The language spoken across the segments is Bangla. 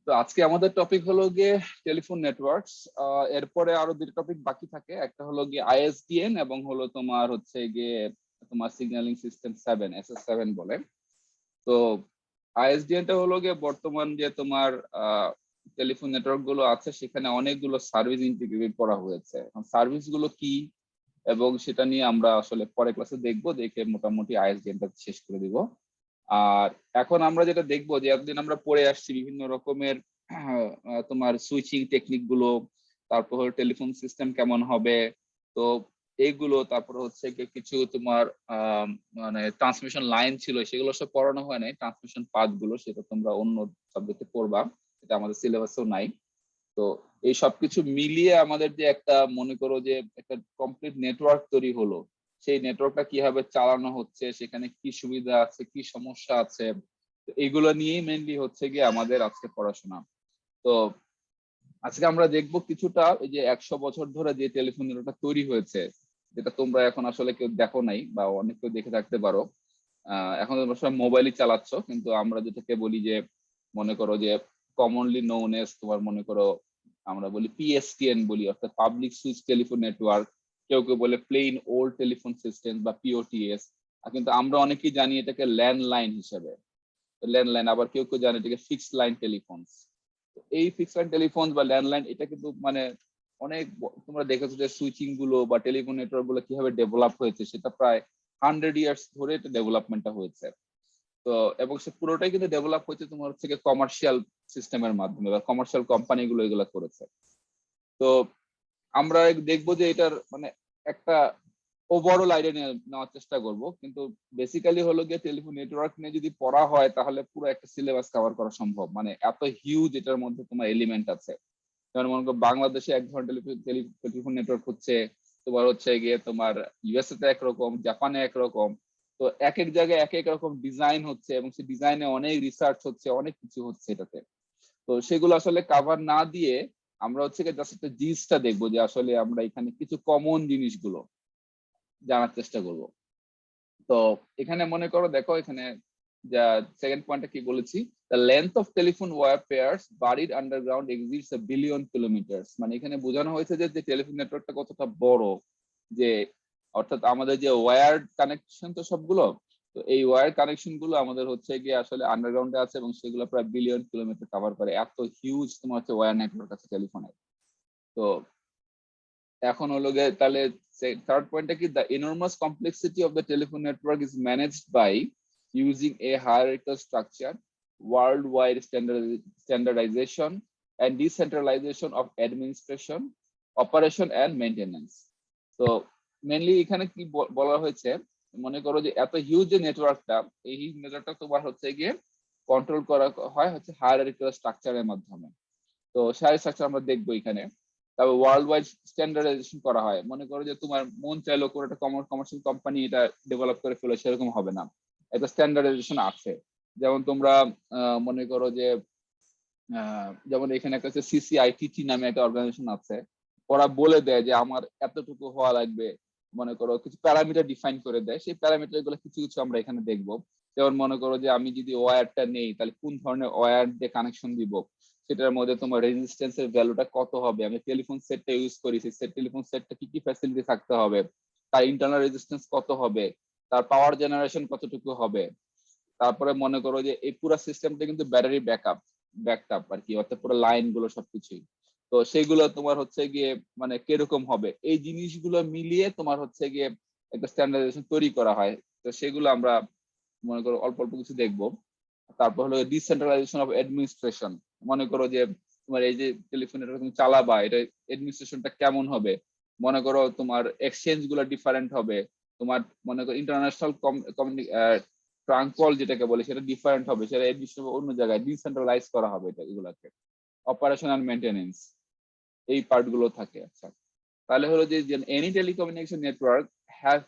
তো আজকে আমাদের টপিক হলো গিয়ে টেলিফোন নেটওয়ার্কস। এরপরে আরো দুটো টপিক বাকি থাকে, একটা হলো গিয়ে আইএসডিএন এবং হলো তোমার হচ্ছে গিয়ে তোমার সিগন্যালিং সিস্টেম 7 SS7 বলে। তো আইএসডিএন টা হলো গিয়ে বর্তমান যে তোমার টেলিফোন নেটওয়ার্ক গুলো আছে সেখানে অনেকগুলো সার্ভিস ইন্টিগ্রেট করা হয়েছে। সার্ভিস গুলো কি এবং সেটা নিয়ে আমরা আসলে পরে ক্লাসে দেখবো, দেখে মোটামুটি আইএসডিএন টা শেষ করে দিব। আর এখন আমরা যেটা দেখবো যে এতদিন আমরা পড়ে আসছি বিভিন্ন রকমের তোমার সুইচিং টেকনিক গুলো, তারপর হলো টেলিফোন সিস্টেম কেমন হবে, তো এইগুলো, তারপর হচ্ছে কিছু তোমার মানে ট্রান্সমিশন লাইন ছিল সেগুলো সব পড়ানো হয় নাই। ট্রান্সমিশন পাথ গুলো সেটা তোমরা অন্য সাবজেক্টে পড়বা, এটা আমাদের সিলেবাসেও নাই। তো এই সবকিছু মিলিয়ে আমাদের যে একটা মনে করো যে একটা কমপ্লিট নেটওয়ার্ক তৈরি হলো, সেই নেটওয়ার্কটা কিভাবে চালানো হচ্ছে, সেখানে কি সুবিধা আছে কি সমস্যা আছে, এইগুলো নিয়েই মেইনলি হচ্ছে গিয়ে আমাদের আজকে পড়াশোনা। তো আজকে আমরা দেখবো কিছুটা এই যে 100 বছর ধরে যে টেলিফোন নেটওয়ার্কটা তৈরি হয়েছে, যেটা তোমরা এখন আসলে কেউ দেখো নাই বা অনেক কেউ দেখে থাকতে পারো। এখন তোমরা সবাই মোবাইলই চালাচ্ছ, কিন্তু আমরা যেটাকে বলি যে মনে করো যে কমনলি নোন এস তোমার মনে করো আমরা বলি পিএসটিএন বলি, অর্থাৎ পাবলিক সুইচ টেলিফোন নেটওয়ার্ক। কেউ কেউ বলে প্লেন ওল্ড টেলিফোন সিস্টেম বা পিওটিএস। কিন্তু আমরা অনেকেই জানি এটাকে ল্যান্ডলাইন হিসেবে, ল্যান্ডলাইন। আবার কেউ কেউ জানে এটাকে ফিক্সড লাইন টেলিফোন। এই ফিক্সড লাইন টেলিফোন বা ল্যান্ডলাইন এটা কিন্তু মানে অনেক তোমরা দেখেছো যে সুইচিং গুলো বা টেলিফোন নেটওয়ার্ক গুলো কিভাবে ডেভেলপ হয়েছে, সেটা প্রায় 100 ইয়ার্স ধরে এটা ডেভেলপমেন্টটা হয়েছে। তো এবং সে পুরোটাই কিন্তু ডেভেলপ হয়েছে তোমার হচ্ছে কমার্শিয়াল সিস্টেমের মাধ্যমে বা কমার্শিয়াল কোম্পানি গুলো এগুলো করেছে। তো আমরা দেখবো যে এটার মানে একটা ওভারঅল আইডিয়া নেওয়ার চেষ্টা করব। কিন্তু বেসিক্যালি হলো গিয়ে টেলিফোন নেটওয়ার্ক নিয়ে যদি পড়া হয় তাহলে পুরো একটা সিলেবাস কভার করা সম্ভব, মানে এত হিউজ এটার মধ্যে তোমার এলিমেন্ট আছে। যেমন মনে করো বাংলাদেশে এক ধরনের টেলিফোন নেটওয়ার্ক হচ্ছে, তোমার হচ্ছে গিয়ে তোমার ইউএসএ তে একরকম, জাপানে একরকম। তো এক এক জায়গায় এক এক রকম ডিজাইন হচ্ছে এবং সেই ডিজাইনে অনেক রিসার্চ হচ্ছে, অনেক কিছু হচ্ছে এটাতে। তো সেগুলো আসলে কাভার না দিয়ে আমরা হচ্ছে জাস্ট একটা জিনিসটা দেখবো যে আসলে আমরা এখানে কিছু কমন জিনিসগুলো জানার চেষ্টা করব। তো এখানে মনে করো দেখো এখানে যা সেকেন্ড পয়েন্টটা কি বলেছি, the length of telephone wire pairs buried underground exists a billion kilometres. মানে এখানে বোঝানো হয়েছে যে টেলিফোন নেটওয়ার্কটা কতটা বড়, যে অর্থাৎ আমাদের যে ওয়্যার্ড কানেকশন তো সবগুলো, তো এই ওয়্যার কানেকশন গুলো আমাদের হচ্ছে গিয়ে আসলে আন্ডারগ্রাউন্ডে আছে এবং সেগুলো প্রায় বিলিয়ন কিলোমিটার কভার করে। এত হিউজ তোমার হচ্ছে ওয়্যার নেটওয়ার্ক আছে টেলিফোনের। তো এখন হলো গিয়ে তাহলে থার্ড পয়েন্টটা কি, the enormous complexity of the telephone network is managed by using a hierarchical structure, worldwide standardization and decentralization of administration, operation and maintenance. তো মেনলি এখানে কি বলা হয়েছে, মনে করো যে এত হিউজ যে নেটওয়ার্কটা, এই নেটওয়ার্কটা তোমার হচ্ছে গিয়ে কন্ট্রোল করা হয় হচ্ছে হায়ারার্কিক্যাল স্ট্রাকচারের মাধ্যমে। তো সেই স্ট্রাকচার আমরা দেখবো এখানে। তারপর ওয়ার্ল্ড ওয়াইড স্ট্যান্ডার্ডাইজেশন করা হয়। মনে করো যে তোমার মন চাইলো কোনো একটা কমার্শিয়াল কোম্পানি এটা ডেভেলপ করে ফেলে, সেরকম হবে না, একটা স্ট্যান্ডার্ডাইজেশন আছে। যেমন তোমরা মনে করো যে যেমন এখানে একটা হচ্ছে সিসিআইটিটি নামে একটা অর্গানাইজেশন আছে, ওরা বলে দেয় যে আমার এতটুকু হওয়া লাগবে। মনে করো কিছু প্যারামিটার ডিফাইন করে দেয়, সেই প্যারামিটার গুলো কিছু কিছু আমরা এখানে দেখবো। যেমন মনে করো যে আমি যদি ওয়্যারটা নেই তাহলে কোন ধরনের ওয়্যার দিয়ে কানেকশন দিব, সেটার মধ্যে তোমার রেজিস্ট্যান্সের ভ্যালুটা কত হবে, আমি টেলিফোন সেটটা ইউজ করি সেই টেলিফোন সেটটা কি কি ফ্যাসিলিটি থাকতে হবে, তার ইন্টারনাল রেজিস্ট্যান্স কত হবে, তার পাওয়ার জেনারেশন কতটুকু হবে। তারপরে মনে করো যে এই পুরো সিস্টেমটা কিন্তু ব্যাটারি ব্যাকআপ আর কি, অর্থাৎ পুরো লাইন গুলো সবকিছুই। তো সেইগুলো তোমার হচ্ছে গিয়ে মানে কিরকম হবে, এই জিনিসগুলো মিলিয়ে তোমার হচ্ছে গিয়ে একটা স্ট্যান্ডার্ডাইজেশন তৈরি করা হয়। তো সেগুলো আমরা মনে করো অল্প অল্প কিছু দেখবো। তারপর হলো ডিসেন্ট্রালাইজেশন অফ অ্যাডমিনিস্ট্রেশন। মনে করো যে তোমার এই যে টেলিফোনের তুমি চালাবা, এটা অ্যাডমিনিস্ট্রেশনটা কেমন হবে। মনে করো তোমার এক্সচেঞ্জ গুলো ডিফারেন্ট হবে, তোমার মনে করো ইন্টারন্যাশনাল ট্রাঙ্ক কল যেটাকে বলে সেটা ডিফারেন্ট হবে, সেটা অ্যাডমিনিস্ট্রেশন অন্য জায়গায় ডিসেন্ট্রালাইজ করা হবে এটা এগুলাকে। অপারেশন এন্ড মেইনটেনেন্স এই পার্ট গুলো থাকে। আচ্ছা, তাহলে হলো যে any telecommunication network have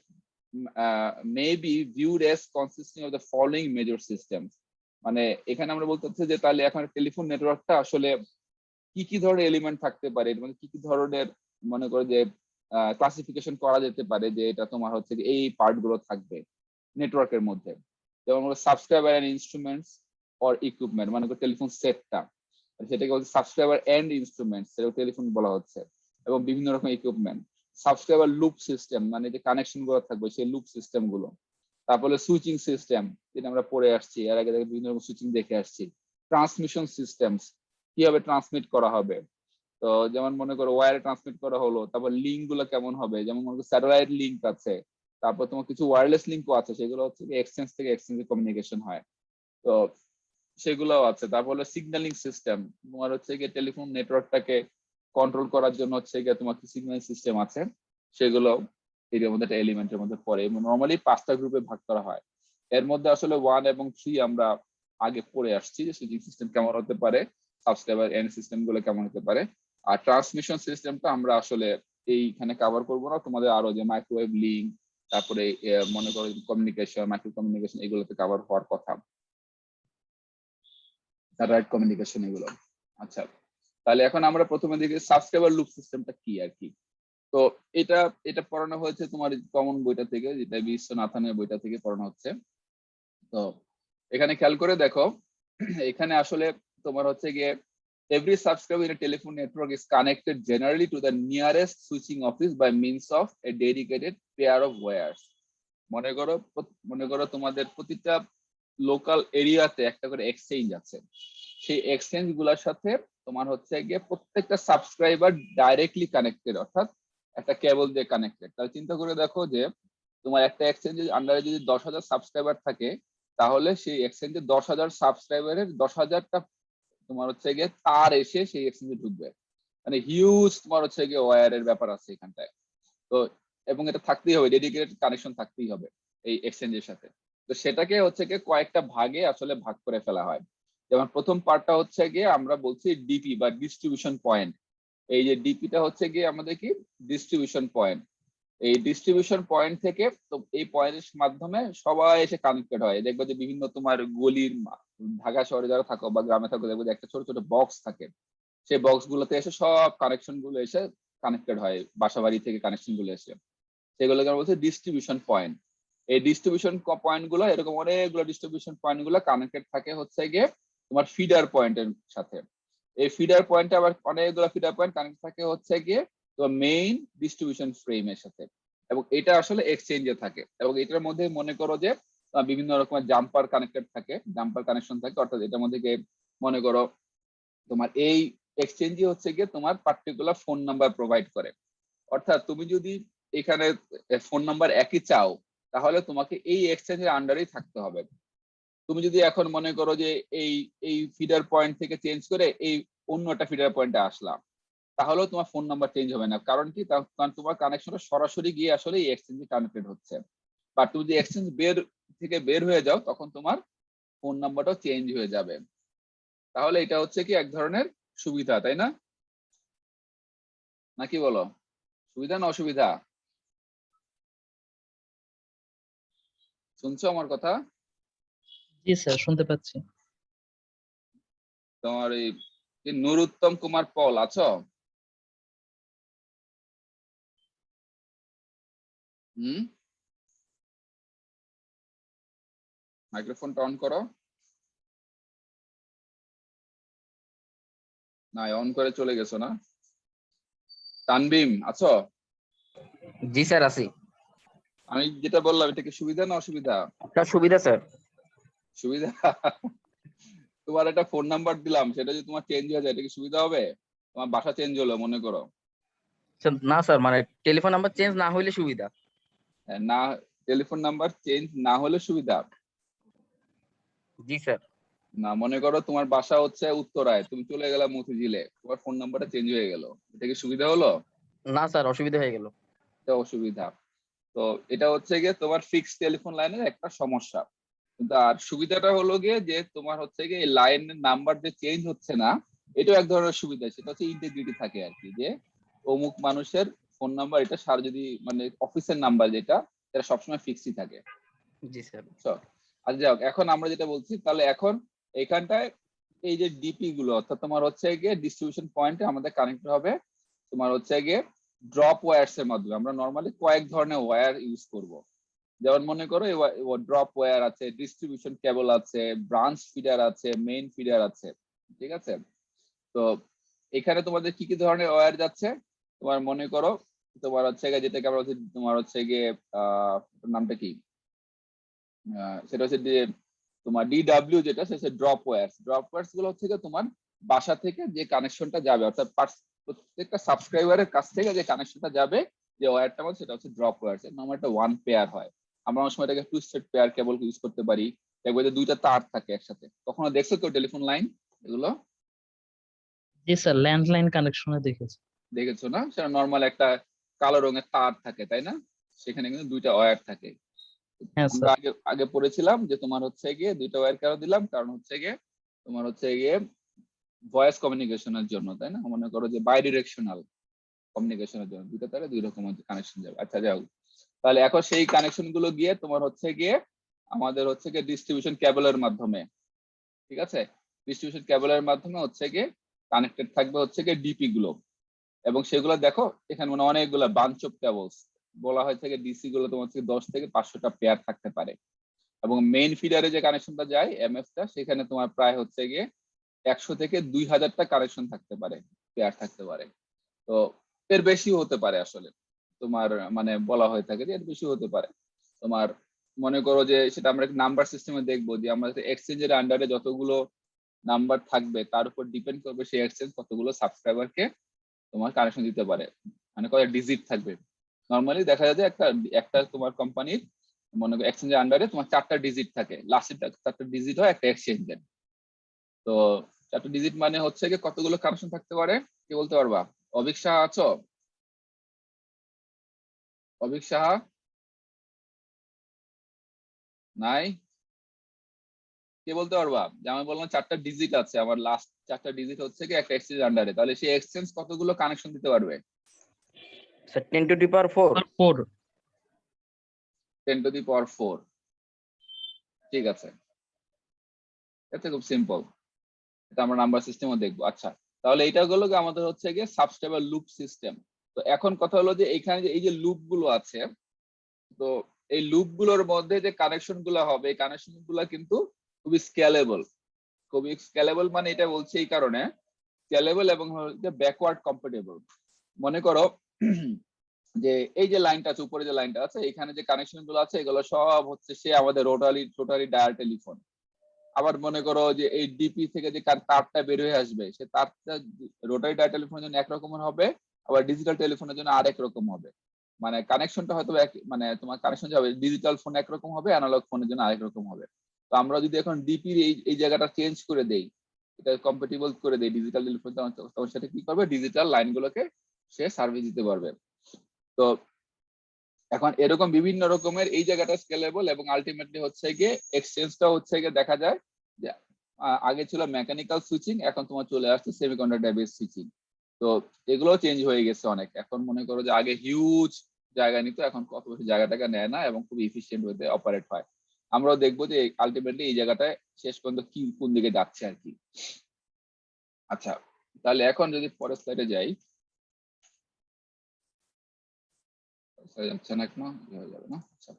may be viewed S consisting of the following major systems. মানে এখানে আমরা বলতে চাচ্ছি যে তাহলে এখন টেলিফোন নেটওয়ার্কটা আসলে কি কি ধরনের এলিমেন্ট থাকতে পারে, মানে কি কি ধরনের মনে করো যে ক্লাসিফিকেশন করা যেতে পারে, যে এটা তোমার হচ্ছে এই পার্ট গুলো থাকবে নেটওয়ার্কের মধ্যে। যেমন subscriber end instruments or equipment, মানে টেলিফোন সেটটা, সেটাকে বলছে সাবস্ক্রাইবার এন্ড ইনস্ট্রুমেন্টস, সেটা টেলিফোন বলা হচ্ছে, এবং বিভিন্ন রকম ইকুইপমেন্ট। সাবস্ক্রাইবার লুপ সিস্টেম, মানে যে কানেকশন গুলো থাকবে সেই লুপ সিস্টেম গুলো। তারপরে সুইচিং সিস্টেম, যেটা আমরা পড়ে আসছি এর আগে থেকে বিভিন্ন রকম সুইচিং দেখে আসছি। ট্রান্সমিশন সিস্টেমস, কিভাবে ট্রান্সমিট করা হবে। তো যেমন মনে করো ওয়্যারে ট্রান্সমিট করা হলো, তারপর লিঙ্ক গুলো কেমন হবে, যেমন মনে করো স্যাটেলাইট লিঙ্ক আছে, তারপর তোমার কিছু ওয়্যারলেস লিঙ্কও আছে, সেগুলো হচ্ছে এক্সচেঞ্জ থেকে এক্সচেঞ্জে কমিউনিকেশন হয়। তো সেগুলোও আছে। তারপর সিগন্যালিং সিস্টেম, তোমার হচ্ছে গিয়ে টেলিফোন নেটওয়ার্কটাকে কন্ট্রোল করার জন্য হচ্ছে গিয়ে তোমার কি সিগন্যালিং সিস্টেম আছে, সেগুলো এর মধ্যে একটা এলিমেন্টের মধ্যে পড়ে। নর্মালি 5টা গ্রুপে ভাগ করা হয়। এর মধ্যে আসলে 1 এবং 3 আমরা আগে পড়ে আসছি, যে সুইচিং সিস্টেম কেমন হতে পারে, সাবস্ক্রাইবার এন্ড সিস্টেম গুলো কেমন হতে পারে। আর ট্রান্সমিশন সিস্টেমটা আমরা আসলে এইখানে কভার করবো না, তোমাদের আরো যে মাইক্রোওয়েভ লিঙ্ক, তারপরে মনে করো কমিউনিকেশন, মাইক্রো কমিউনিকেশন, এগুলোতে কভার হওয়ার কথা, স্যাটেলাইট কমিউনিকেশন এগুলো। আচ্ছা, তাহলে এখন আমরা প্রথমে দেখি সাবস্ক্রাইবার লুপ সিস্টেমটা কি আর কি। তো এটা এটা পড়ানো হয়েছে তোমার কমন বইটা থেকে, যেটা বিশ্বনাথনের বইটা থেকে পড়ানো হচ্ছে। তো এখানে খেয়াল করে দেখো, এখানে আসলে তোমার হচ্ছে গিয়ে every subscriber in a telephone network is connected generally to the nearest switching office by means of a dedicated pair of wires. মনে করো তোমাদের প্রতিটা লোকাল এরিয়াতে একটা করে এক্সচেঞ্জ আছে। সেই এক্সচেঞ্জ গুলোর সাথে তোমার হচ্ছে গিয়ে প্রত্যেকটা সাবস্ক্রাইবার ডাইরেক্টলি কানেক্টেড, অর্থাৎ একটা কেবল দিয়ে কানেক্টেড। তাহলে চিন্তা করে দেখো যে তোমার একটা এক্সচেঞ্জের আন্ডারে যদি 10,000 সাবস্ক্রাইবার থাকে, তাহলে সেই এক্সচেঞ্জে 10,000 সাবস্ক্রাইবারের 10,000টা তোমার হচ্ছে গিয়ে তার এসে সেই এক্সচেঞ্জে ঢুকবে। মানে হিউজ তোমার হচ্ছে গিয়ে ওয়্যারের ব্যাপার আছে এখানটায়। তো এবং এটা থাকতেই হবে, ডেডিকেটেড কানেকশন থাকতেই হবে এই এক্সচেঞ্জের সাথে। তো সেটাকে হচ্ছে গিয়ে কয়েকটা ভাগে আসলে ভাগ করে ফেলা হয়। যেমন প্রথম পার্টটা হচ্ছে গিয়ে আমরা বলছি ডিপি বা ডিস্ট্রিবিউশন পয়েন্ট। এই যে ডিপিটা হচ্ছে গিয়ে আমাদের কি ডিস্ট্রিবিউশন পয়েন্ট। এই ডিস্ট্রিবিউশন পয়েন্ট থেকে তো এই পয়েন্টের মাধ্যমে সবাই এসে কানেক্টেড হয়। দেখবে যে বিভিন্ন তোমার গলির, ঢাকা শহরে যারা থাকো বা গ্রামে থাকো, দেখবে যে একটা ছোট ছোট বক্স থাকে। সেই বক্স গুলোতে এসে সব কানেকশন গুলো এসে কানেক্টেড হয়, বাসা বাড়ি থেকে কানেকশন গুলো এসে, সেগুলোকে আমরা বলছি ডিস্ট্রিবিউশন পয়েন্ট। এই ডিস্ট্রিবিউশন পয়েন্ট গুলো, এরকম অনেকগুলো ডিস্ট্রিবিউশন পয়েন্ট গুলো কানেক্টেড থাকে হচ্ছে গিয়ে তোমার ফিডার পয়েন্টের সাথে। এই ফিডার পয়েন্টে আবার অনেকগুলো ফিডার পয়েন্ট কানেক্ট থাকে হচ্ছে গিয়ে তোমার মেইন ডিস্ট্রিবিউশন ফ্রেমের সাথে। এবং এটা আসলে এক্সচেঞ্জে থাকে, এবং এটার মধ্যে মনে করো যে বিভিন্ন রকমের জাম্পার কানেক্টেড থাকে, জাম্পার কানেকশন থাকে। অর্থাৎ এটার মধ্যে মনে করো তোমার এই এক্সচেঞ্জই হচ্ছে গিয়ে তোমার পার্টিকুলার ফোন নাম্বার প্রোভাইড করে। অর্থাৎ তুমি যদি এখানে ফোন নাম্বার একই চাও, তাহলে তোমাকে এই এক্সচেঞ্জের আন্ডারেই থাকতে হবে। তুমি যদি এখন মনে করো যে এই এই ফিডার পয়েন্ট থেকে চেঞ্জ করে এই অন্য একটা ফিডার পয়েন্টে আসলাম, তাহলেও তোমার ফোন নাম্বার চেঞ্জ হবে না। কারণ কি, কারণ তোমার কানেকশনটা সরাসরি গিয়ে আসলে এই এক্সচেঞ্জে কানেক্টেড হচ্ছে। বা তুমি যদি এক্সচেঞ্জ বের হয়ে যাও, তখন তোমার ফোন নাম্বারটাও চেঞ্জ হয়ে যাবে। তাহলে এটা হচ্ছে কি এক ধরনের সুবিধা, তাই না? নাকি বলো, সুবিধা না অসুবিধা? শুনছো আমার কথা? জি স্যার, শুনতে পাচ্ছি। তোমার এই নুরুত্তম কুমার পল আছো? হুম, মাইক্রোফোনটা অন করো। না, অন করে চলে গেছো না? তানবিম আছো? জি স্যার, আছি। আমি যেটা বললাম, এটা কি সুবিধা না অসুবিধা? স্যার সুবিধা স্যার। সুবিধা। তোমার একটা ফোন নাম্বার দিলাম, সেটা যদি তোমার চেঞ্জ হয়ে যায়, এটা কি সুবিধা হবে? তোমার বাসা চেঞ্জ হলো মনে করো। না স্যার, মানে টেলিফোন নাম্বার চেঞ্জ না হইলে সুবিধা। না, টেলিফোন নাম্বার চেঞ্জ না হলে সুবিধা জি স্যার। না। মনে করো তোমার বাসা হচ্ছে উত্তরায়, তুমি চলে গেলে মতিঝিলে, তোমার ফোন নাম্বারটা চেঞ্জ হয়ে গেল, এটা কি সুবিধা হলো? না স্যার, অসুবিধা হয়ে গেল। এটা অসুবিধা। তো এটা হচ্ছে গিয়ে তোমার ফিক্সড টেলিফোন লাইনের একটা সমস্যা। কিন্তু আর সুবিধাটা হলো গিয়ে যে তোমার হচ্ছে গিয়ে এই লাইনের নাম্বার যে চেঞ্জ হচ্ছে না, এটাও এক ধরনের সুবিধা। সেটা হচ্ছে ইন্টিগ্রিটি থাকে আর কি, যে অমুক মানুষের ফোন নাম্বার এটা, সার যদি মানে অফিসের নাম্বার যেটা, এটা সবসময় ফিক্সই থাকে। জি স্যার। আচ্ছা যাই হোক, এখন আমরা যেটা বলছি, তাহলে এখন এখানটায় এই যে ডিপি গুলো, অর্থাৎ তোমার হচ্ছে গিয়ে ডিস্ট্রিবিউশন পয়েন্টে আমাদের কানেক্ট হবে তোমার হচ্ছে গিয়ে ড্রপ ওয়্যারস এর মাধ্যমে। আমরা নর্মালি কয়েক ধরনের ওয়্যার ইউজ করব। যেমন মনে করো ড্রপ ওয়্যার আছে, ডিস্ট্রিবিউশন কেবল আছে, ব্রাঞ্চ ফিডার আছে, মেইন ফিডার আছে, ঠিক আছে? তো এখানে তোমাদের কি কি ধরনের ওয়্যার যাচ্ছে, তোমার মনে করো তোমার হচ্ছে গিয়ে যেটাকে আমরা হচ্ছে তোমার হচ্ছে গিয়ে নামটা কি, সেটা হচ্ছে যে তোমার ডিডব্লিউ, যেটা সেটা ড্রপ ওয়্যারস গুলো হচ্ছে গিয়ে তোমার বাসা থেকে যে কানেকশনটা যাবে, অর্থাৎ প্রত্যেকটা সাবস্ক্রাইবারের কাছ থেকে যে কানেকশনটা যাবে, যে ওয়্যারটা মধ্যে সেটা হচ্ছে ড্রপ ওয়্যারস। এর নাম একটা ওয়ান পেয়ার হয়। আমরা অনেক সময় এটাকে টুইস্টেড পেয়ার কেবল ইউজ করতে পারি। দেখবে যে দুইটা তার থাকে একসাথে। কখনো দেখছো কেউ টেলিফোন লাইন এগুলো? জি স্যার, ল্যান্ডলাইন কানেকশনে দেখেছি। দেখেছো না? সেটা নর্মাল একটা কালো রঙের তার থাকে, তাই না? সেখানে কিন্তু দুইটা ওয়্যার থাকে। হ্যাঁ আমরা স্যার। আগে আগে পড়েছিলাম যে তোমার হচ্ছে গিয়ে দুইটা ওয়্যার কেন দিলাম, কারণ হচ্ছে গিয়ে তোমার হচ্ছে গিয়ে ভয়েস কমিউনিকেশনের জন্য, তাই না? মনে করো যে বাই ডিরেকশনাল কমিউনিকেশনের জন্য দুইটা তারে দুই রকম কানেকশন যাবে। আচ্ছা যাও, তাহলে এখন সেই কানেকশন গুলো গিয়ে তোমার হচ্ছে গিয়ে আমাদের হচ্ছে গিয়ে ডিস্ট্রিবিউশন কেবলের মাধ্যমে, ঠিক আছে, ডিস্ট্রিবিউশন কেবলের মাধ্যমে হচ্ছে গিয়ে কানেক্টেড থাকবে হচ্ছে গিয়ে ডিপি গুলো। এবং সেগুলো দেখো এখানে মানে অনেকগুলো বাঞ্চ অফ কেবলস বলা হয় থেকে, ডিসি গুলো তোমার হচ্ছে 10 থেকে 500টা পেয়ার থাকতে পারে। এবং মেইন ফিডারে যে কানেকশনটা যায় এমএফটা, সেখানে তোমার প্রায় হচ্ছে গিয়ে 100 থেকে 2000টা কানেকশন থাকতে পারে, পেয়ার থাকতে পারে। তো এর বেশি হতে পারে আসলে, তোমার মানে বলা হয়ে থাকে যে এর বেশি হতে পারে। তোমার মনে করো যে সেটা আমরা নাম্বার সিস্টেমে দেখবো যে আমাদের এক্সচেঞ্জের আন্ডারে যতগুলো নাম্বার থাকবে তার উপর ডিপেন্ড করবে সেই এক্সচেঞ্জ কতগুলো সাবস্ক্রাইবারকে তোমার কানেকশন দিতে পারে, মানে কত ডিজিট থাকবে। নর্মালি দেখা যায় যে একটা একটা তোমার কোম্পানির মনে করো এক্সচেঞ্জের আন্ডারে তোমার 4টা ডিজিট থাকে, লাস্টের 4টা ডিজিট হয় একটা এক্সচেঞ্জের। তো 4টা ডিজিট মানে হচ্ছে কি কতগুলো কানেকশন থাকতে পারে, কি বলতে পারবা? অভিক সাহা আছো? অভিক সাহা নাই? কে বলতে পারবা যে আমি বললাম 4টা ডিজিট আছে, আমার লাস্ট 4টা ডিজিট হচ্ছে কি একটা এক্সচেঞ্জ আন্ডারে, তাহলে সেই এক্সচেঞ্জ কতগুলো কানেকশন দিতে পারবে? স্যার 10^4। 4। 10^4। ঠিক আছে, এটা খুব সিম্পল, এটা আমরা নাম্বার সিস্টেমও দেখবো। আচ্ছা, তাহলে এটা হলো কি আমাদের হচ্ছে গিয়ে সাবস্ক্রাইবার লুপ সিস্টেম। তো এখন কথা হলো যে এখানে যে এই যে লুপ গুলো আছে, তো এই লুপ গুলোর মধ্যে যে কানেকশন গুলো হবে, এই কানেকশন গুলো কিন্তু খুবই স্কেলেবল। খুবই স্কেলেবল মানে এটা বলছি এই কারণে স্কেলেবল এবং হচ্ছে ব্যাকওয়ার্ড কম্প্যাটেবল। মনে করো যে এই যে লাইনটা আছে, উপরে যে লাইনটা আছে, এখানে যে কানেকশন গুলো আছে এগুলো সব হচ্ছে সে আমাদের রোটারি ডায়াল টেলিফোন। আবার মনে করো যে এই ডিপি থেকে যে তারটা বের হয়ে আসবে, সে তারটা রোটারি ডায়াল টেলিফোনের জন্য একরকম হবে, আবার ডিজিটাল টেলিফোনের জন্য আরেক রকম হবে। মানে কানেকশনটা হয়তো মানে তোমার কানেকশন যাবে, ডিজিটাল ফোন একরকম হবে, অ্যানালগ ফোনের জন্য আরেক রকম হবে। তো আমরা যদি এখন ডিপির এই জায়গাটা চেঞ্জ করে দেই, এটা কম্পাটিবল করে দেই ডিজিটাল টেলিফোন, তখন সেটা কি করবে, ডিজিটাল লাইনগুলোকে সে সার্ভিস দিতে পারবে। তো এখন এরকম বিভিন্ন রকমের এই জায়গাটা স্কেলেবল এবং আলটিমেটলি হচ্ছে গিয়ে এক্সচেঞ্জটা হচ্ছে গিয়ে দেখা যায় যে আগে ছিল মেকানিক্যাল সুইচিং, এখন তোমার চলে আসছে সেমিকন্ডাক্টর বেস সুইচিং। তো এগুলো চেঞ্জ হয়ে গেছে অনেক। এখন মনে করো যে আগে হিউজ জায়গা নিত, এখন কত বেশি জায়গাটাকে নেয় না এবং খুব ইফিসিয়েন্ট ওয়েতে অপারেট হয়। আমরাও দেখবো যে আলটিমেটলি এই জায়গাটায় শেষ পর্যন্ত কি কোন দিকে যাচ্ছে আর কি। আচ্ছা, তাহলে এখন যদি পরের স্লাইডে যাই, যাচ্ছে না এখনো, হয়ে যাবে না। আচ্ছা,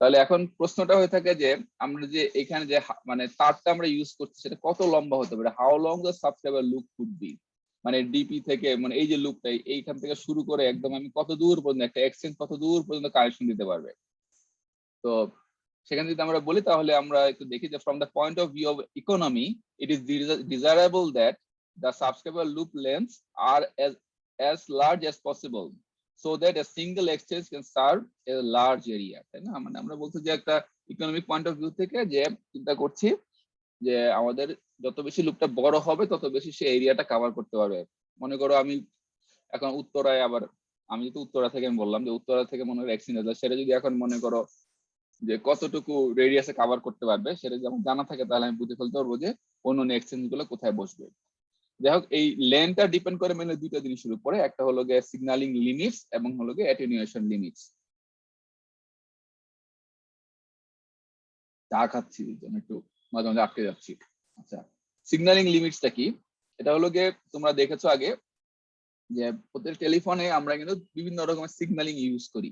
তাহলে এখন প্রশ্নটা হয়ে থাকে যে আমরা যে এখানে যে মানে তারটা আমরা ইউজ করছি সেটা কত লম্বা হতে পারে, how long the subscriber loop could be. মানে ডিপি থেকে মানে এই যে লুপটা এইখান থেকে শুরু করে একদম আমি কত দূর পর্যন্ত একটা এক্সচেঞ্জ কত দূর পর্যন্ত কানেকশন দিতে পারবে। তো সেখানে যদি আমরা বলি তাহলে আমরা একটু দেখি যে from the point of view of economy, it is desirable that the subscriber loop lengths are as large as possible so that a single exchange can serve a large area, তাই না? মানে আমরা বলছি যে একটা ইকোনমিক পয়েন্ট অফ ভিউ থেকে যে চিন্তা করছি যে আমাদের যত বেশি লুপটা বড় হবে তত বেশি সে এরিয়াটা কভার করতে পারবে। মনে করো আমি এখন উত্তরায়, আবার আমি যদি উত্তরা থেকে আমি বললাম যে উত্তরা থেকে মনে করো এক্সচেঞ্জ আছে, সেটা যদি এখন মনে করো যে কতটুকু রেডিয়াসে কভার করতে পারবে সেটা যদি আমার জানা থাকে, তাহলে আমি বুঝে ফেলতে পারবো যে অন্য এক্সচেঞ্জ গুলো কোথায় বসবে। যাই হোক, এই লেনটা ডিপেন্ড করে মেনলি দুইটা জিনিসের উপরে, একটা হলো গিয়ে সিগন্যালিং লিমিটস এবং হলো গিয়ে অ্যাটেনুয়েশন লিমিটস। চা খাচ্ছি জন্য একটু মাঝে মাঝে আটকে যাচ্ছি। আচ্ছা, সিগন্যালিং লিমিটসটা কি? এটা হলো গিয়ে তোমরা দেখেছো আগে যে প্রত্যেক টেলিফোনে আমরা কিন্তু বিভিন্ন রকমের সিগন্যালিং ইউজ করি।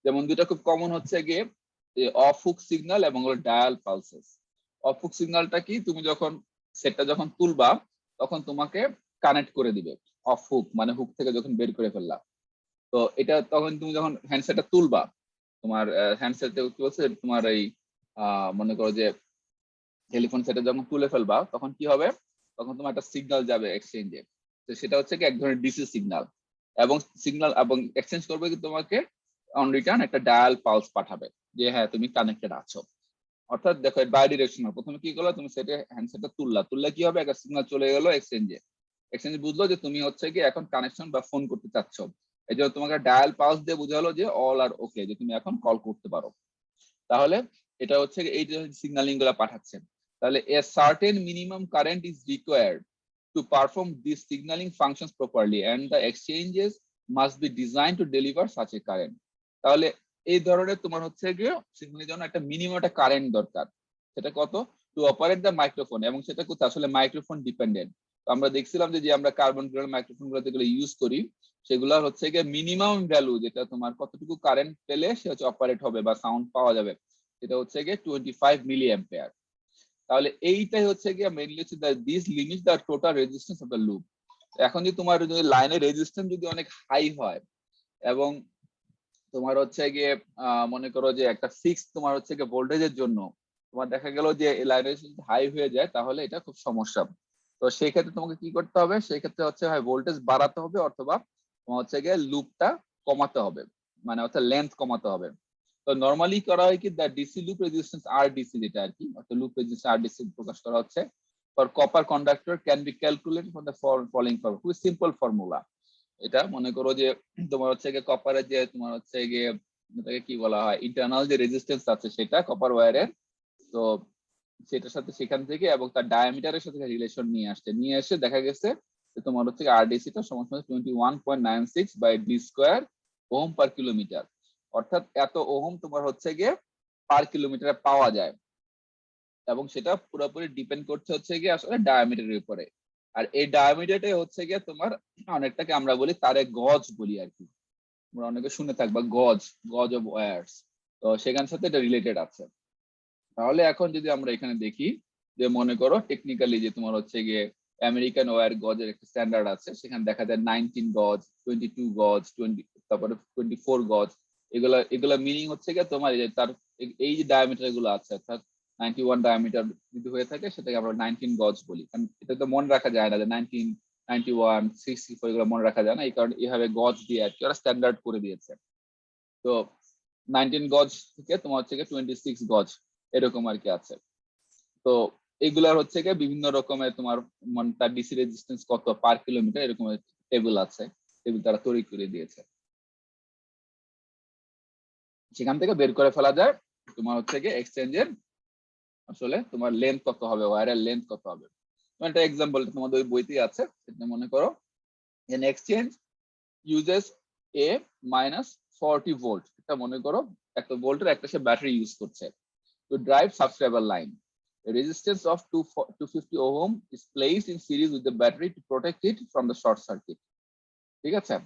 যেমন দুটো খুব কমন হচ্ছে গিয়ে অফ হুক সিগন্যাল এবং হলো ডায়াল পালসেস। অফ হুক সিগন্যালটা কি, তুমি যখন সেটটা যখন তুলবা তখন তোমাকে কানেক্ট করে দিবে অফ হুক, মানে হুক থেকে যখন বের করে ফেললা। তো এটা তখন তুমি যখন হ্যান্ডসেটটা তুলবা, তোমার হ্যান্ডসেটে কি বলছে, তোমার এই মনে করো যে টেলিফোন সেটে যখন তুলে ফেলবা, তখন কি হবে, তখন তোমার একটা সিগন্যাল যাবে এক্সচেঞ্জে। তো সেটা হচ্ছে কি এক ধরনের ডিসি সিগন্যাল, এবং সিগন্যাল এবং এক্সচেঞ্জ করবে কি তোমাকে অন রিটার্ন একটা ডায়াল পালস পাঠাবে যে হ্যাঁ তুমি কানেক্টেড আছো। অর্থাৎ দেখো বাই ডিরেকশনাল, প্রথমে কি করলো, তুমি সেটে হ্যান্ডসেটটা তুললে কি হবে, একটা সিগন্যাল চলে গেলো এক্সচেঞ্জে, এক্সচেঞ্জ বুঝলো যে তুমি হচ্ছে কি এখন কানেকশন বা ফোন করতে চাচ্ছ, এই জন্য তোমাকে ডায়াল পালস দিয়ে বোঝালো যে অল আর ওকে, যে তুমি এখন কল করতে পারো। তাহলে এটা হচ্ছে এই যে সিগন্যালিং গুলা পাঠাচ্ছে, তাহলে a certain minimum current is required to perform these signaling functions properly and the exchanges must be designed to deliver such a current. তাহলে এই ধরনের তোমার হচ্ছে গিয়ে সিগন্যালের জন্য একটা মিনিমাম একটা কারেন্ট দরকার, সেটা কত, টু অপারেট দ্য মাইক্রোফোন, এবং সেটা কোথায় আসলে মাইক্রোফোন ডিপেন্ডেন্ট। তো আমরা দেখছিলাম যে আমরা কার্বন গ্রেড মাইক্রোফোন গুলো যেগুলো ইউজ করি, সেগুলো হচ্ছে গিয়ে মিনিমাম ভ্যালু, যেটা তোমার কতটুকু কারেন্ট পেলে সে হচ্ছে অপারেট হবে বা সাউন্ড পাওয়া যাবে, সেটা হচ্ছে গিয়ে 25 মিলি অ্যাম্পিয়ার। তাহলে এইটাই হচ্ছে গিয়ে মেইনলি হচ্ছে this limit the total resistance of the loop. এখন যদি তোমার যদি লাইনের রেজিস্ট্যান্স যদি অনেক হাই হয়, এবং তোমার হচ্ছে গিয়ে মনে করো যে একটা ফিক্স তোমার হচ্ছে গিয়ে ভোল্টেজের জন্য তোমার দেখা গেল যে লাইনের হাই হয়ে যায়, তাহলে এটা খুব সমস্যা। তো সেই ক্ষেত্রে তোমাকে কি করতে হবে, সেই ক্ষেত্রে হচ্ছে হয় ভোল্টেজ বাড়াতে হবে, অথবা তোমার হচ্ছে গিয়ে লুপটা কমাতে হবে, মানে অর্থাৎ লেন্থ কমাতে হবে। তো নরমালি করা হয় কি, the DC loop resistance R DC, যেটা আর কি অর্থাৎ লুপ রেজিস্ট্যান্স আর ডিসি প্রকাশ করা হচ্ছে for copper conductor can be calculated for the following formula, খুবই সিম্পল ফর্মুলা। এটা মনে করো যে তোমার হচ্ছে গিয়ে কপারের যে তোমার হচ্ছে গিয়ে এটাকে কি বলা হয়, ইন্টারনাল যে রেজিস্ট্যান্স আছে সেটা কপার ওয়্যারের, তো সেটার সাথে সেখান থেকে এবং তার ডায়ামিটারের সাথে রিলেশন নিয়ে এসে দেখা গেছে যে তোমার হচ্ছে আরডিসি টা সমান 21.96 by D square ohm per kilometre, অর্থাৎ এত ওহম তোমার হচ্ছে গিয়ে পার কিলোমিটারে পাওয়া যায়, এবং সেটা পুরোপুরি ডিপেন্ড করছে হচ্ছে গিয়ে আসলে ডায়ামিটারের উপরে। আর এই ডায়ামিটারটাই হচ্ছে গিয়ে তোমার অনেকটাকে আমরা বলি তারে গজ বলি আর কি, আমরা অনেকে শুনে থাকবা গজ, গজ অফ ওয়্যারস, তো সেখানের সাথে এটা রিলেটেড আছে। তাহলে এখন যদি আমরা এখানে দেখি যে মনে করো টেকনিক্যালি যে তোমার হচ্ছে গিয়ে আমেরিকান ওয়্যার গজের একটা স্ট্যান্ডার্ড আছে, সেখানে দেখা যায় 19 গজ, 22 গজ, 20, তারপরে 24 গজ, এগুলা মিনিং হচ্ছে গিয়ে তোমার তার এই যে ডায়ামিটার গুলো আছে, অর্থাৎ 91 ডায়ামিটার যদি হয়ে থাকে সেটাকে আমরা 19 গজ বলি, কারণ এটা তো মনে রাখা যায় না যে 19, 91, 64 এগুলো মনে রাখা যায় না, এই কারণে এইভাবে গজ দিয়ে আর কি ওরা স্ট্যান্ডার্ড করে দিয়েছে। তো 19 গজ থেকে তোমার হচ্ছে গিয়ে 26 গজ এরকম আর কি আছে। তো এগুলার হচ্ছে গিয়ে বিভিন্ন রকমের তোমার তার ডিসি রেজিস্ট্যান্স কত পার কিলোমিটার এরকম টেবিল আছে, টেবিল তারা তৈরি করে দিয়েছে, সেখান থেকে বের করে ফেলা যায় তোমার হচ্ছে গিয়ে এক্সচেঞ্জের আসলে তোমার লেন্থ কত হবে, ওয়্যারের লেন্থ কত হবে। একটা এক্সাম্পল তোমাদের ওই বইতেই আছে, সেটা মনে করো এন এক্সচেঞ্জ ইউজেস এ মাইনাস 40 ভোল্ট, এটা মনে করো একটা ভোল্টের একটা সে ব্যাটারি ইউজ করছে to drive subscriber line. A resistance of 250 ohm is placed in series with the battery to protect it from the short circuit. ঠিক আছে?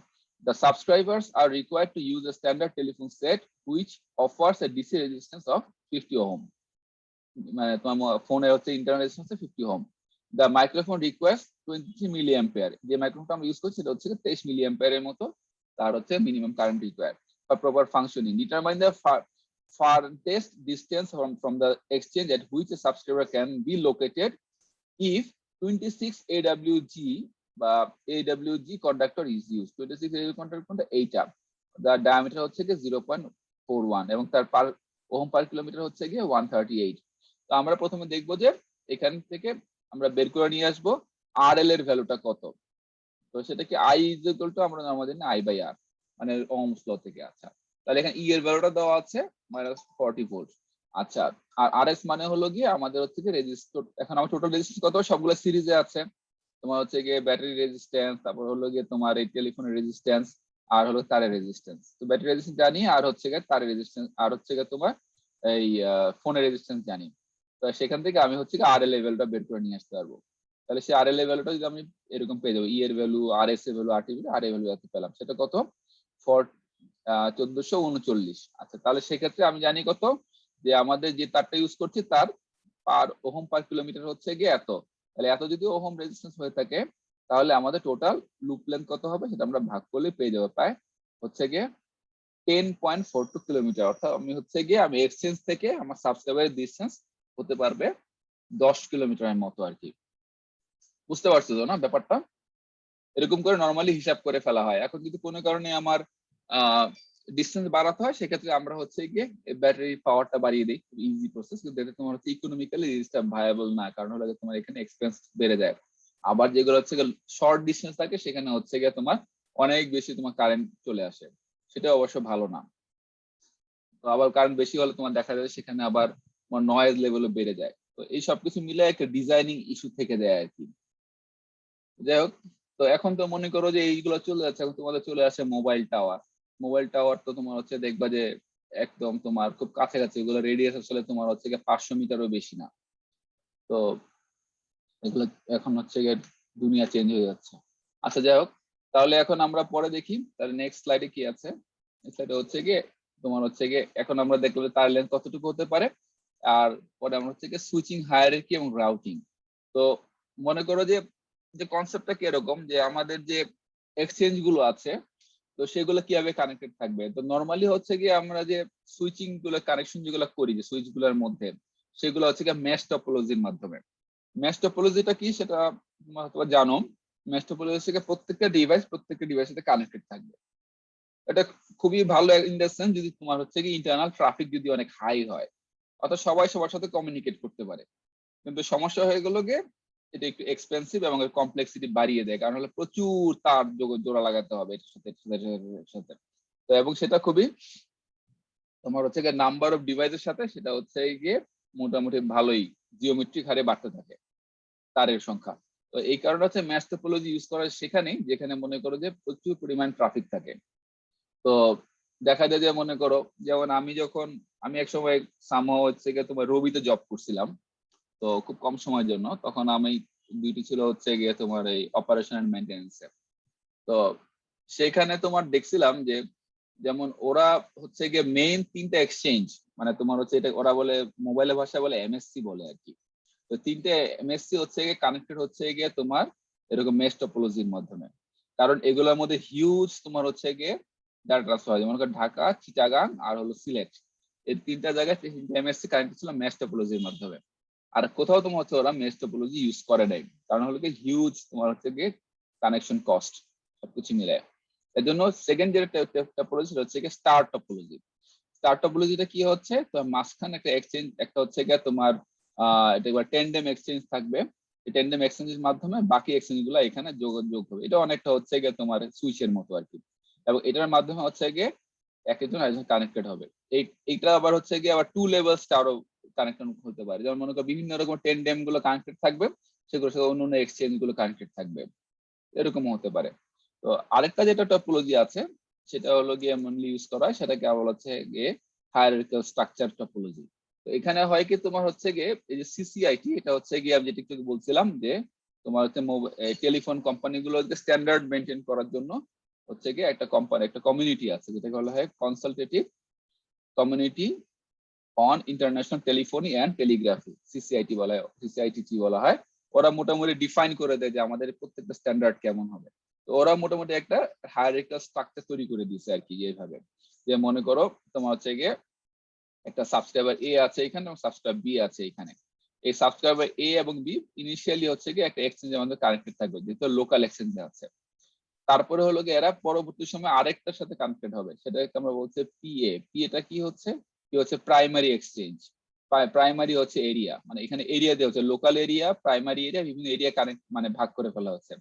The subscribers are required to use a standard telephone set which offers a DC resistance of 50 ohm. মানে তোমার ফোনের হচ্ছে internal resistance 50 ohm. The microphone requires 23 milliampere. যে মাইক্রোফোনটা আমরা ইউজ করছি সেটা হচ্ছে 23 milliampere এর মতো তার হচ্ছে minimum current required for proper functioning. Determine the farthest distance from the exchange at which a subscriber can be located if 26 AWG বা AWG conductor is used. 26 AWG conductor এইটা, the diameter হচ্ছে কি 0.41 এবং তার পার ওহম পার কিলোমিটার হচ্ছে কি 138। তো আমরা প্রথমে দেখবো যে এখান থেকে আমরা বের করে নিয়ে আসবো RL এর ভ্যালুটা কত। তো সেটা কি I ইজ ইকুয়াল টু আমরা আমাদের না I বাই R, মানে ওহমস ল থেকে। আচ্ছা, তাহলে এখানে ই এর ভ্যালুটা দেওয়া আছে -40 ভোল্ট। আচ্ছা, আর আরএস মানে হলো গিয়ে আমাদের হচ্ছে কি রেজিস্টর, এখন আমার টোটাল রেজিস্ট্যান্স কত, সবগুলো সিরিজে আছে, তোমার হচ্ছে গিয়ে ব্যাটারি রেজিস্ট্যান্স, তারপর হলো গিয়ে তোমার এই টেলিফোনের রেজিস্ট্যান্স, আর হলো তারের রেজিস্ট্যান্স। তো ব্যাটারি রেজিস্ট্যান্স জানি, আর হচ্ছে গিয়ে তারের রেজিস্ট্যান্স, আর হচ্ছে গিয়ে তোমার এই ফোনের রেজিস্ট্যান্স জানি। তো সেখান থেকে আমি হচ্ছে কি RL লেভেলটা বের করে নিয়ে আসতে পারবো। তাহলে সেই RL লেভেলটা যদি আমি এরকম পেয়ে যাবো, ই এর ভ্যালু, RS এর ভ্যালু, RT আর এর ভ্যালু এত পেলাম, সেটা কত 1439। আচ্ছা, তাহলে সেক্ষেত্রে আমি জানি কত, যে আমাদের যে তারটা ইউজ করছি তার পার ওহম পার কিলোমিটার হচ্ছে গিয়ে এত, তাহলে এত যদি ওহম রেজিস্ট্যান্স হয়ে থাকে তাহলে আমাদের টোটাল লুপ লেন্থ কত হবে সেটা আমরা ভাগ করলে পেয়ে যাবো প্রায় হচ্ছে গিয়ে 10.42 কিলোমিটার। অর্থাৎ আমি এক্সচেঞ্জ থেকে আমার সাবস্ক্রাইবারের ডিসটেন্স হতে পারবে 10 কিলোমিটারের মতো আর কি। বুঝতে পারছো তো না ব্যাপারটা? এরকম করে নর্মালি হিসাব করে ফেলা হয়। এখন যদি কোনো কারণে আমার ডিসটেন্স বাড়াতে হয় সেক্ষেত্রে আমরা হচ্ছে গিয়ে ব্যাটারি পাওয়ারটা বাড়িয়ে দিই, ইজি প্রসেস। কিন্তু এটা তোমার হচ্ছে ইকোনমিক্যালি জিনিসটা ভায়াবল না, কারণ হলো তোমার এখানে এক্সপেন্স বেড়ে যায়। আবার যেগুলো হচ্ছে শর্ট ডিসটেন্স থাকে সেখানে হচ্ছে গিয়ে তোমার অনেক বেশি তোমার কারেন্ট চলে আসে, সেটা অবশ্য ভালো না। তো আবার কারেন্ট বেশি হলে তোমার দেখা যায় সেখানে আবার তোমার নয়েজ লেভেলও বেড়ে যায়। তো এই সবকিছু মিলে একটা ডিজাইনিং ইস্যু থেকে যায় আর কি। যাই হোক, তো এখন তো মনে করো যে এইগুলো চলে যাচ্ছে, এখন তোমাদের চলে আসে মোবাইল টাওয়ার। মোবাইল টাওয়ার তো তোমার হচ্ছে দেখবা যে একদম তোমার খুব কাছাকাছি, এগুলো রেডিয়াস আসলে তোমার হচ্ছে 500 মিটারও বেশি না। তো এগুলো এখন হচ্ছে গিয়ে দুনিয়া চেঞ্জ হয়ে যাচ্ছে। আচ্ছা যাই হোক, তাহলে এখন আমরা পরে দেখি তাহলে নেক্সট স্লাইডে কি আছে। নেক্সট স্লাইডে হচ্ছে গিয়ে তোমার হচ্ছে গিয়ে এখন আমরা দেখবো তার লেন্থ কতটুকু হতে পারে, আর পরে আমরা হচ্ছে গিয়ে সুইচিং হায়ারার্কি এবং রাউটিং। তো মনে করো যে যে কনসেপ্টটা কি এরকম যে আমাদের যে এক্সচেঞ্জ গুলো আছে তো সেগুলো কিভাবে কানেক্টেড থাকবে। তো নর্মালি হচ্ছে গিয়ে আমরা যে সুইচিং গুলো কানেকশন যেগুলো করি যে সুইচ গুলোর মধ্যে, সেগুলো হচ্ছে গিয়ে মেশ টপোলজির মাধ্যমে। মেশ টপোলজিটা কি সেটা তোমরা হয়তো জানো। মেশ টপোলজি থেকে প্রত্যেকটা ডিভাইসের সাথে কানেক্টেড থাকবে। এটা খুবই ভালো ইন দ্য সেন্স যদি তোমার হচ্ছে কি ইন্টারনাল ট্রাফিক যদি অনেক হাই হয়, অর্থাৎ সবাই সবার সাথে কমিউনিকেট করতে পারে। কিন্তু সমস্যা হয়ে গেল গিয়ে এটা একটু এক্সপেন্সিভ এবং এর কমপ্লেক্সিটি বাড়িয়ে দেয়, কারণ হলো প্রচুর তার জোড়া লাগাতে হবে এটার সাথে এটার সাথে। তো এবং সেটা খুবই তোমার হচ্ছে গিয়ে নাম্বার অফ ডিভাইসের সাথে সেটা হচ্ছে গিয়ে মোটামুটি ভালোই জিওমেট্রিক হারে বাড়তে থাকে তারের সংখ্যা। তো এই কারণে হচ্ছে ম্যাশ টপোলজি ইউজ করা সেখানেই যেখানে মনে করো যে প্রচুর পরিমাণ ট্রাফিক থাকে। তো দেখা যায় যে মনে করো যেমন আমি এক সময় সামহাও হচ্ছে গিয়ে তোমার রবিতে জব করছিলাম, তো খুব কম সময়ের জন্য। তখন আমি ডিউটি ছিল হচ্ছে গিয়ে তোমার এই অপারেশন এন্ড মেইনটেনেন্স এ। তো সেখানে তোমার দেখছিলাম যে যেমন ওরা হচ্ছে গিয়ে মেইন 3টা এক্সচেঞ্জ, মানে তোমার হচ্ছে এটা ওরা বলে মোবাইলের ভাষায় বলে এমএসসি বলে আর কি। তো 3টে এমএসসি হচ্ছে গিয়ে কানেক্টেড হচ্ছে গিয়ে তোমার এরকম মেশ টপোলজির মাধ্যমে। কারণ এগুলোর মধ্যে হিউজ তোমার হচ্ছে গিয়ে ডাটা ট্রান্সফার হয়, যেমন ঢাকা, চিটাগাং আর হলো সিলেট, এই 3টা জায়গায় 3টে এমএসসি কানেক্টেড ছিল মেশ টপোলজির মাধ্যমে। আর কোথাও তোমার হচ্ছে ওরা মেশ টপোলজি ইউজ করে নাই, কারণ হলো কি হিউজ তোমার হচ্ছে গিয়ে কানেকশন কস্ট সবকিছু মিলে। এর জন্য সেকেন্ড যেটা টপোলজি হচ্ছে গিয়ে স্টার টপোলজি। স্টার টপোলজিটা কি হচ্ছে, তো মাঝখানে একটা এক্সচেঞ্জ, একটা হচ্ছে গিয়ে তোমার এটা এবার টেন্ডেম এক্সচেঞ্জ থাকবে। এই টেন্ডেম এক্সচেঞ্জের মাধ্যমে বাকি এক্সচেঞ্জ গুলো এখানে যোগ হবে। এটা অনেকটা হচ্ছে গিয়ে তোমার সুইচের মতো আর কি। এবং এটার মাধ্যমে হচ্ছে গিয়ে একজন আরেকজন কানেক্টেড হবে। এইটা আবার হচ্ছে গিয়ে আবার 2 লেভেল স্টারও কানেকশন হতে পারে। যেমন মনে করো বিভিন্ন রকম টেন্ডেম গুলো কানেক্টেড থাকবে, সেগুলোর সাথে অন্য অন্য এক্সচেঞ্জ গুলো কানেক্টেড থাকবে, এরকমও হতে পারে। তো আরেকটা যেটা টপোলজি আছে সেটা হলো গিয়ে মেনলি ইউজ করা হয়, সেটাকে বলা হচ্ছে গিয়ে হায়ারার্কিক্যাল স্ট্রাকচার টপোলজি। তো এখানে হয় কি তোমার হচ্ছে গিয়ে এই যে সিসিআইটি, এটা হচ্ছে গিয়ে আমি যেটা একটু বলছিলাম যে তোমার হচ্ছে টেলিফোন কোম্পানিগুলোকে স্ট্যান্ডার্ড মেনটেন করার জন্য হচ্ছে গিয়ে একটা কোম্পানি, একটা কমিউনিটি আছে যেটাকে বলা হয় consultative community on international telephony and telegraphy, CCIT বলা হয়, সিসিআইটি বলা হয়। ওরা মোটামুটি ডিফাইন করে দেয় যে আমাদের প্রত্যেকটা স্ট্যান্ডার্ড কেমন হবে। তো ওরা মোটামুটি একটা হায়ারার্কিক্যাল স্ট্রাকচার তৈরি করে দিয়েছে আর কি, এইভাবে যে মনে করো তোমার হচ্ছে গিয়ে একটা সাবস্ক্রাইবার এ আছে এখানে এবং সাবস্ক্রাইবার বি আছে এখানে। এই সাবস্ক্রাইবার এ এবং বি ইনিশিয়ালি হচ্ছে গিয়ে একটা এক্সচেঞ্জের মধ্যে কানেক্টেড থাকবে, যেহেতু লোকাল এক্সচেঞ্জে আছে। তারপরে হলো গিয়ে এরা পরবর্তী সময় আরেকটার সাথে কানেক্টেড হবে, সেটাকে আমরা বলছি পিএ। পিএটা কি হচ্ছে, কি হচ্ছে প্রাইমারি এক্সচেঞ্জ। প্রাইমারি হচ্ছে এরিয়া, মানে এখানে এরিয়া দেওয়া হচ্ছে লোকাল এরিয়া, প্রাইমারি এরিয়া, বিভিন্ন এরিয়া কানেক্ট মানে ভাগ করে ফেলা হচ্ছে।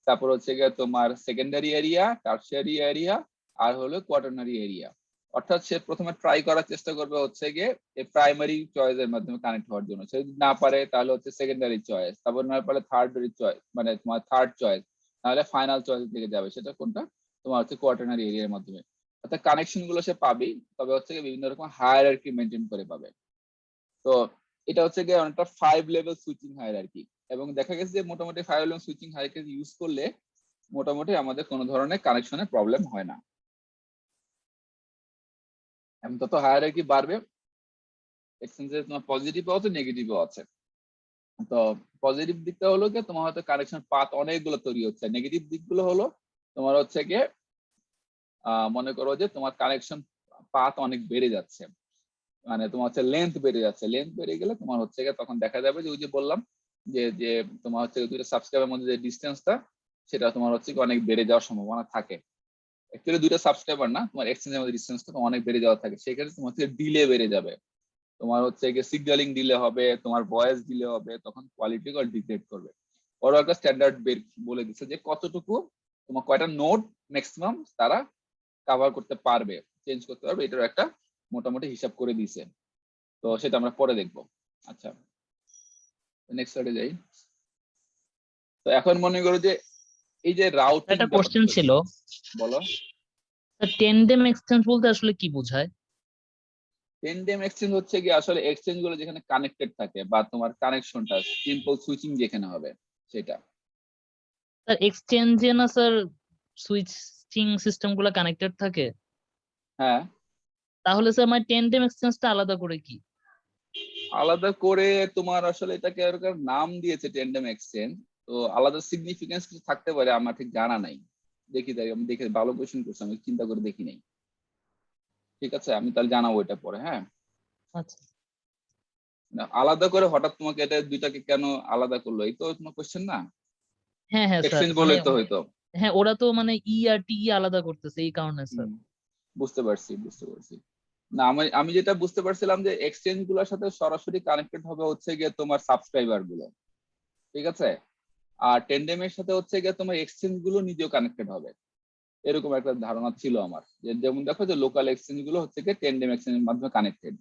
তারপর হচ্ছে গিয়ে তোমার সেকেন্ডারি এরিয়া, টারশিয়ারি এরিয়া, আর হলো কোয়াটারনারি এরিয়া। অর্থাৎ সে প্রথমে ট্রাই করার চেষ্টা করবে হচ্ছে গিয়ে এই প্রাইমারি চয়েসের মাধ্যমে কানেক্ট হওয়ার জন্য। সে যদি না পারে তাহলে হচ্ছে সেকেন্ডারি চয়েস, তারপর না পারলে থার্ডারি চয়েস, মানে তোমার থার্ড চয়েস, নাহলে ফাইনাল চয়েসের দিকে যাবে, সেটা কোনটা তোমার হচ্ছে কোয়াটারনারি এরিয়ার মাধ্যমে। অর্থাৎ কানেকশন গুলো সে পাবেই, তবে হচ্ছে বিভিন্ন রকম হায়ারার্কি মেনটেন করে পাবে। তো এটা হচ্ছে গিয়ে অনেকটা 5 লেভেল সুইচিং হায়ারার্কি। এবং দেখা গেছে যে মোটামুটি 5 লেভেল সুইচিং হায়ারার্কি ইউজ করলে মোটামুটি আমাদের কোনো ধরনের কানেকশনের প্রবলেম হয় না। এবং তত হায়ারার্কি বাড়বে, এক্সচেঞ্জে তোমার পজিটিভও আছে নেগেটিভও আছে। তো পজিটিভ দিকটা হলো কি তোমার হয়তো কানেকশন পাথ অনেকগুলো তৈরি হচ্ছে, নেগেটিভ দিকগুলো হলো তোমার হচ্ছে গিয়ে মনে করো যে তোমার কানেকশন পাথ অনেক বেড়ে যাচ্ছে, মানে তোমার হচ্ছে লেন্থ বেড়ে যাচ্ছে, লেন্থ বেড়ে গেলে তোমার হচ্ছে গিয়ে তখন দেখা যাবে যে ওই যে বললাম যে যে তোমার হচ্ছে দুইটা সাবস্ক্রাইবের মধ্যে যে ডিস্টেন্সটা সেটা তোমার হচ্ছে কি অনেক বেড়ে যাওয়ার সম্ভাবনা থাকে। অ্যাকচুয়ালি দুইটা সাবস্ক্রাইবার না, তোমার এক্সচেঞ্জের মধ্যে ডিস্টেন্সটা অনেক বেড়ে যাওয়া থাকে, সেক্ষেত্রে তোমার হচ্ছে ডিলে বেড়ে যাবে, তোমার হচ্ছে গিয়ে সিগন্যালিং ডিলে হবে, তোমার ভয়েস ডিলে হবে, তখন কোয়ালিটি ডিগ্রেড করবে। ওরা একটা স্ট্যান্ডার্ড বের বলে দিচ্ছে যে কতটুকু তোমার কয়টা নোড ম্যাক্সিমাম তারা কভার করতে পারবে, চেঞ্জ করতে পারবে, এটার একটা মোটামুটি হিসাব করে দিয়েছে। তো সেটা আমরা পরে দেখবো। আচ্ছা, নেক্সট স্লাইডে যাই। তো এখন মনে করো যে এই যে রাউটিং একটা কোশ্চেন ছিল, বলো। টেন্ডেম এক্সচেঞ্জ বলতে আসলে কি বোঝায়? টেন্ডেম এক্সচেঞ্জ হচ্ছে কি আসলে এক্সচেঞ্জ গুলো যেখানে কানেক্টেড থাকে বা তোমার কানেকশনটা সিম্পল সুইচিং যেখানে হবে সেটা। স্যার এক্সচেঞ্জে না স্যার সুইচিং সিস্টেম গুলো কানেক্টেড থাকে? হ্যাঁ, তাহলে স্যার মানে টেন্ডেম এক্সচেঞ্জটা আলাদা করে কি? আলাদা করে তোমার আসলে এটাকে এরকম নাম দিয়েছে টেন্ডেম এক্সচেঞ্জ, তো আলাদা সিগনিফিকেন্স কিছু থাকতে পারে, আমার ঠিক জানা নাই। দেখি তাই, আমি দেখে ভালো কোয়েশ্চেন করছি, আমি চিন্তা করে দেখি নাই। ঠিক আছে, আমি তাহলে জানাবো এটা পরে। হ্যাঁ, আচ্ছা, না, আলাদা করে হঠাৎ তোমাকে এটা দুইটাকে কেন আলাদা করলো, এই তো তোমার কোয়েশ্চেন না, হ্যাঁ হ্যাঁ স্যার, এক্সচেঞ্জ মানে বলেই তো হয়তো। হ্যাঁ ওরা তো মানে ই আর টি আলাদা করতেছে এই কারণে স্যার। হুম, বুঝতে পারছি বুঝতে পারছি। না, আমি আমি যেটা বুঝতে পারছিলাম যে এক্সচেঞ্জ গুলোর সাথে সরাসরি কানেক্টেড হবে হচ্ছে গিয়ে তোমার সাবস্ক্রাইবার গুলো, ঠিক আছে, আর টেন্ডেমের সাথে হচ্ছে গিয়ে তোমার এক্সচেঞ্জ গুলো নিজেও কানেক্টেড হবে, এরকম একটা ধারণা ছিল আমার। যেমন দেখো যে লোকাল এক্সচেঞ্জ গুলো হচ্ছে গিয়ে টেন্ডেম এক্সচেঞ্জের মাধ্যমে কানেক্টেড,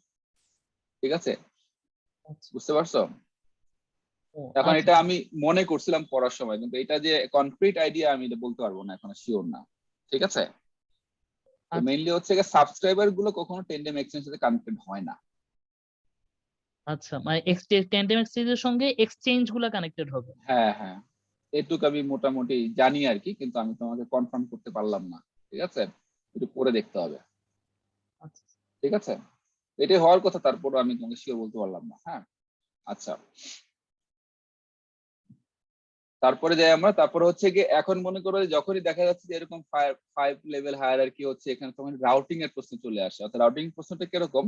ঠিক আছে, আচ্ছা। বুঝতে পারছো? ও এখন আচ্ছা এটা আমি মনে করছিলাম পড়ার সময়, কিন্তু এটা যে কনক্রিট আইডিয়া আমি এটা বলতে পারবো না, এখন শিওর না। ঠিক আছে, তো আচ্ছা মেইনলি হচ্ছে গিয়ে সাবস্ক্রাইবার গুলো কখনো টেন্ডেম এক্সচেঞ্জের সাথে কানেক্টেড হয় না। আচ্ছা, মানে টেন্ডেম এক্সচেঞ্জের সঙ্গে এক্সচেঞ্জ গুলা কানেক্টেড হবে। হ্যাঁ হ্যাঁ, এটুকু আমি মোটামুটি জানি আর কি, কিন্তু আমি তোমাকে কনফার্ম করতে পারলাম না। ঠিক আছে, একটু পরে দেখতে হবে। আচ্ছা ঠিক আছে, এটাই হওয়ার কথা, তারপরে আমি তোমাকে শিওর বলতে পারলাম না। হ্যাঁ, আচ্ছা, তারপরে যাই আমরা। তারপরে হচ্ছে কি এখন মনে করো যে যখনই দেখা যাচ্ছে যে এরকম ফাইভ লেভেল হায়ারার্কি হচ্ছে, এখানে তখন রাউটিং এর প্রশ্ন চলে আসে। অর্থাৎ রাউটিং প্রশ্নটা কিরকম,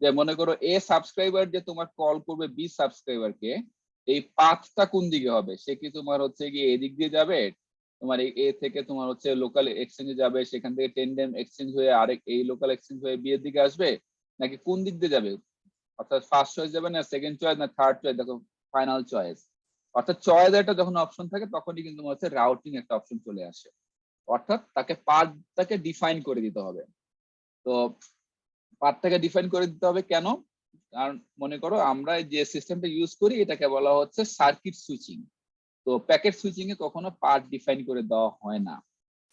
যে মনে করো এ সাবস্ক্রাইবার যে তোমার কল করবে বি সাবস্ক্রাইবারকে, এই পাথটা কোন দিকে হবে, সে কি তোমার হচ্ছে গিয়ে এদিক দিয়ে যাবে, তোমার এই এ থেকে তোমার হচ্ছে লোকাল এক্সচেঞ্জে যাবে, সেখান থেকে টেন্ডেম এক্সচেঞ্জ হয়ে আরেক এই লোকাল এক্সচেঞ্জ হয়ে বি এর দিকে আসবে, নাকি কোন দিক দিয়ে যাবে, অর্থাৎ ফার্স্ট চয়েস যাবে না সেকেন্ড চয়েস না থার্ড চয়েস, দেখো ফাইনাল চয়েস। অর্থাৎ চয়েস একটা যখন অপশন থাকে তখনই কিন্তু হচ্ছে রাউটিং একটা অপশন চলে আসে, অর্থাৎ তাকে পাথটাকে ডিফাইন করে দিতে হবে। তো পাথটাকে ডিফাইন করে দিতে হবে কেন, কারণ মনে করো আমরা যে সিস্টেমটা ইউজ করি এটাকে বলা হচ্ছে সার্কিট সুইচিং। তো প্যাকেট সুইচিং এ কখনো পাথ ডিফাইন করে দেওয়া হয় না,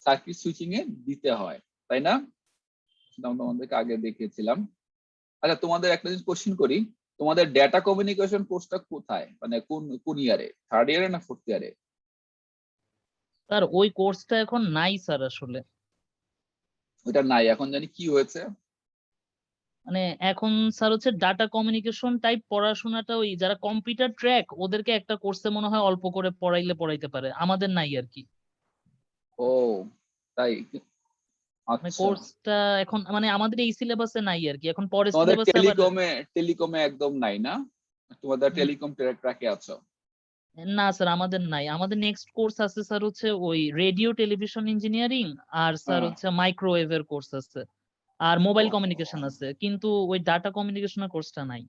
সার্কিট সুইচিং এ দিতে হয়, তাই না? সেটা আমি তোমাদেরকে আগে দেখিয়েছিলাম। আচ্ছা, তোমাদের একটা জিনিস কোশ্চেন করি, তোমাদের ডেটা কমিউনিকেশন কোর্সটা কোথায়, মানে কোন কোন ইয়ারে, থার্ড ইয়ারে না ফোর্থ ইয়ারে? স্যার, ওই কোর্সটা এখন নাই স্যার আসলে। ওটা নাই, এখন জানি কি হয়েছে। মানে এখন স্যার হচ্ছে ডাটা কমিউনিকেশন টাইপ পড়াশোনাটা ওই যারা কম্পিউটার ট্র্যাক ওদেরকে একটা কোর্সে মনে হয় অল্প করে পড়াইলে পড়াইতে পারে, আমাদের নাই আর কি। ও, তাই? মানে আচ্ছা, কোর্সটা এখন মানে আমাদের এই সিলেবাসে নাই আর কি, এখন পরের তোমাদের সিলেবাসে আবার। টেলিকমে একদম নাই না, তোমাদের উম, টেলিকম ট্র্যাকে আছো? না স্যার আমাদের নাই, আমাদের নেক্সট কোর্স আছে স্যার হচ্ছে ওই রেডিও টেলিভিশন ইঞ্জিনিয়ারিং, আর স্যার হ্যাঁ, হচ্ছে মাইক্রোওয়েভের কোর্স আছে, আর মোবাইল কমিউনিকেশন ও, আছে, কিন্তু ওই ডাটা কমিউনিকেশনের কোর্সটা নাই।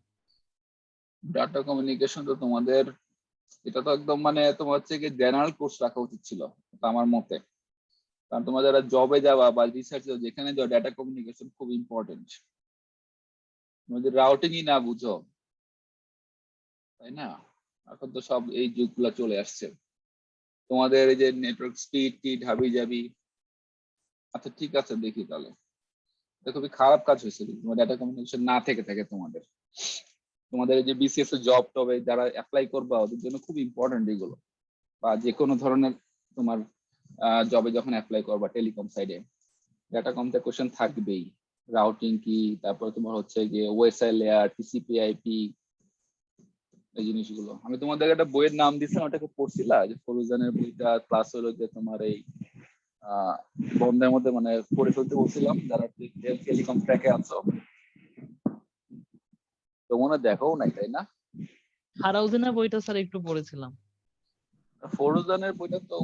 ডাটা কমিউনিকেশন তো তোমাদের, এটা তো একদম মানে তোমার হচ্ছে কি জেনারেল কোর্স রাখা উচিত ছিল এটা আমার মতে। কারণ তোমরা যারা জবে যাওয়া বা রিসার্চ যেখানে যাও, ডাটা কমিউনিকেশন খুব ইম্পর্টেন্ট। তুমি যদি রাউটিংই না বুঝো, তাই না, এখন তো সব এই যুগগুলা চলে আসছে, তোমাদের এই যে নেটওয়ার্ক স্পিড টিড হাবি যাবি। আচ্ছা ঠিক আছে, দেখি তাহলে। এটা খুবই খারাপ কাজ হয়েছে যদি তোমার ডাটা কমিউনিকেশন না থেকে থাকে তোমাদের। তোমাদের এই যে বিসিএস এর জব টবে যারা অ্যাপ্লাই করবা ওদের জন্য খুব ইম্পর্টেন্ট এগুলো, বা যে কোনো ধরনের তোমার জবে যখন অ্যাপ্লাই করবা টেলিকম সাইডে, ডাটা কমতে কোশ্চেন থাকবেই। রাউটিং কি, তারপর তোমার হচ্ছে গিয়ে ওএসআই লেয়ার, টিসিপি আইপি, এই জিনিসগুলো আমি তোমাদের একটা বইয়ের নাম দিছিলাম, ওটাকে পড়ছিলা যে ফরুজানের বইটা, ক্লাস হলো যে তোমার এই বন্ধের মধ্যে মানে পড়ে ফেলতে বলছিলাম যারা টেলিকম ট্র্যাকে আছো, তো মনে হয় দেখাও নাই তাই না? হারাউজিনের বইটা স্যার একটু পড়েছিলাম। ফরুজানের বইটা তো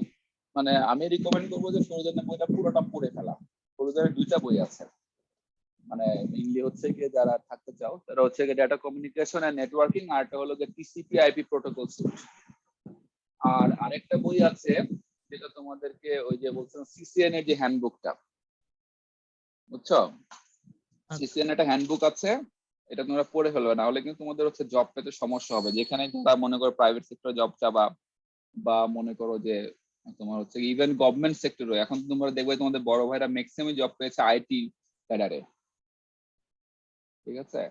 মানে আমি রিকমেন্ড করবো যে ফরুজানের বইটা পুরোটা পড়ে ফেলা। ফরুজানের 2টা বই আছে, মানে মেইনলি হচ্ছে গিয়ে যারা থাকতে চাও তারা হচ্ছে গিয়ে ডাটা কমিউনিকেশন এন্ড নেটওয়ার্কিং, আর একটা হলো গিয়ে টিসিপি আইপি প্রোটোকল সুইট। আর আরেকটা বই আছে যেটা তোমাদেরকে ওই যে বলছিলাম সিসিএন এর যে হ্যান্ডবুকটা, বুঝছো? সিসিএন একটা হ্যান্ডবুক আছে, এটা তোমরা পড়ে ফেলবে, না হলে কিন্তু তোমাদের হচ্ছে জব পেতে সমস্যা হবে। যেখানে যারা মনে করো প্রাইভেট সেক্টরে জব চাবা, বা মনে করো যে তোমার হচ্ছে ইভেন গভর্নমেন্ট সেক্টরে, এখন তোমরা দেখবে তোমাদের বড় ভাইরা ম্যাক্সিমাম জব পেয়েছে আইটি ক্যাডারে, ঠিক আছে?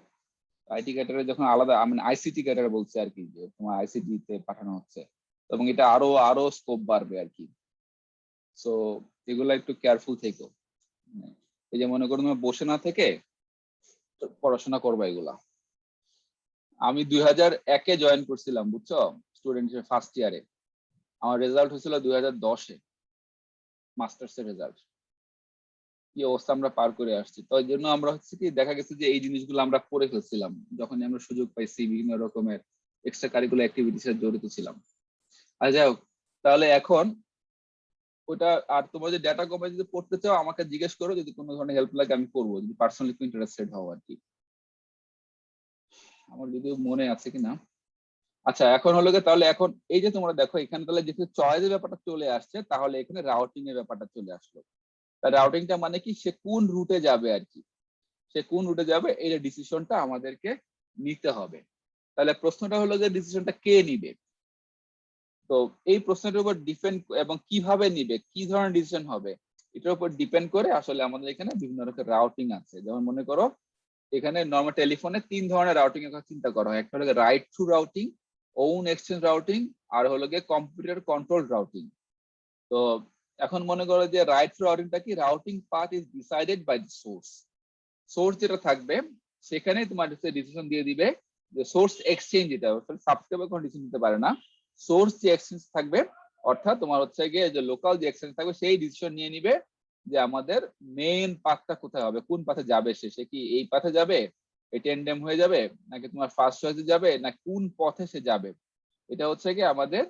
আইটি ক্যাডারে যখন আলাদা আমি আইসিটি ক্যাডারে বলছে আর কি, যে তোমার আইসিটি তে পাঠানো হচ্ছে, এবং এটা আরো আরো স্কোপ বাড়বে আর কি। সো এগুলা একটু কেয়ারফুল থেকো। এই যে মনে করো তুমি বসে না থেকে পড়াশোনা করবা এগুলা। আমি 2001-এ জয়েন করছিলাম, বুঝছো, স্টুডেন্ট হিসেবে ফার্স্ট ইয়ারে। আমার রেজাল্ট হয়েছিল 2010-এ, মাস্টার্স এর রেজাল্ট। কি অবস্থা আমরা পার করে আসছি। তো এই জন্য আমরা হচ্ছে কি দেখা গেছে যে এই জিনিসগুলো আমরা করে ফেলছিলাম যখন আমরা সুযোগ পাইছি, বিভিন্ন রকমের এক্সট্রা কারিকুলার অ্যাক্টিভিটিস এর জড়িত ছিলাম। আর যাই হোক, তাহলে এখন ওটা আর তোমরা যদি ডেটা কমাই যদি পড়তে চাও আমাকে জিজ্ঞেস করো, যদি কোনো ধরনের হেল্প লাগে আমি করবো, যদি পার্সোনালি ইন্টারেস্টেড হও আর কি। আমার যদি মনে আছে কিনা। আচ্ছা এখন হলো গিয়ে তাহলে এখন এই যে তোমরা দেখো এখানে তাহলে যেহেতু চয়েসের ব্যাপারটা চলে আসছে, তাহলে এখানে রাউটিং এর ব্যাপারটা চলে আসলো। তা রাউটিংটা মানে কি, সে কোন রুটে যাবে আর কি, সে কোন রুটে যাবে এই ডিসিশনটা আমাদেরকে নিতে হবে। তাহলে প্রশ্নটা হলো যে ডিসিশনটা কে নিবে। তো এই প্রশ্নটার উপর ডিপেন্ড, এবং কিভাবে নিবে, কি ধরনের ডিসিশন হবে, এটার উপর ডিপেন্ড করে আসলে আমাদের এখানে বিভিন্ন রকমের রাউটিং আছে। যেমন মনে করো এখানে নরমাল টেলিফোনে 3 ধরনের রাউটিং এর কথা চিন্তা করা হয়। একটা হলো right through routing, own exchange routing, আর হলো গিয়ে কম্পিউটার কন্ট্রোল রাউটিং। তো এখন মনে করো যে রাইট থ্রু রাউটিংটা কি, routing path is decided by the source. Source যেটা থাকবে সেখানে তোমার ডিসিশন দিয়ে দিবে যে সোর্স এক্সচেঞ্জ, যেটা সাবস্ক্রাইবার কোনো ডিসিশন নিতে পারে না। সোর্স যে এক্সচেঞ্জ থাকবে, অর্থাৎ তোমার হচ্ছে গিয়ে যে লোকাল যে এক্সচেঞ্জ থাকবে সেই ডিসিশন নিয়ে নিবে যে আমাদের মেইন পাথটা কোথায় হবে, কোন পাথে যাবে সে কি এই পাথে যাবে, এই টেন্ডেম হয়ে যাবে, নাকি তোমার ফার্স্ট চয়েসে যাবে, না কোন পথে সে যাবে। এটা হচ্ছে কি আমাদের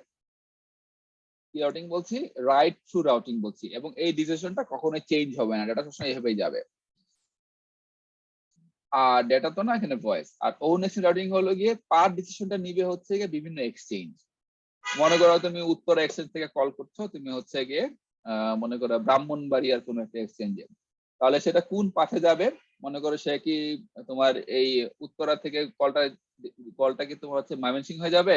কি রাউটিং বলছি, রাইট থ্রু রাউটিং বলছি। এবং এই ডিসিশনটা কখনোই চেঞ্জ হবে না, ডাটা সবসময় এভাবেই যাবে। আর ডেটা তো না, এখানে ভয়েস। আর ওন এক্সচেঞ্জ রাউটিং হলো গিয়ে পার ডিসিশনটা নিবে হচ্ছে গিয়ে বিভিন্ন এক্সচেঞ্জ। মনে করো তুমি উত্তর এক্সচেঞ্জ থেকে কল করছো, তুমি হচ্ছে গিয়ে মনে করো ব্রাহ্মণবাড়িয়ার কোনো একটা এক্সচেঞ্জে, তাহলে সেটা কোন পাথে যাবে। মনে করো সে কি তোমার এই উত্তরা থেকে কলটা কি তোমার হচ্ছে ময়মনসিংহ হয়ে যাবে,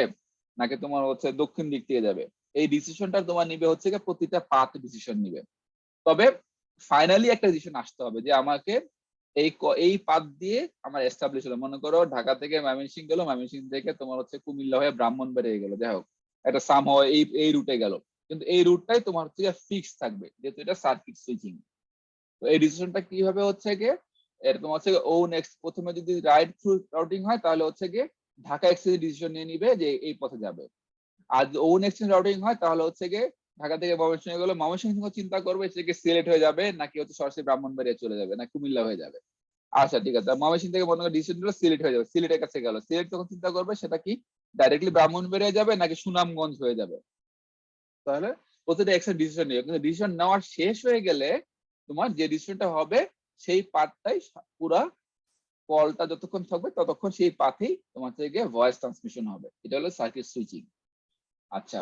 নাকি তোমার হচ্ছে দক্ষিণ দিক থেকে যাবে, এই ডিসিশনটা তোমার নিবে হচ্ছে গিয়ে প্রতিটা পাথ ডিসিশন নিবে। তবে ফাইনালি একটা ডিসিশন আসতে হবে যে আমাকে এই পাথ দিয়ে আমার এস্টাবলিশ হলো। মনে করো ঢাকা থেকে ময়মনসিংহ গেল, ময়মনসিংহ থেকে তোমার হচ্ছে কুমিল্লা হয়ে ব্রাহ্মণবাড়িয়া গেল, যাই হোক একটা সাম হয় এই রুটে গেল, কিন্তু এই রুটটাই তোমার হচ্ছে ফিক্স থাকবে যেহেতু এটা সার্কিট সুইচিং। তো এই ডিসিশনটা কিভাবে হচ্ছে গিয়ে এটা তোমার হচ্ছে ও নেক্সট প্রথমে যদি রাইট থ্রু রাউটিং হয় তাহলে হচ্ছে গিয়ে ঢাকা এক্সচেঞ্জ ডিসিশন নিয়ে নিবে যে এই পথে যাবে। আর ওন এক্সচেঞ্জ রাউটিং হয় তাহলে হচ্ছে গিয়ে ঢাকা থেকে ময়মনসিংহ গেলে ময়মনসিংহ চিন্তা করবে সে সিলেট হয়ে যাবে, নাকি হচ্ছে সরাসরি ব্রাহ্মণবাড়িয়া চলে যাবে, না কুমিল্লা হয়ে যাবে। আচ্ছা ঠিক আছে, ময়মনসিংহ থেকে মনে করেন ডিসিশন নিল সিলেট হয়ে যাবে, সিলেটের কাছে গেল, সিলেট তখন চিন্তা করবে সেটা কি ডাইরেক্টলি ব্রাহ্মণবাড়িয়া যাবে নাকি সুনামগঞ্জ হয়ে যাবে। তাহলে প্রতিটা এক্সের ডিসিশন নিও, কিন্তু ডিসিশন নেওয়ার শেষ হয়ে গেলে তোমার যে ডিসিশনটা হবে সেই পার্টটাই পুরা কলটা যতক্ষণ থাকবে ততক্ষণ সেই পাথেই তোমার থেকে ভয়েস ট্রান্সমিশন হবে। এটা হলো সার্কিট সুইচিং। আচ্ছা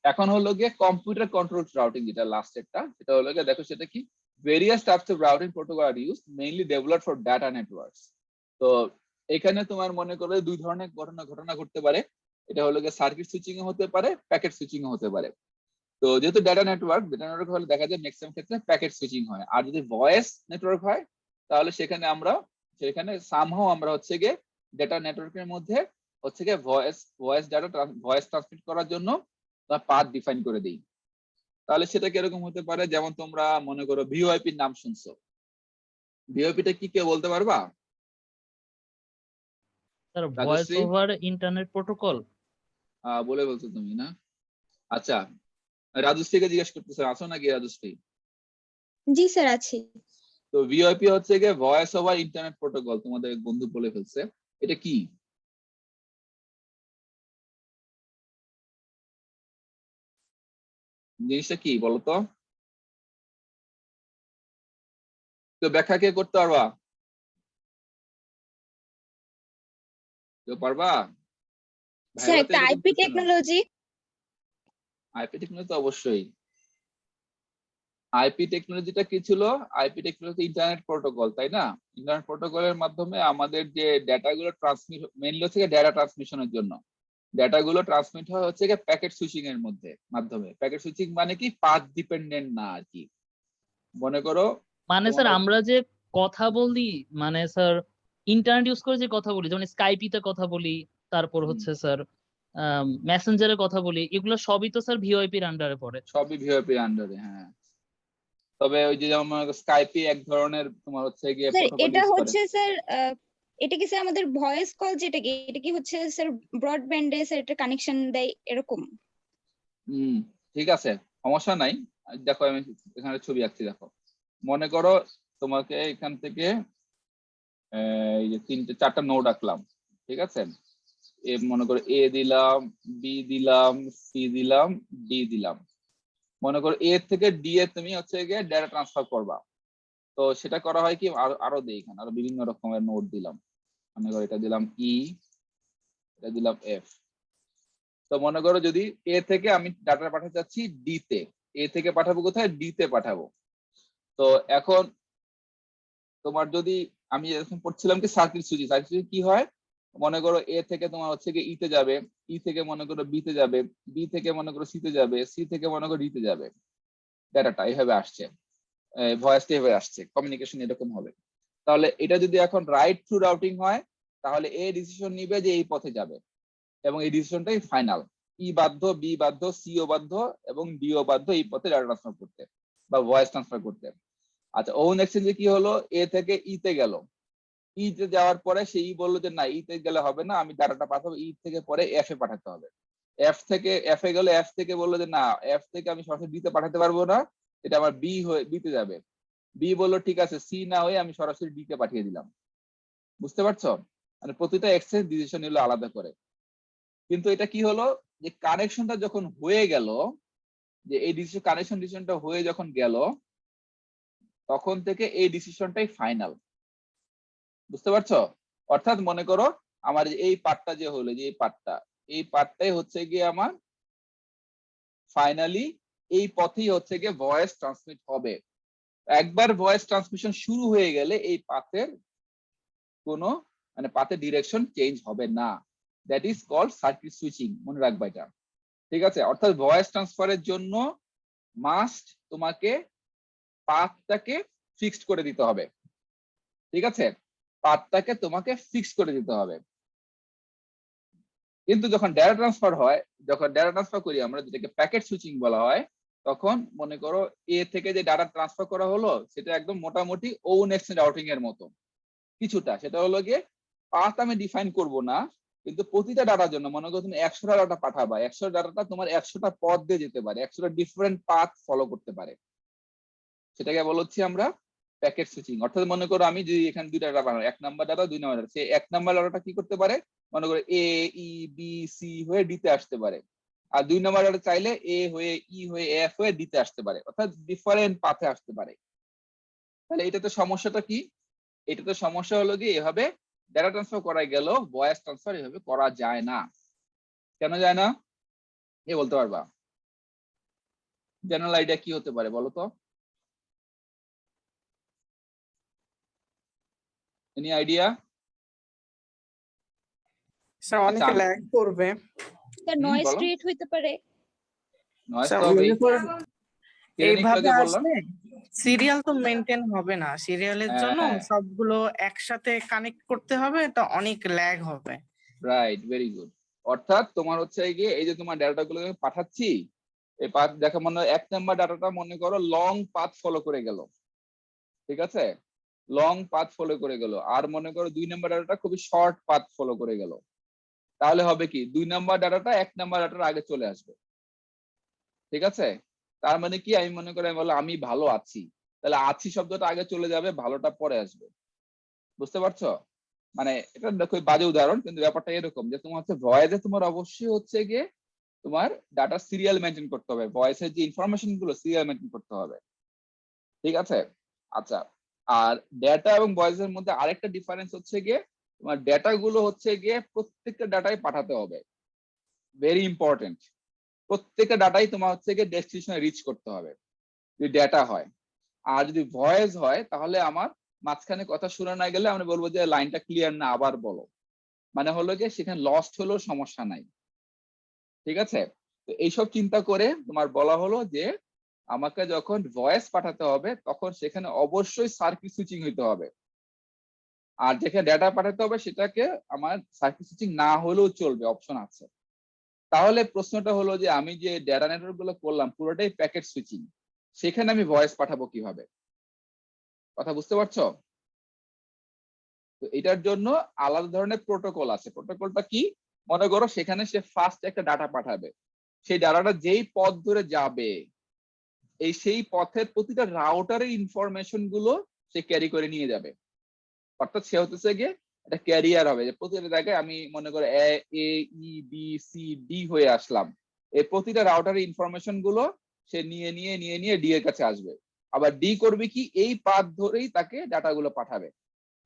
এখন হলো গিয়ে কম্পিউটার কন্ট্রোল রাউটিং, যেটা লাস্টেরটা, সেটা হলো গিয়ে দেখো সেটা কি, various types of routing protocol are used mainly developed for data networks. তো এখানে তোমার মনে করো দুই ধরনের ঘটনা ঘটতে পারে। এটা হলো গিয়ে সার্কিট সুইচিং এ হতে পারে, প্যাকেট সুইচিং এ হতে পারে। তো যেহেতু ডেটা নেটওয়ার্ক হলে দেখা যায় ম্যাক্সিমাম ক্ষেত্রে প্যাকেট সুইচিং হয়। আর যদি ভয়েস নেটওয়ার্ক হয় তাহলে সেখানে সামহাও আমরা হচ্ছে গিয়ে ডেটা নেটওয়ার্কের মধ্যে হচ্ছে গিয়ে ভয়েস ট্রান্সমিট করার জন্য পাথ ডিফাইন করে দিই। তাহলে সেটা কিরকম হতে পারে, যেমন তোমরা মনে করো ভিওআইপির নাম শুনছো, ভিওআইপিটা কি কেউ বলতে পারবা? Sir voice Rajashree over internet protocol. বলে বলছো তুমি না? আচ্ছা, রাজশ্রীকে জিজ্ঞেস করতেছে, আসো নাকি রাজশ্রী? জি স্যার আছি। তো ভিওআইপি হচ্ছে গিয়ে ভয়েস ওভার ইন্টারনেট প্রোটোকল, তোমাদের এক বন্ধু বলে ফেলছে। এটা কি জিনিসটা, কি বলো তো? তো ব্যাখ্যা কে করতে পারবা? কেউ পারবা? স্যার ভাইবাতে একটা এরকম আইপি প্রশ্ন না। টেকনোলজি। আইপি টেকনোলজি তো অবশ্যই। আইপি টেকনোলজিটা কি ছিল? আইপি টেকনোলজি ইন্টারনেট প্রোটোকল, তাই না? ইন্টারনেট প্রোটোকলের মাধ্যমে আমাদের যে ডেটাগুলো ট্রান্সমিট, মেইনলি হচ্ছে ডেটা ট্রান্সমিশনের জন্য। ডেটাগুলো ট্রান্সমিট হয় হচ্ছে গিয়ে প্যাকেট সুইচিং এর মাধ্যমে। প্যাকেট সুইচিং মানে কি, পাথ ডিপেন্ডেন্ট না আর কি। মনে করো মানে তোমার স্যার আমরা যে কথা বলি, মানে স্যার ইন্টারনেট ইউজ করে যে কথা বলি, যেমন স্কাইপিতে কথা বলি, তারপর হচ্ছে স্যার মেসেঞ্জারে কথা বলি, এগুলো সবই তো স্যার ভিওআইপির আন্ডারে পড়ে। সবই ভিওআইপি আন্ডারে, হ্যাঁ। তবে ওই যে যেমন স্কাইপি এক ধরনের তোমার হচ্ছে গিয়ে স্যার প্রোটোকল এটা ইউজ করে। হচ্ছে স্যার এটা কি স্যার আমাদের ভয়েস কল যেটা কি, এটা কি হচ্ছে স্যার ব্রডব্যান্ডে স্যার এটা কানেকশন দেয় এরকম? হুম, ঠিক আছে, সমস্যা নাই। দেখো আমি এখানে ছবি আঁকছি, দেখো। মনে করো তোমাকে এখান থেকে এই যে তিনটে চারটা নোড আঁকলাম, ঠিক আছে? মনে করো এ দিলাম, বি দিলাম, সি দিলাম, ডি দিলাম। মনে করো এ থেকে ডি এ তুমি হচ্ছে গিয়ে ডেটা ট্রান্সফার করবা। তো সেটা করা হয় কি, আরো আরো দিই, এখানে আরো বিভিন্ন রকমের নোড দিলাম। মনে করো এটা দিলাম ই, এটা দিলাম এফ। তো মনে করো যদি এ থেকে আমি ডাটা পাঠাতে চাচ্ছি ডি তে, এ থেকে পাঠাবো কোথায়, ডি তে পাঠাবো। তো এখন তোমার যদি, আমি এখন পড়ছিলাম কি সার্কিট সুইচিং, সার্কিট সুইচিং কি হয়, মনে করো এ থেকে তোমার হচ্ছে কি ই তে যাবে, ই থেকে মনে করো বি তে যাবে, বি থেকে মনে করো সি তে যাবে, সি থেকে মনে করো ডি তে যাবে। ডাটাটা এইভাবে আসছে, ভয়েসটা এভাবে আসছে, কমিউনিকেশন এরকম হবে। তাহলে এটা যদি এখন রাইট থ্রু রাউটিং হয়, তাহলে এ ডিসিশন নিবে যে এই পথে যাবে, এবং এই ডিসিশনটাই ফাইনাল। ই বাধ্য, বি বাধ্য, সি ও বাধ্য, এবং ডি ও বাধ্য এই পথে ডাটা ট্রান্সফার করতে বা ভয়েস ট্রান্সফার করতে। আচ্ছা, ওন এক্সচেঞ্জে কি হলো, এ থেকে ই তে গেল, ই তে যাওয়ার পরে সে ই বললো যে না, ই তে গেলে হবে না, আমি ডাটাটা পাঠাবো ই থেকে পরে এফ এ পাঠাতে হবে। এফ থেকে এফ এ গেল, এফ থেকে বললো যে না, এফ থেকে আমি সরাসরি ডি তে পাঠাতে পারবো না, এটা আমার বি হয়ে বি তে যাবে। বি বললো ঠিক আছে, সি না হয়ে আমি সরাসরি ডি কে পাঠিয়ে দিলাম। বুঝতে পারছো? মানে প্রতিটা এক্সচেঞ্জ ডিসিশন নিলো আলাদা করে। কিন্তু এটা কি হলো, যে কানেকশনটা যখন হয়ে গেল, যে এই ডিসিশনটা হয়ে যখন গেল, তখন থেকে এই ডিসিশনটাই ফাইনাল। বুঝতে পারছো? অর্থাৎ মনে করো আমার এই পার্টটা যে হলো, যে এই পার্টটাই হচ্ছে গিয়ে আমার ফাইনালি, এই পথেই হচ্ছে গিয়ে ভয়েস ট্রান্সমিট হবে। একবার ভয়েস ট্রান্সমিশন শুরু হয়ে গেলে এই পাথের কোনো, মানে পাথের ডিরেকশন চেঞ্জ হবে না। That is called circuit switching, মনে রাখবা এটা। ঠিক আছে? অর্থাৎ ভয়েস ট্রান্সফারের জন্য মাস্ট তোমাকে পাথটাকে ফিক্সড করে দিতে হবে। ঠিক আছে? পাথটাকে তোমাকে ফিক্স করে দিতে হবে। কিন্তু যখন ডেটা ট্রান্সফার হয়, যখন ডেটা ট্রান্সফার করি আমরা, যেটাকে প্যাকেট সুইচিং বলা হয়, তখন মনে করো এ থেকে যে ডাটা ট্রান্সফার করা হলো, সেটা একদম মোটামুটি ওন এক্সচেঞ্জ রাউটিং এর মতো কিছুটা। সেটা হলো গিয়ে পাথ আমি ডিফাইন করব না, কিন্তু প্রতিটা ডাটার জন্য মনে করো তুমি 100টা ডাটা পাঠাবা, 100 ডাটাটা তোমার 100টা পথ দিয়ে যেতে পারে, 100টা ডিফারেন্ট পাথ ফলো করতে পারে। সেটাকে বলছি আমরা প্যাকেট সুইচিং। অর্থাৎ মনে করো আমি যদি এখানে দুইটা ডাটা বানাই, 1 নাম্বার ডাটা, 2 নাম্বার ডাটা, সেই 1 নাম্বার ডাটাটা কি করতে পারে, মনে করো এ ই বি সি হয়ে ডি তে আসতে পারে, আর 2 নাম্বার ডাটা চাইলে এ হয়ে ই হয়ে এফ হয়ে ডি তে আসতে পারে, অর্থাৎ ডিফারেন্ট পাথে আসতে পারে। তাহলে এটাতে সমস্যাটা কি? এটাতে সমস্যা হলো কি, এভাবে ডেটা ট্রান্সফার করা গেল, ভয়েস ট্রান্সফার এভাবে করা যায় না। কেন যায় না, এ বলতে পারবা? জেনারেল আইডিয়া কি হতে পারে বলো তো? Any idea? স্যার অনেকে ল্যাগ করবে। স্যার নয়েজ বলো। ক্রিয়েট হইতে পারে। নয়েজ স্যার তো হবেই। মনে করেন এইভাবে আগে বললাম, আসলে সিরিয়াল তো মেনটেন হবে না, সিরিয়ালের জন্য হ্যাঁ, সবগুলো একসাথে কানেক্ট করতে হবে, তো অনেক ল্যাগ হবে। Right, very good. অর্থাৎ তোমার হচ্ছে গিয়ে এই যে তোমার ডাটা গুলো আমি পাঠাচ্ছি, এই পাথ দেখা, মনে 1 নাম্বার ডাটাটা মনে করো লং পাথ ফলো করে গেল, ঠিক আছে? লং পাথ ফলো করে গেল, আর মনে করো 2 নাম্বার ডাটাটা খুবই শর্ট পাথ ফলো করে গেল, তাহলে হবে কি 2 নাম্বার ডাটাটা 1 নাম্বার ডাটার আগে চলে আসবে। ঠিক আছে, তার মানে কি আমি মনে করি আমি বললাম আমি ভালো আছি, তাহলে আছি শব্দটা আগে চলে যাবে, ভালোটা পরে আসবে। বুঝতে পারছো? মানে এটা দেখো বাজে উদাহরণ, কিন্তু ব্যাপারটা এরকম যে তোমার হচ্ছে ভয়েসে তোমার অবশ্যই হচ্ছে গিয়ে তোমার ডাটা সিরিয়াল মেনটেন করতে হবে, ভয়েসের যে ইনফরমেশন গুলো সিরিয়াল মেনটেন করতে হবে। ঠিক আছে, আচ্ছা। আর ডেটা এবং ভয়েসের মধ্যে আরেকটা ডিফারেন্স হচ্ছে গিয়ে তোমার ডেটা গুলো হচ্ছে গিয়ে প্রত্যেকটা ডাটাই পাঠাতে হবে, ভেরি ইম্পর্টেন্ট। প্রত্যেকটা ডাটাই তোমার হচ্ছে গিয়ে ডেস্টিনেশনে রিচ করতে হবে যদি ডেটা হয়। আর যদি ভয়েস হয় তাহলে আমার মাঝখানে কথা শোনা না গেলে আমরা বলবো যে লাইনটা ক্লিয়ার না, আবার বলো। মানে হলো গিয়ে সেখানে লস্ট হলেও সমস্যা নাই। ঠিক আছে, তো এইসব চিন্তা করে তোমার বলা হলো যে আমাকে যখন ভয়েস পাঠাতে হবে তখন সেখানে অবশ্যই সার্কিট সুইচিং হইতে হবে, আর যেখানে ডেটা পাঠাতে হবে সেটাকে আমার সার্কিট সুইচিং না হলেও চলবে, অপশন আছে। তাহলে প্রশ্নটা হলো যে আমি যে ডেটা নেটওয়ার্ক গুলো করলাম পুরোটাই প্যাকেট সুইচিং, সেখানে আমি ভয়েস পাঠাবো কিভাবে? কথা বুঝতে পারছো? তো এটার জন্য আলাদা ধরনের প্রোটোকল আছে। প্রোটোকলটা কি? মনে করো সেখানে সে ফার্স্ট একটা ডাটা পাঠাবে, সেই ডাটাটা যেই পথ ধরে যাবে সেই পথের প্রতিটা রাউটারের ইনফরমেশন গুলো সে ক্যারি করে নিয়ে যাবে। অর্থাৎ সে হতেছে গিয়ে একটা ক্যারিয়ার হবে, যে প্রতিটা জায়গায় আমি মনে করো এ ই বি সি ডি হয়ে আসলাম, এই প্রতিটা রাউটারের ইনফরমেশন গুলো সে নিয়ে নিয়ে নিয়ে নিয়ে ডি এর কাছে আসবে। আবার ডি করবে কি, এই পাথ ধরেই তাকে ডাটা গুলো পাঠাবে,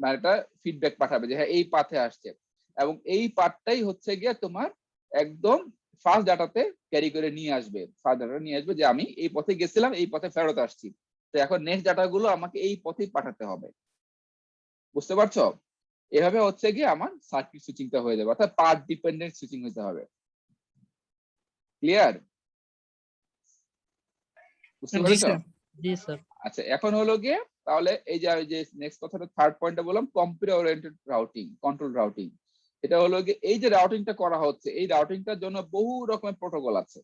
মানে একটা ফিডব্যাক পাঠাবে যে হ্যাঁ এই পাথে আসছে, এবং এই পাথটাই হচ্ছে গিয়ে তোমার একদম ফার্স্ট ডাটাতে ক্যারি করে নিয়ে আসবে, ফার্স্ট ডাটা নিয়ে আসবে যে আমি এই পথে গেছিলাম, এই পথে ফেরত আসছি, তো এখন নেক্সট ডাটা গুলো আমাকে এই পথেই পাঠাতে হবে। বুঝতে পারছো? এভাবে হচ্ছে গিয়ে আমার সার্কিট সুইচিংটা হয়ে যাবে, অর্থাৎ পাথ ডিপেন্ডেন্ট সুইচিং হতে হবে। ক্লিয়ার? বুঝতে জি পেরেছো? স্যার। জি স্যার। আচ্ছা, এখন হলো গিয়ে তাহলে এই যে নেক্সট কথাটা থার্ড পয়েন্টটা বললাম, computer oriented routing, control routing. এটা হলো গিয়ে এই যে রাউটিংটা করা হচ্ছে, এই রাউটিংটার জন্য বহু রকমের প্রোটোকল আছে,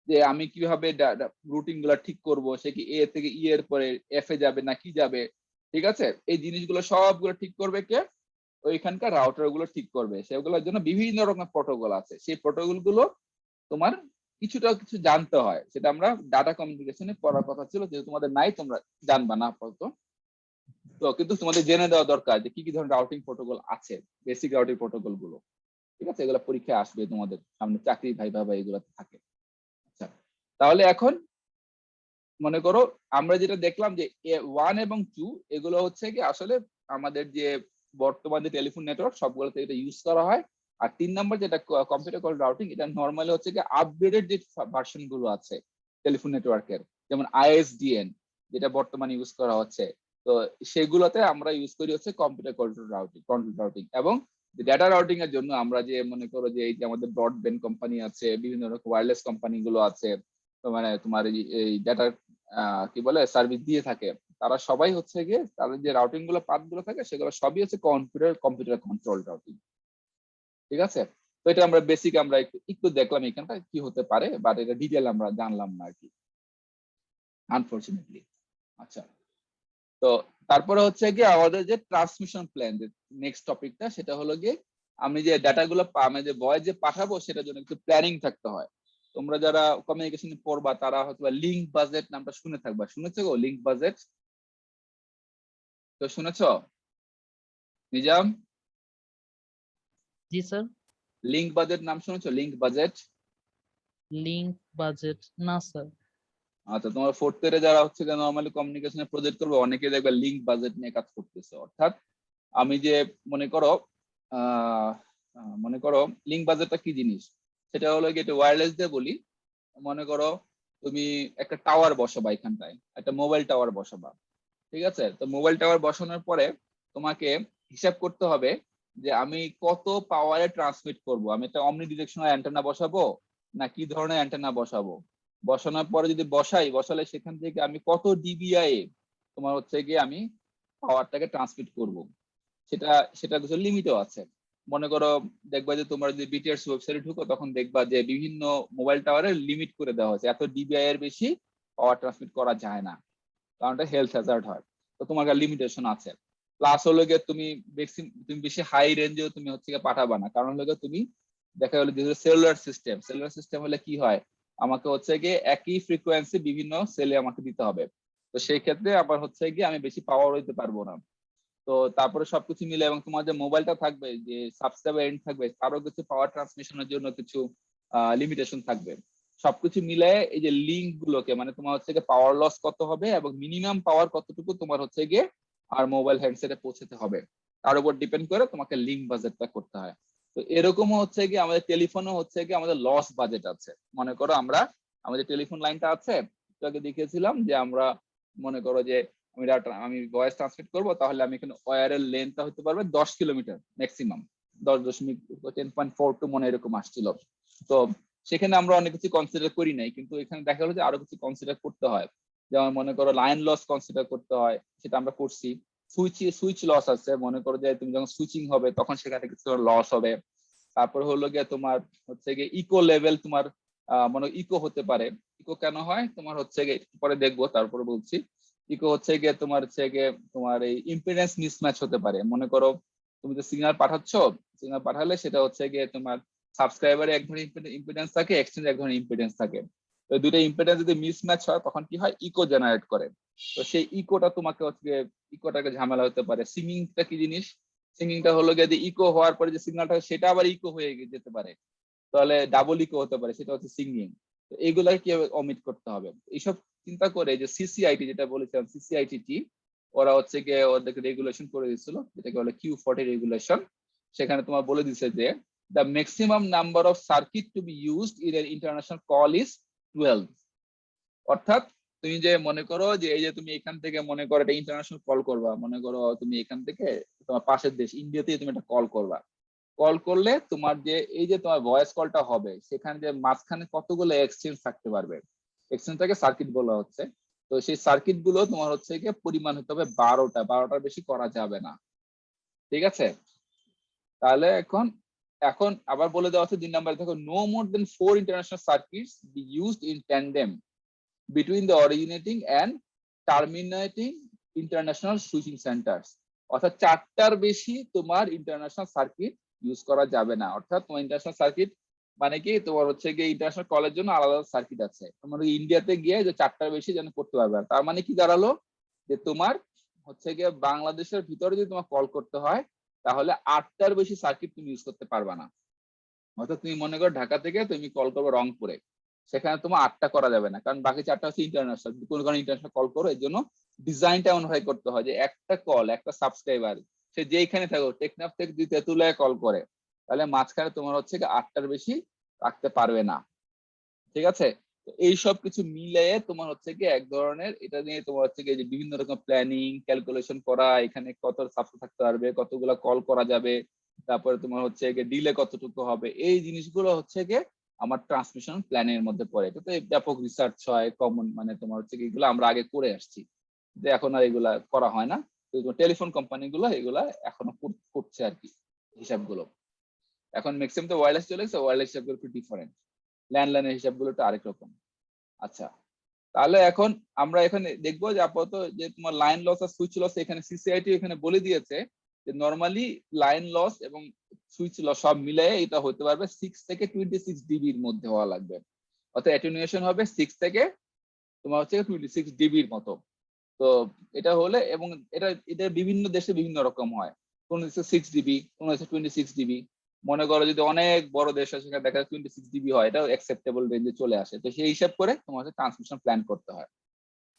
যে আমি কিভাবে রুটিং গুলা ঠিক করব, সে কি এ থেকে ই এর পরে এফ এ যাবে না কি যাবে। ঠিক আছে, এই জিনিসগুলো সবগুলো ঠিক করবে কে? ওইখানকার রাউটার গুলো ঠিক করবে, সেগুলোর জন্য বিভিন্ন রকমের প্রোটোকল আছে। সেই প্রোটোকল গুলো তোমার কিছু জানতে হয়, সেটা আমরা ডাটা কমিউনিকেশনে পড়ার কথা ছিল, যেহেতু তোমাদের নাই তোমরা জানবা না আপাতত, তো কিন্তু তোমাদের জেনে দেওয়া দরকার যে কি কি ধরনের রাউটিং প্রোটোকল আছে, বেসিক রাউটিং প্রোটোকল গুলো। ঠিক আছে, এগুলো পরীক্ষায় আসবে, তোমাদের সামনে চাকরি ভাইবা বা এগুলো থাকে। আচ্ছা, তাহলে এখন মনে করো আমরা যেটা দেখলাম যে 1 এবং 2 এগুলো হচ্ছে কি আসলে আমাদের যে বর্তমান যে টেলিফোন নেটওয়ার্ক সবগুলোতে এটা ইউজ করা হয়। আর 3 নাম্বার যেটা কম্পিউটার কল রাউটিং, এটা নর্মালি হচ্ছে কি আপগ্রেডেড যে ভার্সন গুলো আছে টেলিফোন নেটওয়ার্কের, যেমন আইএসডিএন যেটা বর্তমানে ইউজ করা হচ্ছে, তো সেগুলোতে আমরা ইউজ করি হচ্ছে কম্পিউটার কন্ট্রোল রাউটিং। এবং ডেটা রাউটিং এর জন্য আমরা যে মনে করো যে এই যে আমাদের ব্রডব্যান্ড কোম্পানি আছে, বিভিন্ন রকম ওয়্যারলেস কোম্পানি গুলো আছে, তো মানে তোমার এই ডেটা কি বলে সার্ভিস দিয়ে থাকে, তারা সবাই হচ্ছে গিয়ে তাদের যে রাউটিং গুলো পাথ গুলো থাকে সেগুলো সবই হচ্ছে কম্পিউটার কন্ট্রোল রাউটিং। ঠিক আছে, তো এটা আমরা বেসিক আমরা একটু দেখলাম এখানটা কি হতে পারে, বাট এটা ডিটেল আমরা জানলাম না আর কি, আনফরচুনেটলি। আচ্ছা, তো তারপরে হচ্ছে গিয়ে আমাদের যে ট্রান্সমিশন প্ল্যান, যে নেক্সট টপিকটা, সেটা হলো গিয়ে আমি যে ডাটাগুলো আমি যে ভয়েস যে পাঠাবো সেটার জন্য একটু প্ল্যানিং থাকতে হয়। তোমরা যারা কমিউনিকেশন পড়বা তারা হয়তো লিঙ্ক বাজেট নামটা শুনে থাকবা, শুনেছো গো লিঙ্ক বাজেট? তো শুনেছো নিজাম? জি স্যার। লিঙ্ক বাজেট নাম শুনেছো? Link budget? লিংক বাজেট না স্যার। আচ্ছা, তোমার ফোর্থ ইয়ারে যারা হচ্ছে নরমালি কমিউনিকেশনে প্রজেক্ট করবে অনেকে দেখবে লিঙ্ক বাজেট নিয়ে কাজ করতেছে। অর্থাৎ আমি যে মনে করো লিঙ্ক বাজেটটা কি জিনিস, সেটা হলো কি, এটা ওয়্যারলেস দিয়ে বলি। মনে করো তুমি একটা টাওয়ার বসাবা, এখানটায় একটা মোবাইল টাওয়ার বসাবা। ঠিক আছে, তো মোবাইল টাওয়ার বসানোর পরে তোমাকে হিসাব করতে হবে যে আমি কত পাওয়ারে ট্রান্সমিট করব, আমি একটা অমনি ডিরেকশনাল অ্যান্টেনা বসাবো না কি ধরনের অ্যান্টেনা বসাবো, বসানোর পরে যদি বসালে সেখান থেকে আমি কত ডিবিআই তোমার হচ্ছে গিয়ে আমি পাওয়ারটাকে ট্রান্সমিট করব, সেটা কিছু লিমিটও আছে। মনে করো দেখবা যে তোমরা যদি বিটিআরস ওয়েবসাইটে ঢুকো তখন দেখবা যে বিভিন্ন মোবাইল টাওয়ারের লিমিট করে দেওয়া হয়েছে, এত ডিবিআই এর বেশি পাওয়ার ট্রান্সমিট করা যায় না, কারণ এটা হেলথ হ্যাজার্ড হয়। তো তোমার লিমিটেশন আছে। প্লাস হলো গিয়ে তুমি বেশি হাই রেঞ্জেও তুমি হচ্ছে গিয়ে পাঠাবা না, কারণ হলো গিয়ে তুমি দেখা গেলো যেহেতু সেলুলার সিস্টেম হলে কি হয়, আমাকে হচ্ছে গিয়ে একই ফ্রিকোয়েন্সি বিভিন্ন সেলে আমাকে দিতে হবে। তো সেই ক্ষেত্রে আবার হচ্ছে গিয়ে আমি বেশি পাওয়ার হইতে পারবো না। তো তারপরে সবকিছু মিলে এবং তোমার যে মোবাইলটা থাকবে, যে সাবস্ক্রাইবার এন্ড থাকবে, তারও কিছু পাওয়ার ট্রান্সমিশনের জন্য কিছু লিমিটেশন থাকবে। সবকিছু মিলে এই যে লিঙ্ক গুলোকে মানে তোমার হচ্ছে গিয়ে পাওয়ার লস কত হবে এবং মিনিমাম পাওয়ার কতটুকু তোমার হচ্ছে গিয়ে আর মোবাইল হ্যান্ডসেটে পৌঁছাতে হবে, তার উপর ডিপেন্ড করে তোমাকে লিঙ্ক বাজেটটা করতে হয়। তো এরকমও হচ্ছে গিয়ে আমাদের টেলিফোনও হচ্ছে গিয়ে আমাদের লস বাজেট আছে। মনে করো আমরা আমাদের টেলিফোন লাইনটা আছে, তোকে দেখিয়েছিলাম যে আমরা মনে করো যে আমি ভয়েস ট্রান্সমিট করবো, তাহলে আমি এখানে ওয়্যারের লেন্থটা হতে পারবে 10 কিলোমিটার ম্যাক্সিমাম, 10.42 মনে এরকম আসছিল। তো সেখানে আমরা অনেক কিছু কনসিডার করি নাই, কিন্তু এখানে দেখা গেলো যে আরো কিছু কনসিডার করতে হয়। যেমন মনে করো লাইন লস কনসিডার করতে হয়, সেটা আমরা করছি। সুইচ লস আছে, মনে করো যে তুমি যখন সুইচিং হবে তখন সেখানে কিছু লস হবে। তারপর হলো গিয়ে তোমার হচ্ছে গিয়ে ইকো লেভেল, তোমার মনে ইকো হতে পারে। ইকো কেন হয় তোমার হচ্ছে গিয়ে পরে দেখবো, তারপরে বলছি। ইকো হচ্ছে গিয়ে তোমার এই ইম্পিডেন্স মিসম্যাচ হতে পারে। মনে করো তুমি যে সিগন্যাল পাঠালে সেটা হচ্ছে গিয়ে তোমার সাবস্ক্রাইবারে এক ধরনের ইম্পিডেন্স থাকে, এক্সচেঞ্জ এক ধরনের ইম্পিডেন্স থাকে। তো দুটো ইম্পিডেন্স যদি মিসম্যাচ হয় তখন কি হয়, ইকো জেনারেট করে। তো সেই ইকোটা তোমাকে হচ্ছে ইকোটাকে ঝামেলা হতে পারে। সিঙ্গিংটা কি জিনিস, সিঙ্গিংটা হলো গিয়ে ইকো হওয়ার পরে যে সিগন্যালটা সেটা আবার ইকো হয়ে যেতে পারে, তাহলে ডাবল ইকো হতে পারে, সেটা হচ্ছে সিঙ্গিং। তো এইগুলা কি অমিট করতে হবে। এইসব চিন্তা করে যে সিসিআইটি যেটা বলেছিলাম, সিসিআইটি ওরা হচ্ছে গিয়ে ওদেরকে রেগুলেশন করে দিয়েছিল, যেটাকে বলে Q40 রেগুলেশন। সেখানে তোমার বলে দিচ্ছে যে the maximum number of circuit to be used in an international call is 12। অর্থাৎ তুমি যে মনে করো যে এই যে তুমি এখান থেকে মনে করো একটা ইন্টারন্যাশনাল কল করবা, মনে করো তুমি এখান থেকে তোমার পাশের দেশ ইন্ডিয়াতে তুমি একটা কল করবা। কল করলে তোমার যে এই যে তোমার ভয়েস কলটা হবে, সেখানে যে মাঝখানে কতগুলো এক্সচেঞ্জ থাকতে পারবে, এক্সচেঞ্জটাকে সার্কিট বলা হচ্ছে। তো সেই সার্কিট গুলো তোমার হচ্ছে গিয়ে পরিমাণ হতে হবে 12টার বেশি করা যাবে না। ঠিক আছে, তাহলে এখন আবার বলে দেওয়া হচ্ছে 2 নম্বরে, দেখো no more than 4 international circuits be used in tandem between the originating and terminating international switching centers। অর্থাৎ 4টার বেশি তোমার ইন্টারন্যাশনাল সার্কিট ইউজ করা যাবে না। অর্থাৎ তোমার ইন্টারন্যাশনাল সার্কিট মানে কি, তোমার হচ্ছে গিয়ে ইন্টারন্যাশনাল কলের জন্য আলাদা সার্কিট আছে, তোমার ইন্ডিয়াতে গিয়ে যে 4টার বেশি যেন করতে পারবে। তার মানে কি দাঁড়ালো, যে তোমার হচ্ছে গিয়ে বাংলাদেশের ভিতরে যদি তোমার কল করতে হয় তাহলে 8টার বেশি সার্কিট তুমি ইউজ করতে পারবা না। অর্থাৎ তুমি মনে করো ঢাকা থেকে তুমি কল করবে রংপুরে, সেখানে তোমার 8টা করা যাবে না, কারণ বাকি 4টা হচ্ছে ইন্টারন্যাশনাল। কোনো কারণে ইন্টারন্যাশনাল কল করো, এর জন্য ডিজাইনটা এমন ভাবে করতে হয় যে একটা কল একটা সাবস্ক্রাইবার সে যেখানে থাকো, টেকনাফ থেকে যদি তেঁতুলিয়ায় কল করে, তাহলে মাঝখানে তোমার হচ্ছে 8টার বেশি রাখতে পারবে না। ঠিক আছে, তো এই সব কিছু মিলিয়ে তোমার হচ্ছে কি এক ধরনের এটা নিয়ে তোমার হচ্ছে কি যে বিভিন্ন রকম প্ল্যানিং ক্যালকুলেশন করা, এখানে কত সাবস্ক্রাইব থাকতে পারবে, কতগুলো কল করা যাবে, তারপরে তোমার হচ্ছে গিয়ে ডিলে কতটুকু হবে, এই জিনিসগুলো হচ্ছে গিয়ে আমার ট্রান্সমিশন প্ল্যানের মধ্যে পড়ে। এটাতে ব্যাপক রিসার্চ হয়, কমন মানে তোমার হচ্ছে এগুলো আমরা আগে করে আসছি, যে এখন আর এগুলা করা হয় না। টেলিফোন কোম্পানি গুলো এগুলা এখনো করছে আর কি হিসাবগুলো। এখন ম্যাক্সিমাম তো ওয়্যারলেস চলে গেছে, ওয়্যারলেস হিসাবগুলো একটু ডিফারেন্ট, ল্যান্ডলাইনের হিসাবগুলো একটু আরেক রকম। আচ্ছা, তাহলে এখন আমরা এখানে দেখবো যে আপাতত যে তোমার লাইন লস আর সুইচ লস, এখানে সিসিআইটি এখানে বলে দিয়েছে যে নরমালি লাইন লস এবং সুইচ লস সব মিলিয়ে এটা হতে পারবে 6 থেকে 26 ডিবির মধ্যে হওয়া লাগবে। অর্থাৎ অ্যাটেনুয়েশন হবে 6 থেকে তোমার হচ্ছে 26 ডিবির মতো। তো এটা হলে, এবং এটা বিভিন্ন দেশে বিভিন্ন রকম হয়, কোন দেশে 6 ডিবি, কোন দেশে 26 ডিবি। মনে করো যদি অনেক বড় দেশ হয় সেখানে দেখা যায় 26 ডিবি হয়, এটাও অ্যাকসেপ্টেবল রেঞ্জে চলে আসে। তো সেই হিসাব করে তোমার হচ্ছে ট্রান্সমিশন প্ল্যান করতে হয়।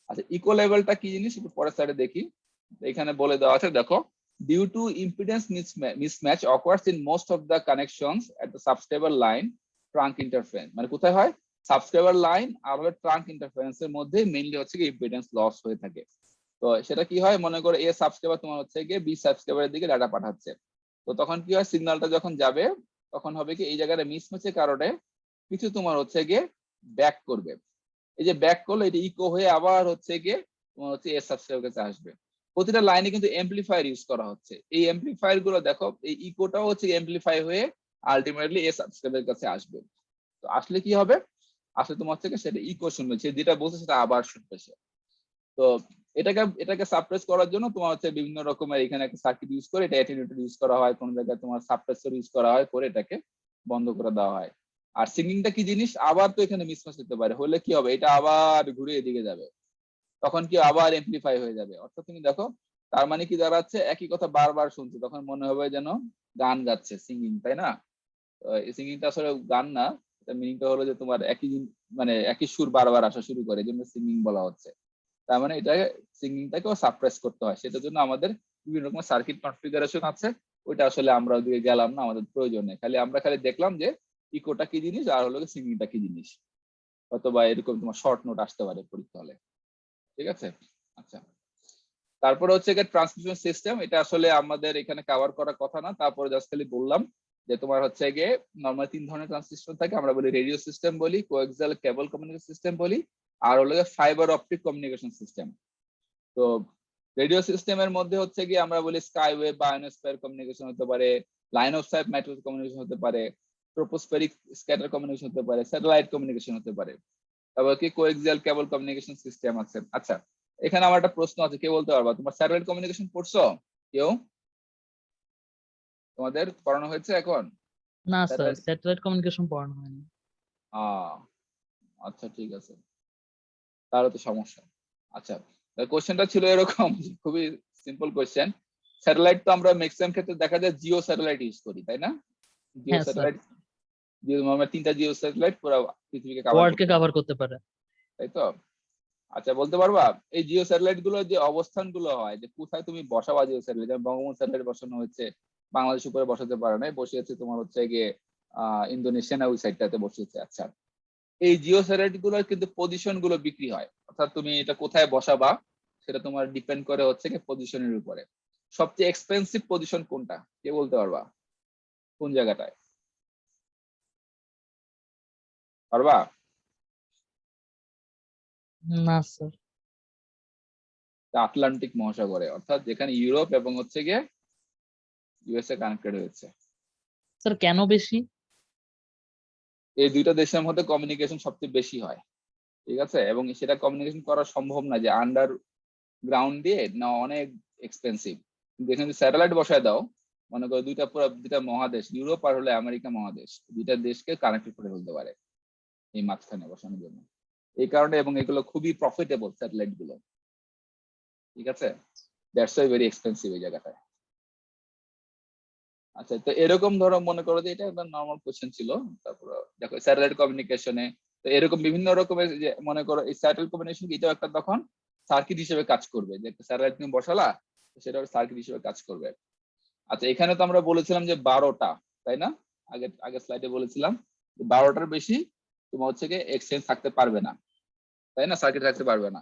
আচ্ছা, ইকো লেভেলটা কি জিনিস একটু পরের স্লাইডে দেখি। এখানে বলে দেওয়া আছে, দেখো due to impedance mismatch occurs in most of the connections at the subscriber line trunk interference। মানে কোথায় হয়, সাবস্ক্রাইবার লাইন আর হলো ট্রাঙ্ক ইন্টারফারেন্স এর মধ্যে মেইনলি হচ্ছে কি ইম্পিডেন্স লস হয়ে থাকে। তো সেটা কি হয়, মনে করো এ সাবস্ক্রাইবার তোমার হচ্ছে গিয়ে বি সাবস্ক্রাইবারের দিকে ডাটা পাঠাচ্ছে। তো তখন কি হয়, সিগন্যালটা যখন যাবে তখন হবে কি এই জায়গাটা মিসম্যাচের কারণে কিছু তোমার হচ্ছে গিয়ে ব্যাক করবে। এই যে ব্যাক করলো এটা ইকো হয়ে আবার হচ্ছে গিয়ে তোমার হচ্ছে এ সাবস্ক্রাইবার কাছে আসবে। প্রতিটা লাইনে কিন্তু এমপ্লিফায়ার ইউজ করা হচ্ছে। এই এমপ্লিফায়ার গুলো দেখো, এই ইকোটাও হচ্ছে এমপ্লিফাই হয়ে আলটিমেটলি এ সাবস্ক্রাইবারের কাছে আসবে। তো আসলে কি হবে, আসলে তোমার থেকে সেটা ইকো শুনবে, সে যেটা বলছে সেটা আবার শুনবে সে। তো এটাকে সাপ্রেস করার জন্য তোমার হচ্ছে বিভিন্ন রকমের এখানে একটা সার্কিট ইউজ করে এটা অ্যাটেনুয়েটর ইউজ করা হয়, কোন জায়গায় তোমার সাপ্রেসর ইউজ করা হয়, করে এটাকে বন্ধ করে দেওয়া হয়। আর সিঙ্গিংটা কি জিনিস, আবার তো এখানে মিসম্যাচ হতে পারে, হলে কি হবে, এটা আবার ঘুরে এদিকে যাবে, তখন কি আবার এমপ্লিফাই হয়ে যাবে। অর্থাৎ তুমি দেখো তার মানে কি দাঁড়াচ্ছে, একই কথা বারবার শুনছে, তখন মনে হবে যেন গান গাচ্ছে, সিঙ্গিং, তাই না? এই সিঙ্গিংটা আসলে গান না, এটা মিনিংটা হলো যে তোমার মানে একই সুর বারবার আসা শুরু করে, এই জন্য সিঙ্গিং বলা হচ্ছে। তার মানে এটা সিঙ্গিংটাকেও সাপ্রেস করতে হয়, সেটার জন্য আমাদের বিভিন্ন রকম সার্কিট কনফিগারেশন আছে, ওইটা আসলে আমরা ওদিকে গেলাম না, আমাদের প্রয়োজন নেই, আমরা খালি দেখলাম যে ইকোটা কি জিনিস আর হলো সিঙ্গিংটা কি জিনিস, অথবা এরকম তোমার শর্ট নোট আসতে পারে পরীক্ষা হলে, ঠিক আছে? আচ্ছা, তারপরে হচ্ছে ট্রান্সমিশন সিস্টেম, এটা আসলে আমাদের এখানে কভার করার কথা না, তারপরে জাস্ট খালি বললাম যে তোমার হচ্ছে গিয়ে নর্মাল 3 ধরনের ট্রান্সমিশন থাকে, আমরা বলি রেডিও সিস্টেম বলি, কোএক্সিয়াল কেবল কমিউনিকেশন সিস্টেম বলি, আর হলো ফাইবার অপটিক কমিউনিকেশন সিস্টেম। তো রেডিও সিস্টেমের মধ্যে হচ্ছে গিয়ে আমরা বলি স্কাইওয়েভ বা আয়নোস্ফিয়ার কমিউনিকেশন হতে পারে, line of sight matrix communication হতে পারে, ট্রোপোস্ফেরিক স্ক্যাটার কমিউনিকেশন হতে পারে, স্যাটেলাইট কমিউনিকেশন হতে পারে, তারপর কি কোএক্সিয়াল কেবল কমিউনিকেশন সিস্টেম আছে। আচ্ছা, এখানে আমার একটা প্রশ্ন আছে, কে বলতে পারবা তোমার স্যাটেলাইট কমিউনিকেশন পড়ছো কেউ? তোমাদের পড়ানো হয়েছে এখন? না স্যার, স্যাটেলাইট, স্যাটেলাইট কমিউনিকেশন পড়ানো হয়নি। আচ্ছা ঠিক আছে, তাহলে তো সমস্যা। আচ্ছা, কোশ্চেনটা ছিল এরকম, খুবই সিম্পল কোশ্চেন। স্যাটেলাইট তো আমরা ম্যাক্সিমাম ক্ষেত্রে দেখা যায় জিও স্যাটেলাইট ইউজ করি, তাই না? জিও হ্যাঁ স্যার, স্যাটেলাইট, আমরা 3টা জিও স্যাটেলাইট পুরো পৃথিবীকে কভার ওয়ার্ল্ডকে করতে কভার পারি, করতে পারে। তাই তো? আচ্ছা, বলতে পারবা এই জিও স্যাটেলাইট গুলো যে অবস্থান গুলো হয়, যে কোথায় তুমি বসাবা জিও স্যাটেলাইট, যেমন বঙ্গবন্ধু স্যাটেলাইট বসানো হয়েছে, বাংলাদেশ উপরে বসাতে পারে নাই, বসিয়েছে তোমার হচ্ছে গিয়ে ইন্দোনেশিয়া ওই সাইডটাতে বসিয়েছে। আচ্ছা, এই জিও স্যাটেলাইট গুলোর কিন্তু পজিশন গুলো বিক্রি হয়, অর্থাৎ তুমি এটা কোথায় বসাবা সেটা তোমার ডিপেন্ড করে হচ্ছে কি পজিশনের উপরে। সবচেয়ে এক্সপেন্সিভ পজিশন কোনটা, কে বলতে পারবা? কোন জায়গাটায় পারবা? না স্যার। আটলান্টিক মহাসাগরে, অর্থাৎ যেখানে ইউরোপ এবং হচ্ছে গিয়ে ইউএসএ কানেক্টেড হয়েছে। স্যার কেন বেশি? এই দুইটা দেশের মধ্যে কমিউনিকেশন সবচেয়ে বেশি হয়, ঠিক আছে? এবং সেটা কমিউনিকেশন করা সম্ভব না যে আন্ডার গ্রাউন্ড দিয়ে, না অনেক এক্সপেন্সিভ। কিন্তু এখানে স্যাটেলাইট বসায় দাও, মনে করো দুইটা মহাদেশ, ইউরোপ আর হলে আমেরিকা মহাদেশ, দুইটা দেশকে কানেক্টেড করে ফেলতে পারে এই মাঝখানে বসানোর জন্য। এই কারণে, এবং এগুলো খুবই প্রফিটেবল স্যাটেলাইট গুলো, ঠিক আছে? দ্যাটস ওয়াই ভেরি এক্সপেন্সিভ এই জায়গাটায়। আচ্ছা, তো এরকম ধরো মনে করো যে এটা একটা নর্মাল কোশ্চেন ছিল। তারপর দেখো স্যাটেলাইট কমিউনিকেশনে তো এরকম বিভিন্ন রকমের, যে মনে করো এই স্যাটেলাইট কমিউনিকেশন এটাও একটা তখন সার্কিট হিসেবে কাজ করবে, যে একটা স্যাটেলাইট তুমি বসালা, সেটা সার্কিট হিসেবে কাজ করবে। আচ্ছা, এখানে তো আমরা বলেছিলাম যে 12টা, তাই না? আগে স্লাইডে বলেছিলাম 12টার বেশি তোমার হচ্ছে গিয়ে এক্সচেঞ্জ থাকতে পারবে না, তাই না? সার্কিট থাকতে পারবে না।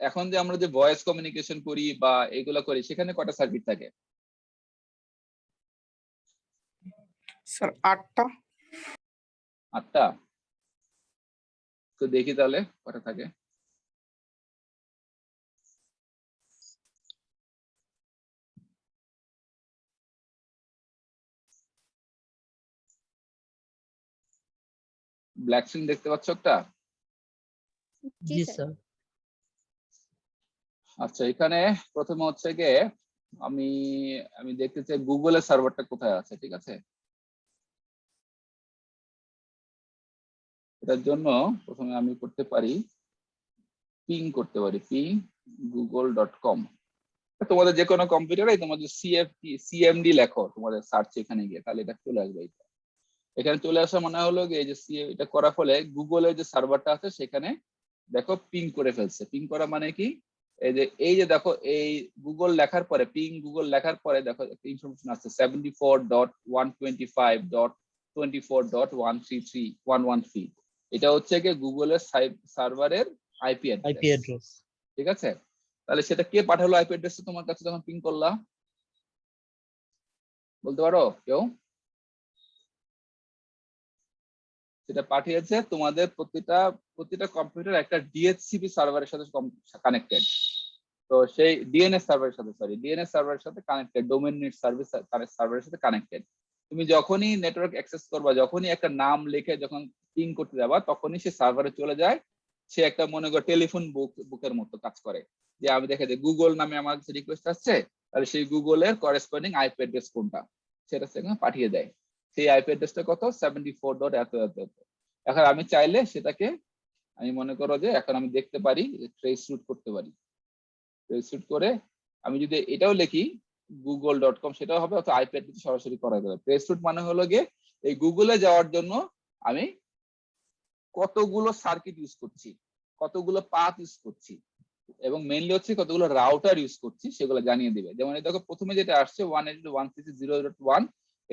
এখন যে আমরা যে ভয়েস কমিউনিকেশন করি বা এগুলো করি, সেখানে কয়টা সার্কিট থাকে? স্যার 8টা। 8টা? তো দেখি তাহলে কয়টা থাকে। ব্ল্যাক স্ক্রিন দেখতে পাচ্ছ একটা? জি জি স্যার। স্যার। আচ্ছা, এখানে প্রথমে হচ্ছে গিয়ে আমি আমি দেখতে চাই গুগলের সার্ভারটা কোথায় আছে, ঠিক আছে? এটার জন্য প্রথমে আমি করতে পারি পিং google.com। তোমাদের যে কোনো কম্পিউটারে তোমাদের সিএমডি লেখো তোমাদের সার্চ এখানে গিয়ে, তাহলে এটা চলে আসবে। এখানে চলে আসা মনে হলো এই যে এটা করার ফলে গুগলের যে সার্ভারটা আছে সেখানে দেখো পিং করে ফেলছে। পিং করা মানে কি, এই যে দেখো এই গুগল লেখার পরে, পিং গুগল লেখার পরে দেখো একটা ইনফরমেশন আছে 74.125.24.133.113। এটা হচ্ছে কি গুগলের সার্ভারের আইপি আইপি অ্যাড্রেস, অ্যাড্রেস। ঠিক আছে? তাহলে সেটা কে পাঠালো আইপি অ্যাড্রেসটা তোমার কাছে যখন পিং করলা, বলতে পারো কেউ? সেটা পাঠিয়েছে তোমাদের প্রতিটা কম্পিউটার একটা ডিএইচসিপি সার্ভারের সাথে কানেক্টেড। তো সেই ডিএনএস সার্ভারের সাথে কানেক্টেড, ডোমেইন নেট সার্ভিস সার্ভারের সাথে কানেক্টেড। তুমি যখনই নেটওয়ার্ক অ্যাক্সেস করবা, যখনই একটা নাম লিখে যখন পিং করতে যাবা, তখনই সে সার্ভারে চলে যায় সে একটা মনে করো টেলিফোন বুকের মতো কাজ করে, যে আমি দেখে যে গুগল নামে আমার কাছে রিকোয়েস্ট আসছে, তাহলে সেই গুগলের করেসপন্ডিং আইপি অ্যাড্রেস কোনটা সেটা সেখানে পাঠিয়ে দেয়। সেই আইপি অ্যাড্রেসটা কত 74 ডট এত এত এত। এখন আমি চাইলে সেটাকে আমি মনে করো যে এখন আমি দেখতে পারি, ট্রেস রুট করতে পারি। ট্রেস রুট করে আমি যদি এটাও লিখি google.com সেটাও হবে, অথবা আইপি অ্যাড্রেস সরাসরি করা যাবে। ট্রেস রুট মানে হলো গিয়ে এই গুগলে যাওয়ার জন্য আমি কতগুলো সার্কিট ইউজ করছি, কতগুলো পাথ ইউজ করছি, এবং মেইনলি হচ্ছে কতগুলো রাউটার ইউজ করছি সেগুলো জানিয়ে দিবে। যেমন এই দেখো প্রথমে যেটা আসছে 192.168.0.1,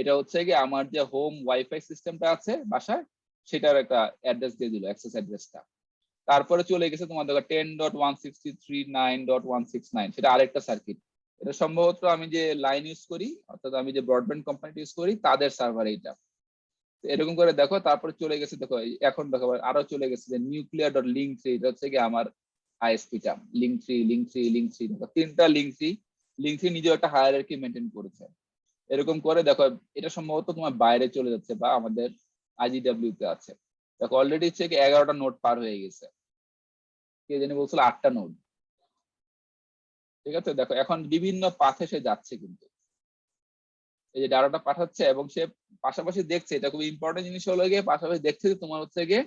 এটা হচ্ছে কি আমার যে হোম ওয়াইফাই সিস্টেমটা আছে বাসায় সেটার একটা অ্যাড্রেস দিয়ে দিল, অ্যাক্সেস অ্যাড্রেসটা। তারপরে চলে গেছে তোমার দেখো 10.163.9.169, সেটা আরেকটা সার্কিট। এটা সম্ভবত আমি যে লাইন ইউজ করি, অর্থাৎ আমি যে ব্রডব্যান্ড কোম্পানিটা ইউজ করি তাদের সার্ভার এইটা। এরকম করে দেখো, তারপরে চলে গেছে দেখো এখন দেখো আরো চলে গেছে যে nuclear.link3, এটা হচ্ছে কি আমার আইএসপিটা লিঙ্ক থ্রি, দেখো তিনটা লিঙ্ক থ্রি নিজেও একটা হায়ারার্কি মেনটেন করেছে। এরকম করে দেখো এটা সম্ভবত তোমার বাইরে চলে যাচ্ছে বা আমাদের আইজিডব্লিউ তে আছে। দেখো অলরেডি হচ্ছে কি 11টা নোড পার হয়ে গেছে, কে জানি বলছিল 8টা নোড। ঠিক আছে, দেখো এখন বিভিন্ন পাথে সে যাচ্ছে, কিন্তু এই যে ডাটাটা পাঠাচ্ছে এবং সে পাশাপাশি দেখছে, এটা খুব ইম্পর্টেন্ট জিনিস হলো গিয়ে পাশাপাশি দেখছে যে তোমার হচ্ছে গিয়ে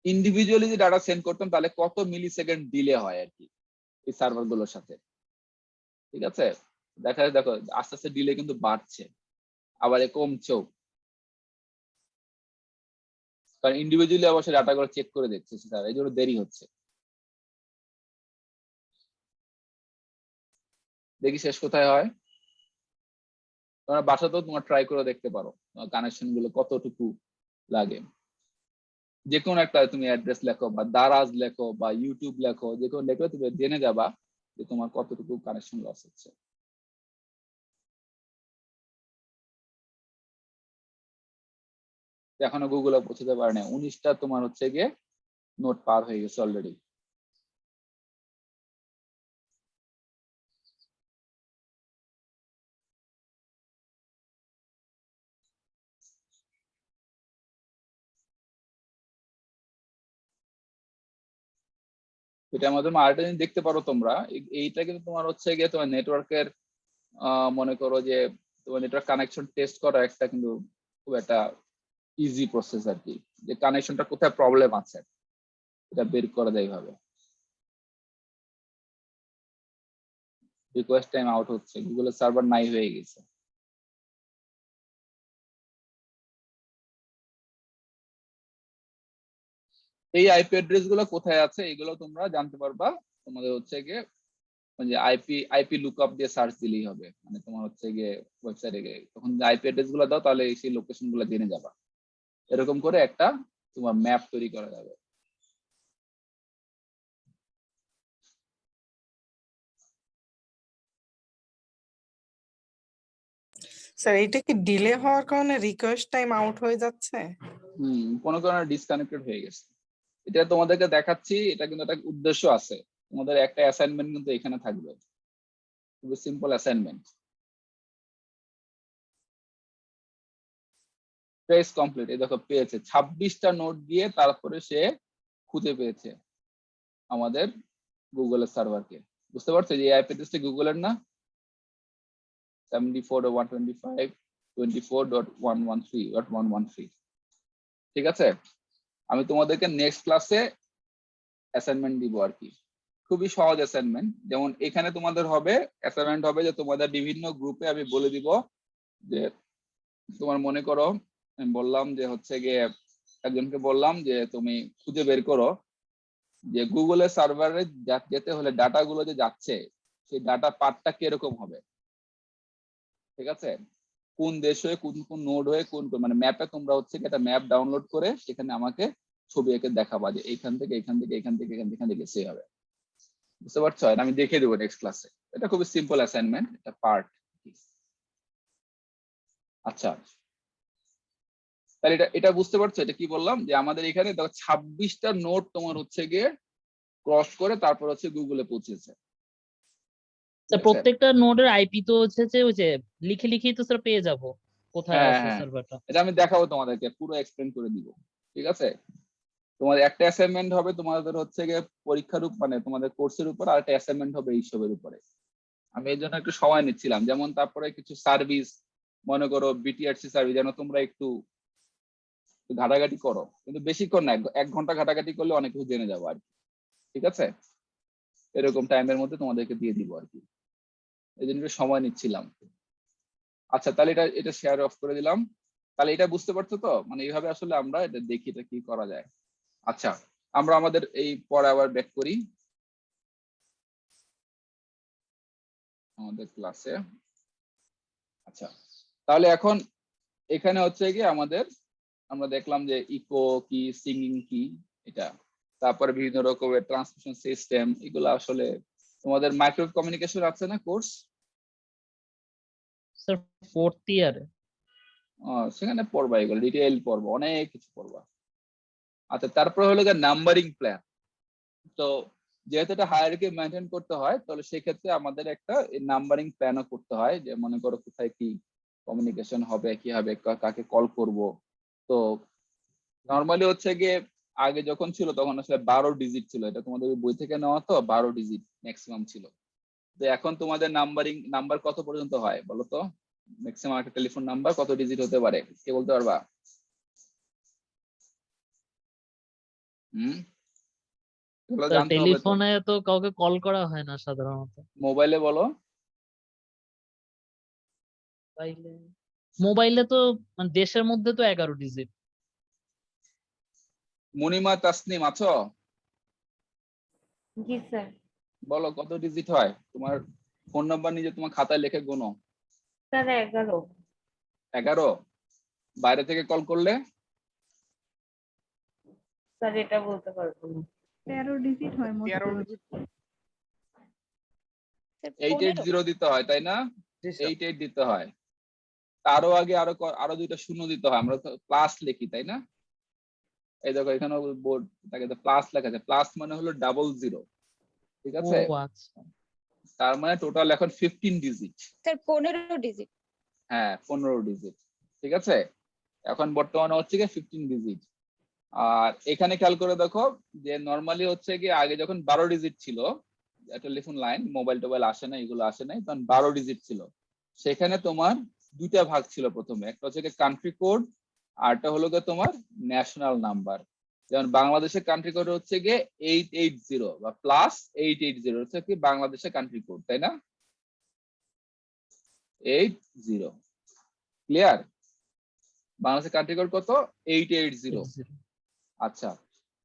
ইন্ডিভিজুয়ালি যে ডাটা সেন্ড করতাম তাহলে কত মিলি সেকেন্ড ডিলে হয় আর কি এই সার্ভার গুলোর সাথে। ঠিক আছে, দেখা যায় দেখো আস্তে আস্তে ডিলে কিন্তু বাড়ছে, আবার কমছেও, কারণ ইন্ডিভিজুয়ালি অবশ্যই ডাটাগুলো চেক করে দেখছে সেটা, এই জন্য দেরি হচ্ছে। দেখি শেষ কোথায় হয়। তোমরা বাসাতেও তোমার ট্রাই করে দেখতে পারো কানেকশন গুলো কতটুকু লাগে। যে কোনো একটা তুমি অ্যাড্রেস লেখো বা দারাজ লেখো বা ইউটিউব লেখো, যে কোনো লেখলে তুমি জেনে যাবা যে তোমার কতটুকু কানেকশন লস হচ্ছে। এখনো গুগলে পৌঁছতে পারে না, 19টা তোমার হচ্ছে গিয়ে নোট পার হয়ে গেছে অলরেডি। এটার মাধ্যমে আরেকটা জিনিস দেখতে পারো তোমরা, এইটা কিন্তু তোমার হচ্ছে গিয়ে তোমার নেটওয়ার্কের মনে করো যে তোমার নেটওয়ার্ক কানেকশন টেস্ট করা একটা কিন্তু খুব একটা ইজি প্রসেস আর কি, যে কানেকশনটা কোথায় প্রবলেম আছে এটা বের করা যায় এইভাবে। রিকোয়েস্ট টাইম আউট হচ্ছে, গুগলের সার্ভার নাই হয়ে গেছে। এই আইপি অ্যাড্রেস গুলো কোথায় আছে এগুলো তোমরা জানতে পারবা তোমাদের হচ্ছে গিয়ে যে আইপি লুকআপ দিয়ে সার্চ দিলেই হবে, মানে তোমার হচ্ছে গিয়ে ওয়েবসাইটে গিয়ে তখন আইপি অ্যাড্রেস গুলো দাও তাহলে সেই লোকেশন গুলো জেনে যাবা। এরকম করে একটা তোমার ম্যাপ তৈরি করা যাবে। স্যার এটা কি ডিলে হওয়ার কারণে রিকোয়েস্ট টাইম আউট হয়ে যাচ্ছে? কোনো কারণে ডিসকানেক্টেড হয়ে গেছে। এটা তোমাদেরকে দেখাচ্ছি, এটা কিন্তু একটা উদ্দেশ্য আছে। তোমাদের একটা অ্যাসাইনমেন্ট কিন্তু এখানে থাকবে, খুবই সিম্পল অ্যাসাইনমেন্ট। ট্রেস কমপ্লিট, এই দেখো পেয়েছে 26টা নোট দিয়ে, তারপরে সে খুঁজে পেয়েছে আমাদের গুগলের সার্ভারকে। বুঝতে পারছো যে আইপি অ্যাড্রেসটা গুগলের না, 74.125.24.113.113। ঠিক আছে, আমি তোমাদেরকে নেক্সট ক্লাসে অ্যাসাইনমেন্ট দিব আর কি, খুবই সহজ অ্যাসাইনমেন্ট। যেমন এখানে তোমাদের হবে অ্যাসাইনমেন্ট হবে যে তোমাদের বিভিন্ন গ্রুপে আমি বলে দিব যে তোমার মনে করো আমি বললাম যে হচ্ছে গিয়ে একজনকে বললাম যে তুমি খুঁজে বের করো যে গুগলের সার্ভারে যেতে হলে ডাটা গুলো যে যাচ্ছে সেই ডাটা পার্টটা কিরকম হবে। ঠিক আছে, কোন দেশ হয়ে কোন কোন নোড হয়ে কোন মানে ম্যাপে তোমরা হচ্ছে একটা ম্যাপ ডাউনলোড করে সেখানে আমাকে ছবি এঁকে দেখাবা যে এইখান থেকে এখান থেকে এখান থেকে এখান থেকে গেছে হবে। বুঝতে পারছো, আমি দেখিয়ে দেবো নেক্সট ক্লাসে। এটা খুবই সিম্পল অ্যাসাইনমেন্ট, এটা পার্ট। আচ্ছা, তাহলে এটা বুঝতে পারছো এটা কি বললাম যে আমাদের এখানে দেখো 26টা নোট তোমার হচ্ছে গিয়ে ক্রস করে তারপর হচ্ছে গুগলে পৌঁছেছে। প্রত্যেকটা নোডের আইপি তো হচ্ছে যে ওই যে লিখে লিখেই তো স্যার পেয়ে যাব কোথায় হ্যাঁ আছে হ্যাঁ, সার্ভারটা। এটা আমি দেখাবো তোমাদেরকে, পুরো এক্সপ্লেন করে দিব। ঠিক আছে, তোমাদের একটা অ্যাসাইনমেন্ট হবে তোমাদের হচ্ছে গিয়ে পরীক্ষার মানে তোমাদের কোর্সের উপর, আর একটা অ্যাসাইনমেন্ট হবে এইসবের উপরে। আমি এই জন্য একটু সময় নিচ্ছিলাম, যেমন তারপরে কিছু সার্ভিস, মনে করো বিটিআরসি সার্ভিস, যেন তোমরা একটু ঘাটাঘাটি করো, কিন্তু বেশিক্ষণ না, 1 ঘন্টা ঘাটাঘাটি করলে অনেক কিছু জেনে যাবো আর কি। ঠিক আছে, এরকম টাইমের মধ্যে তোমাদেরকে দিয়ে দিব আর কি, এই জন্য একটু সময় নিচ্ছিলাম। আচ্ছা, তাহলে এটা শেয়ার অফ করে দিলাম। তাহলে এটা বুঝতে পারছো তো, মানে এইভাবে আসলে আমরা এটা দেখি এটা কি করা যায়। আচ্ছা, আমরা আমাদের এই পরে আবার ব্যাক করি আমাদের ক্লাসে। আচ্ছা, তাহলে এখন এখানে হচ্ছে কি আমাদের, আমরা দেখলাম যে ইকো কি, সিঙ্গিং কি, এটা, তারপরে বিভিন্ন রকমের ট্রান্সমিশন সিস্টেম, এগুলো আসলে তোমাদের মাইক্রোওয়েভ কমিউনিকেশন আছে না কোর্স? স্যার 4th ইয়ারে। সেখানে পড়বা, এগুলো ডিটেইল পড়বা, অনেক কিছু পড়বা। আচ্ছা, তারপরে হলো গিয়ে নাম্বারিং প্ল্যান। তো যেহেতু এটা হায়ারার্কি মেনটেন করতে হয়, তাহলে সেক্ষেত্রে আমাদের একটা নাম্বারিং প্ল্যানও করতে হয়, যে মনে করো কোথায় কি কমিউনিকেশন হবে, কি হবে, কাকে কল করব। তো নর্মালি হচ্ছে গিয়ে আগে যখন ছিল তখন আসলে 12 ডিজিট ছিল, এটা তোমাদের বই থেকে নেওয়া, তো 12 ডিজিট ম্যাক্সিমাম ছিল। তো এখন তোমাদের নাম্বার কত পর্যন্ত হয় বলো তো? ম্যাক্সিমাম একটা টেলিফোন নাম্বার কত ডিজিট হতে পারে, কে বলতে পারবা? এগুলো জানতে হবে তো। টেলিফোনে তো কাউকে কল করা হয় না সাধারণত। মোবাইলে বলো। মোবাইলে তো মানে দেশের মধ্যে তো 11 ডিজিট। মুনিমা, তাসনিম আছো? জি স্যার। বলো কত ডিজিট হয় তোমার ফোন নাম্বার, নিজে তোমার খাতায় লিখে গোনো। স্যার 11। 11? বাইরে থেকে কল করলে? স্যার এটা বলতে পারবো না। 13 ডিজিট হয় মোট। 880 দিতে হয় তাই না? 88 দিতে হয়, তারও আগে আরো দুইটা শূন্য দিতে হয়, আমরা তো প্লাস লিখি তাই না? এই দেখো এখানে বোর্ড থাকে, প্লাস লেখা আছে, প্লাস মানে হলো 00, ঠিক ও আছে? আচ্ছা। তার মানে টোটাল এখন 15 ডিজিট। Sir 15 digit. হ্যাঁ 15 ডিজিট, ঠিক আছে। এখন বর্তমানে হচ্ছে গিয়ে 15 ডিজিট। আর এখানে খেয়াল করে দেখো যে নর্মালি হচ্ছে গিয়ে আগে যখন 12 ডিজিট ছিল, টেলিফোন লাইন, মোবাইল টোবাইল আসে না, এগুলো আসে নাই, তখন 12 ডিজিট ছিল। সেখানে তোমার দুইটা ভাগ ছিল, প্রথমে একটা হচ্ছে গিয়ে কান্ট্রি কোড, আরটা হলো গিয়ে তোমার ন্যাশনাল নাম্বার। যেমন বাংলাদেশের কান্ট্রি কোড হচ্ছে গিয়ে 880 বা +880 হচ্ছে কি বাংলাদেশের কান্ট্রি কোড, তাই না? 80, ক্লিয়ার? বাংলাদেশের কান্ট্রি কোড কত? 880। আচ্ছা,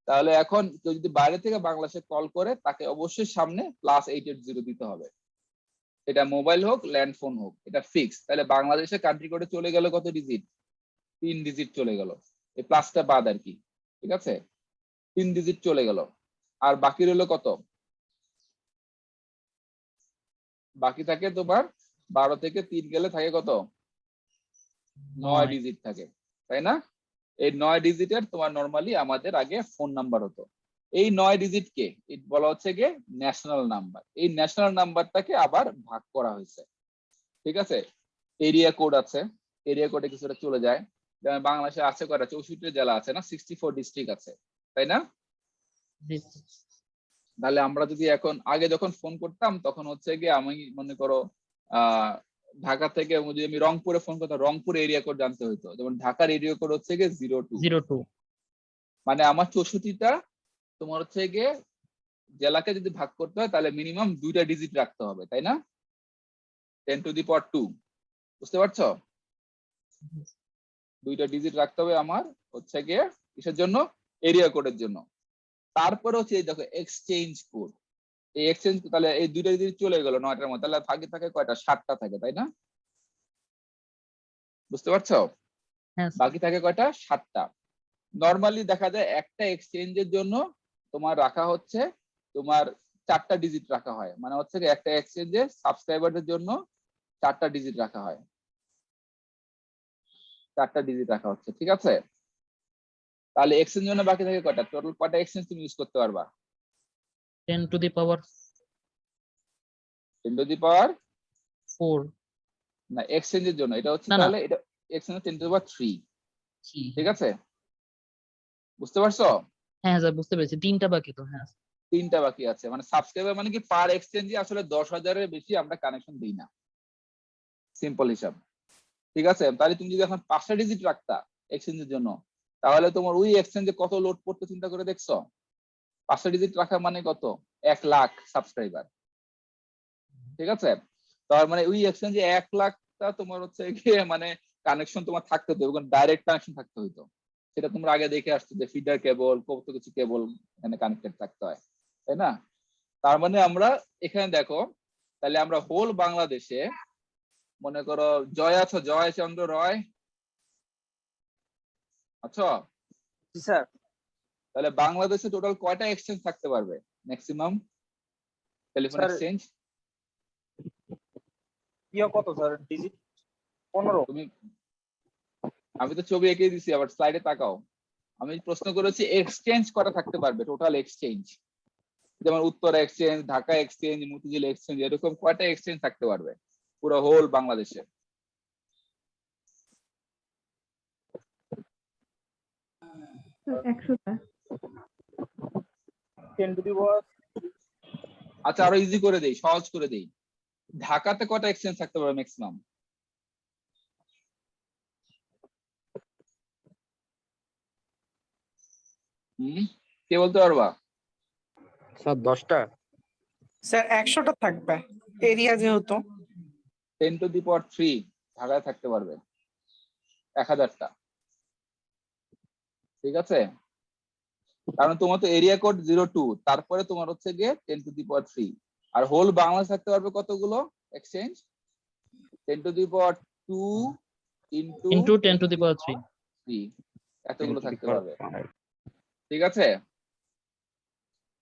তাহলে এখন কেউ যদি বাইরে থেকে বাংলাদেশে কল করে, তাকে অবশ্যই সামনে +880 দিতে হবে। এটা মোবাইল হোক, ল্যান্ড ফোন হোক, এটা ফিক্স। তাহলে বাংলাদেশের কান্ট্রি কোডে চলে গেল কত ডিজিট? 3 ডিজিট চলে গেল, এই প্লাসটা বাদ আর কি, ঠিক আছে? 3 ডিজিট চলে গেল। আর বাকি রইল কত? বাকি থাকে তোমার 12 থেকে 3 গেলে থাকে কত? 9 ডিজিট থাকে, তাই না? এই 9 ডিজিটের তোমার নরমালি আমাদের আগে ফোন নাম্বার হতো। এই 9 ডিজিট কে বলা হচ্ছে গিয়ে ন্যাশনাল নাম্বার। এই ন্যাশনাল নাম্বারটাকে আবার ভাগ করা হয়েছে, ঠিক আছে? এরিয়া কোড আছে, এরিয়া কোডে কিছুটা চলে যায়। যেমন বাংলাদেশে আছে কয়টা? 64 জেলা আছে না, 64 ডিস্ট্রিক্ট আছে, তাই না? তাহলে আমরা যদি এখন, আগে যখন ফোন করতাম তখন হচ্ছে গিয়ে আমি মনে করো ঢাকা থেকে যদি আমি রংপুরে ফোন করতাম, রংপুর এরিয়া কোড জানতে হতো। যেমন ঢাকার এরিয়া কোড হচ্ছে গিয়ে 02, মানে আমার 64টা তোমার হচ্ছে গিয়ে জেলাকে যদি ভাগ করতে হয় তাহলে মিনিমাম 2টা ডিজিট রাখতে হবে, তাই না? 10⁻², বুঝতে পারছো? 2টা ডিজিট রাখতে হবে আমার হচ্ছে গিয়ে কিসের জন্য? এরিয়া কোডের জন্য। তারপরে হচ্ছে এই দেখো এক্সচেঞ্জ কোড। এই এক্সচেঞ্জ, তাহলে এই 2টা ডিজিট চলে গেল 9টার মধ্যে, তাহলে ভাগে থাকে কয়টা? 7টা থাকে, তাই না? বুঝতে পারছো? বাকি থাকে কয়টা? 7টা। নরমালি দেখা যায় একটা এক্সচেঞ্জের জন্য তোমার রাখা হচ্ছে তোমার 4টা ডিজিট রাখা হয়, মানে হচ্ছে একটা এক্সচেঞ্জে সাবস্ক্রাইবারদের জন্য 4টা ডিজিট রাখা হয়, 4টা ডিজিট রাখা হচ্ছে, ঠিক আছে? তাহলে এক্সচেঞ্জ জন্য বাকি থাকে কয়টা? টোটাল কয়টা এক্সচেঞ্জ তুমি ইউজ করতে পারবা? 10⁻4 না, এক্সচেঞ্জের জন্য এটা হচ্ছে, তাহলে এটা এক্সচেঞ্জ 10⁻3, ঠিক আছে? বুঝতে পারছো? হ্যাঁ স্যার বুঝতে পেরেছি, 3টা বাকি তো। হ্যাঁ তিনটা বাকি আছে, মানে সাবস্ক্রাইবার মানে কি পার এক্সচেঞ্জে আসলে 10,000-এর বেশি আমরা কানেকশন দিই না, সিম্পল হিসাব। ঠিক আছে, তাহলে তুমি যদি এখন 5টা ডিজিট রাখতা এক্সচেঞ্জের জন্য, তাহলে তোমার ওই এক্সচেঞ্জে কত লোড পড়তে চিন্তা করে দেখছো? 5টা ডিজিট রাখা মানে কত? 1 লাখ সাবস্ক্রাইবার। ঠিক আছে, তার মানে ওই এক্সচেঞ্জে 1 লাখটা তোমার হচ্ছে গিয়ে মানে কানেকশন তোমার থাকতে হতো, ডাইরেক্ট কানেকশন থাকতে হতো। সেটা তোমরা আগে দেখে আসছো যে ফিডার কেবল, কত কিছু কেবল এখানে কানেক্টেড থাকতে হয়, তাই না? তার মানে আমরা এখানে দেখো, তাহলে আমরা হোল বাংলাদেশে মনে করো জয় আছো, জয় চন্দ্র রয় আচ্ছা, স্যার তাহলে বাংলাদেশে টোটাল কয়টা এক্সচেঞ্জ থাকতে পারবে ম্যাক্সিমাম টেলিফোন স্যার এক্সচেঞ্জ? কত স্যার ডিজিট? 15। তুমি, আমি তো ছবি এঁকে দিছি, আবার স্লাইডে তাকাও। আমি প্রশ্ন করেছি এক্সচেঞ্জ কটা থাকতে পারবে, টোটাল এক্সচেঞ্জ, যেমন উত্তর exchange, Dhaka exchange, Motijheel exchange, এরকম কয়টা এক্সচেঞ্জ থাকতে পারবে পুরো হোল বাংলাদেশে? স্যার 100টা। 10 টু দি পাওয়ার। আচ্ছা আরো ইজি করে দেই, সহজ করে দেই, ঢাকাতে কটা এক্সচেঞ্জ থাকতে পারবে ম্যাক্সিমাম? কে বলতে পারবা? স্যার 10টা। স্যার 100টা থাকবে এরিয়া যেহেতু। 10 টু দি পাওয়ার 3 ঢাকায় থাকতে পারবে 1000টা। ঠিক আছে, কারণ তোমার তো এরিয়া কোড 02, তারপরে তোমার হচ্ছে গিয়ে 10 টু দি পাওয়ার 3, আর হোল বাংলাদেশ থাকতে পারবে কতগুলো exchange? 10 to the power 2 into 10 to the power 3। 3, এতগুলো থাকতে পারবে। ঠিক আছে,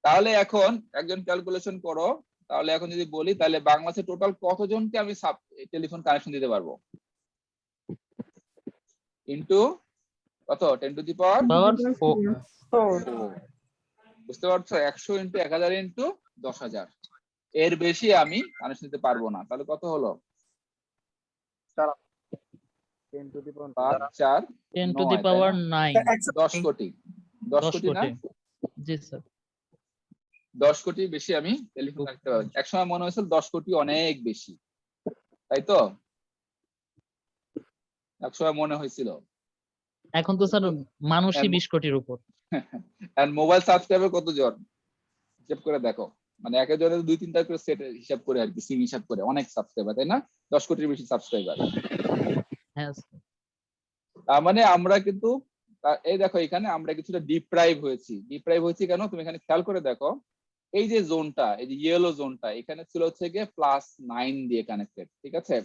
তাহলে এখন একজন ক্যালকুলেশন করো। তাহলে এখন যদি বলি, তাহলে বাংলাদেশে টোটাল কতজনকে আমি টেলিফোন কানেকশন দিতে পারবো? ইনটু কত? 10 টু দি পাওয়ার পাওয়ার 4। বুঝতে পারছো? 100 ইনটু 1000 ইনটু 10,000, এর বেশি আমি কানেকশন দিতে পারবো না। তাহলে কত হলো? 10 টু দি পাওয়ার 5 4 10 টু দি 9, পাওয়ার 9। 10 কোটি। 10 10 কোটি না? কোটি। জি স্যার। 10 কোটি বেশি আমি টেলিফোন রাখতে পারবো। একসময় মনে হয়েছিল 10 কোটি অনেক বেশি, তাই তো? একসময় মনে হয়েছিল। এখন তো স্যার মানুষই 20 কোটির উপর। এন্ড মোবাইল সাবস্ক্রাইবার কতজন হিসাব করে দেখো, মানে একজনের 2-3টা করে সেট হিসাব করে আর কি, সিম হিসাব করে, অনেক সাবস্ক্রাইবার, তাই না? 10 কোটির বেশি সাবস্ক্রাইবার। হ্যাঁ স্যার। তার মানে আমরা কিন্তু এই দেখো এখানে আমরা কিছুটা ডিপ্রাইভ হয়েছি। ডিপ্রাইভ হয়েছি কেন তুমি এখানে খেয়াল করে দেখো, এই যে জোনটা, এই যে ইয়েলো জোনটা, এখানে ছিল হচ্ছে গিয়ে +9 দিয়ে কানেক্টেড। ঠিক আছে,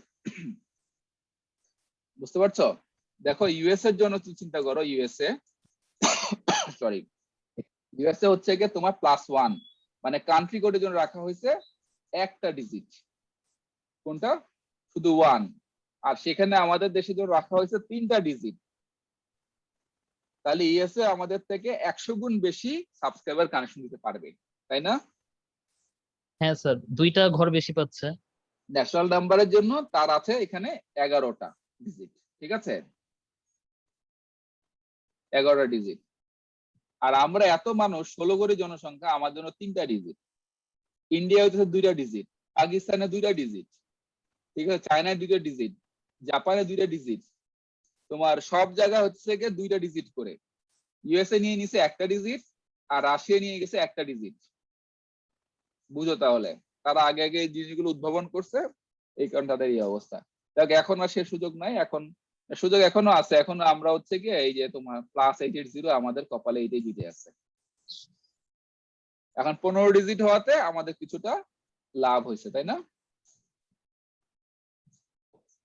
বুঝতে পারছো? দেখো ইউএস এর জন্য তুমি চিন্তা করো, ইউএসএ সরি, ইউএসএ হচ্ছে গিয়ে তোমার +1, মানে কান্ট্রি কোডের জন্য রাখা হয়েছে একটা ডিজিট, কোনটা? শুধু 1। আর সেখানে আমাদের দেশের জন্য রাখা হয়েছে 3টা ডিজিট। তাহলে ইউএসএ আমাদের থেকে 100 গুণ বেশি সাবস্ক্রাইবার কানেকশন দিতে পারবে, তাই না? হ্যাঁ স্যার, 2টা ঘর বেশি পাচ্ছে। ন্যাশনাল নাম্বারের জন্য তার আছে এখানে 11টা ডিজিট। ঠিক আছে, 11টা ডিজিট। আর আমরা এত মানুষ, 16 কোটি জনসংখ্যা, আমার জন্য 3টা ডিজিট। ইন্ডিয়া হচ্ছে 2টা ডিজিট, পাকিস্তানে 2টা ডিজিট, ঠিক আছে, চায়নায় 2টা ডিজিট, জাপানে 2টা ডিজিট, তোমার সব জায়গা হচ্ছে গিয়ে 2টা ডিজিট করে। ইউএসএ নিয়ে নিছে একটা ডিজিট, আর রাশিয়া নিয়ে গেছে একটা ডিজিট। বুঝো তাহলে, তারা আগে আগে এই জিনিসগুলো উদ্ভাবন করছে, এই কারণে তাদের এই অবস্থা। দেখ এখন আর সে সুযোগ নাই, এখন সুযোগ এখনো আছে। এখন আমরা হচ্ছে কি এই যে তোমার +880 আমাদের কপালে এইটাই জুটে আছে। এখন 15 ডিজিট হওয়াতে আমাদের কিছুটা লাভ হয়েছে, তাই না?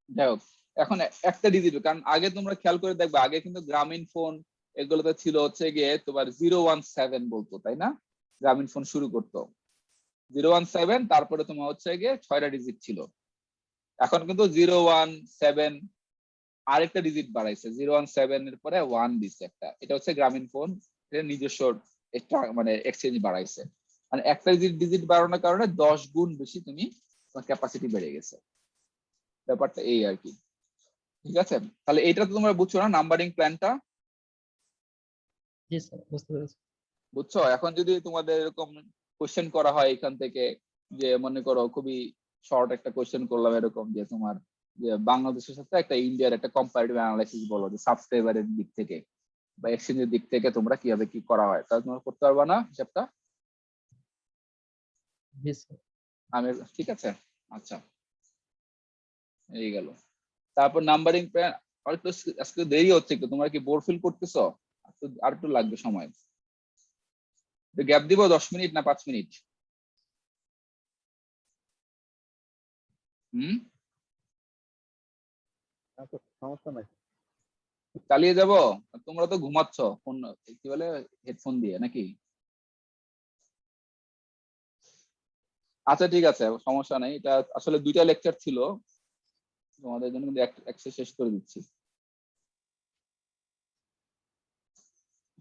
যাই হোক, এখন একটা ডিজিট, কারণ আগে তোমরা খেয়াল করে দেখবে, আগে কিন্তু গ্রামীণ ফোন এগুলোতে ছিল হচ্ছে গিয়ে তোমার 017 বলতো, তাই না? গ্রামীণ ফোন শুরু করতো 017, তারপরে তোমার হচ্ছে গিয়ে 6টা ডিজিট ছিল। এখন কিন্তু 017 আরেকটা ডিজিট বাড়াইছে, 017 এর পরে 1 দিচ্ছে একটা, এটা হচ্ছে গ্রামীণ ফোন এর নিজস্ব একটা মানে এক্সচেঞ্জ বাড়াইছে। মানে একটা ডিজিট বাড়ানোর কারণে 10 গুণ বেশি তুমি তোমার ক্যাপাসিটি বেড়ে গেছে। ব্যাপারটা এই আর কি। ঠিক আছে, তাহলে এটা তো তোমরা বুঝছো না নাম্বারিং প্ল্যানটা? জি স্যার, বুঝতে পেরেছি। বুঝছো? এখন যদি তোমাদের এরকম কোশ্চেন করা হয় এখান থেকে, যে মনে করো খুবই শর্ট একটা কোশ্চেন করলাম এরকম, যে তোমার যে বাংলাদেশের সাথে একটা ইন্ডিয়ার একটা কম্পারেটিভ অ্যানালাইসিস বলো, যে সাবস্ক্রাইবারের দিক থেকে বা এক্সচেঞ্জের দিক থেকে তোমরা কিভাবে কি করা হয়, তাহলে তোমরা করতে পারবা না হিসাবটা? জি স্যার। আমি ঠিক আছে, আচ্ছা এই গেল। তারপর নাম্বারিং প্ল্যান, আর একটু আজকে দেরি হচ্ছে একটু, তোমরা কি বোর ফিল করতেছো? আর একটু লাগবে সময়, গ্যাপ দিব 10 মিনিট না 5 মিনিট? হুম, আচ্ছা, সমস্যা নাই। চালিয়ে যাব? তোমরা তো ঘুমাচ্ছ ফোন, কি বলে, হেডফোন দিয়ে নাকি? আচ্ছা ঠিক আছে, সমস্যা নেই, এটা আসলে 2টা লেকচার ছিল তোমাদের জন্য, কিন্তু একটা শেষ করে দিচ্ছি।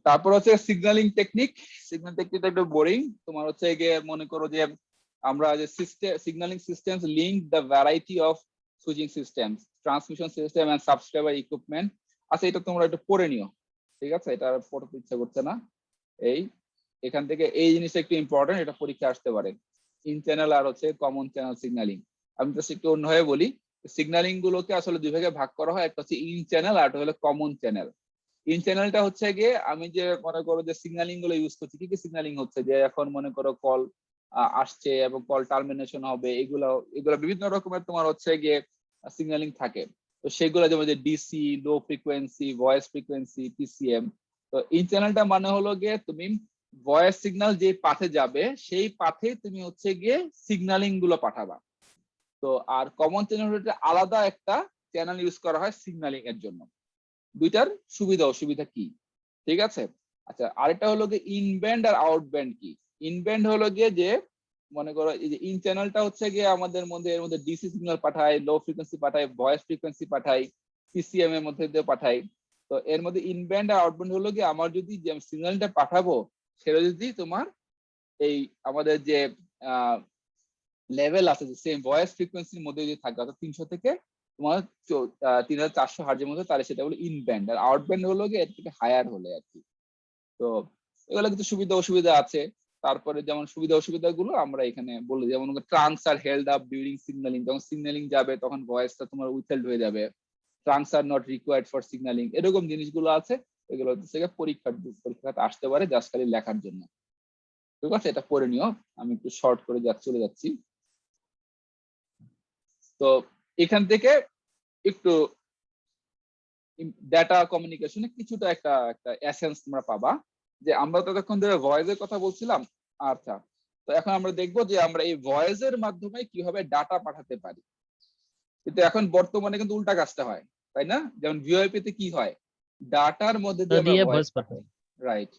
তারপর হচ্ছে সিগন্যালিং টেকনিক। সিগন্যাল টেকনিকটা একটু বোরিং। তোমার হচ্ছে গিয়ে মনে করো যে আমরা যে system signalling systems link the variety of switching systems, transmission system and subscriber equipment. আচ্ছা এটা তোমরা একটু পড়ে নিও, ঠিক আছে? এটা আর পড়তে ইচ্ছা করছে না। এই এখান থেকে এই জিনিসটা একটু ইম্পর্টেন্ট, এটা পরীক্ষা আসতে পারে। ইন চ্যানেল আর হচ্ছে কমন চ্যানেল সিগন্যালিং। আমি জাস্ট একটু অন্যভাবে বলি, সিগন্যালিং গুলোকে আসলে দুই ভাগে ভাগ করা হয়, একটা হচ্ছে ইন চ্যানেল আর একটা হলো কমন চ্যানেল। ইন চ্যানেলটা হচ্ছে গিয়ে আমি যে মনে করো যে সিগন্যালিং গুলো ইউজ করছি, কি কি সিগন্যালিং হচ্ছে, যে এখন মনে করো কল আসছে এবং কল টার্মিনেশন হবে, এগুলো এগুলো বিভিন্ন রকমের তোমার হচ্ছে গিয়ে সিগন্যালিং থাকে। তো সেগুলো যেমন যে DC, low frequency, voice frequency, PCM. তো ইন চ্যানেলটা মানে হলো গিয়ে তুমি ভয়েস সিগন্যাল যে পাথে যাবে সেই পাথে তুমি হচ্ছে গিয়ে সিগন্যালিং গুলো পাঠাবা। তো আর কমন চ্যানেল হচ্ছে আলাদা একটা চ্যানেল ইউজ করা হয় সিগন্যালিং এর জন্য। দুইটার সুবিধা অসুবিধা কি, ঠিক আছে? আচ্ছা, আরেকটা হলো গিয়ে ইনব্যান্ড আর আউটব্যান্ড কি। ইনব্যান্ড হলো গিয়ে যে মনে করো এই যে ইন চ্যানেলটা হচ্ছে গিয়ে আমাদের মধ্যে, এর মধ্যে ডিসি সিগন্যাল পাঠায়, লো ফ্রিকোয়েন্সি পাঠায়, ভয়েস ফ্রিকোয়েন্সি পাঠায়, পিসিএম এর মধ্যে দিয়ে পাঠায়। তো এর মধ্যে ইনব্যান্ড আর আউটব্যান্ড হলো গিয়ে আমার যদি যে সিগন্যালটা পাঠাবো সেটা যদি তোমার এই আমাদের যে লেভেল আছে, যে সেম ভয়েস ফ্রিকোয়েন্সির মধ্যে যদি থাকে, অর্থাৎ 300 থেকে তোমার 3400 হার্জের মধ্যে, তাহলে সেটা হলো ইন ব্যান্ড। আর আউট ব্যান্ড হলো গিয়ে এর থেকে হায়ার হলে আর কি। তো এগুলো কিছু সুবিধা অসুবিধা আছে। তারপরে যেমন সুবিধা অসুবিধা গুলো আমরা এখানে বলি, যেমন ট্রাঙ্কস আর হেল্ড আপ ডিউরিং সিগন্যালিং, যখন সিগন্যালিং যাবে তখন ভয়েসটা তোমার উইথহেল্ড হয়ে যাবে। Trunks are not required for signalling, এরকম জিনিসগুলো আছে। এগুলো হচ্ছে পরীক্ষাতে আসতে পারে জাস্ট খালি লেখার জন্য, ঠিক আছে? এটা পড়ে নিও, আমি একটু শর্ট করে চলে যাচ্ছি। তো এখান থেকে একটু ডেটা কমিউনিকেশনে কিছুটা একটা একটা এসেন্স তোমরা পাবা। যে আমরা তো ততক্ষণ ধরে ভয়েসের কথা বলছিলাম, আচ্ছা তো এখন আমরা দেখবো যে আমরা এই ভয়েসের মাধ্যমে কিভাবে ডাটা পাঠাতে পারি। কিন্তু এখন বর্তমানে কিন্তু উল্টা কাজটা হয়, তাই না? যেমন ভিওআইপি তে কি হয়, ডাটার মধ্যে দিয়ে আমরা ভয়েস ভয়েস পাঠাই, রাইট?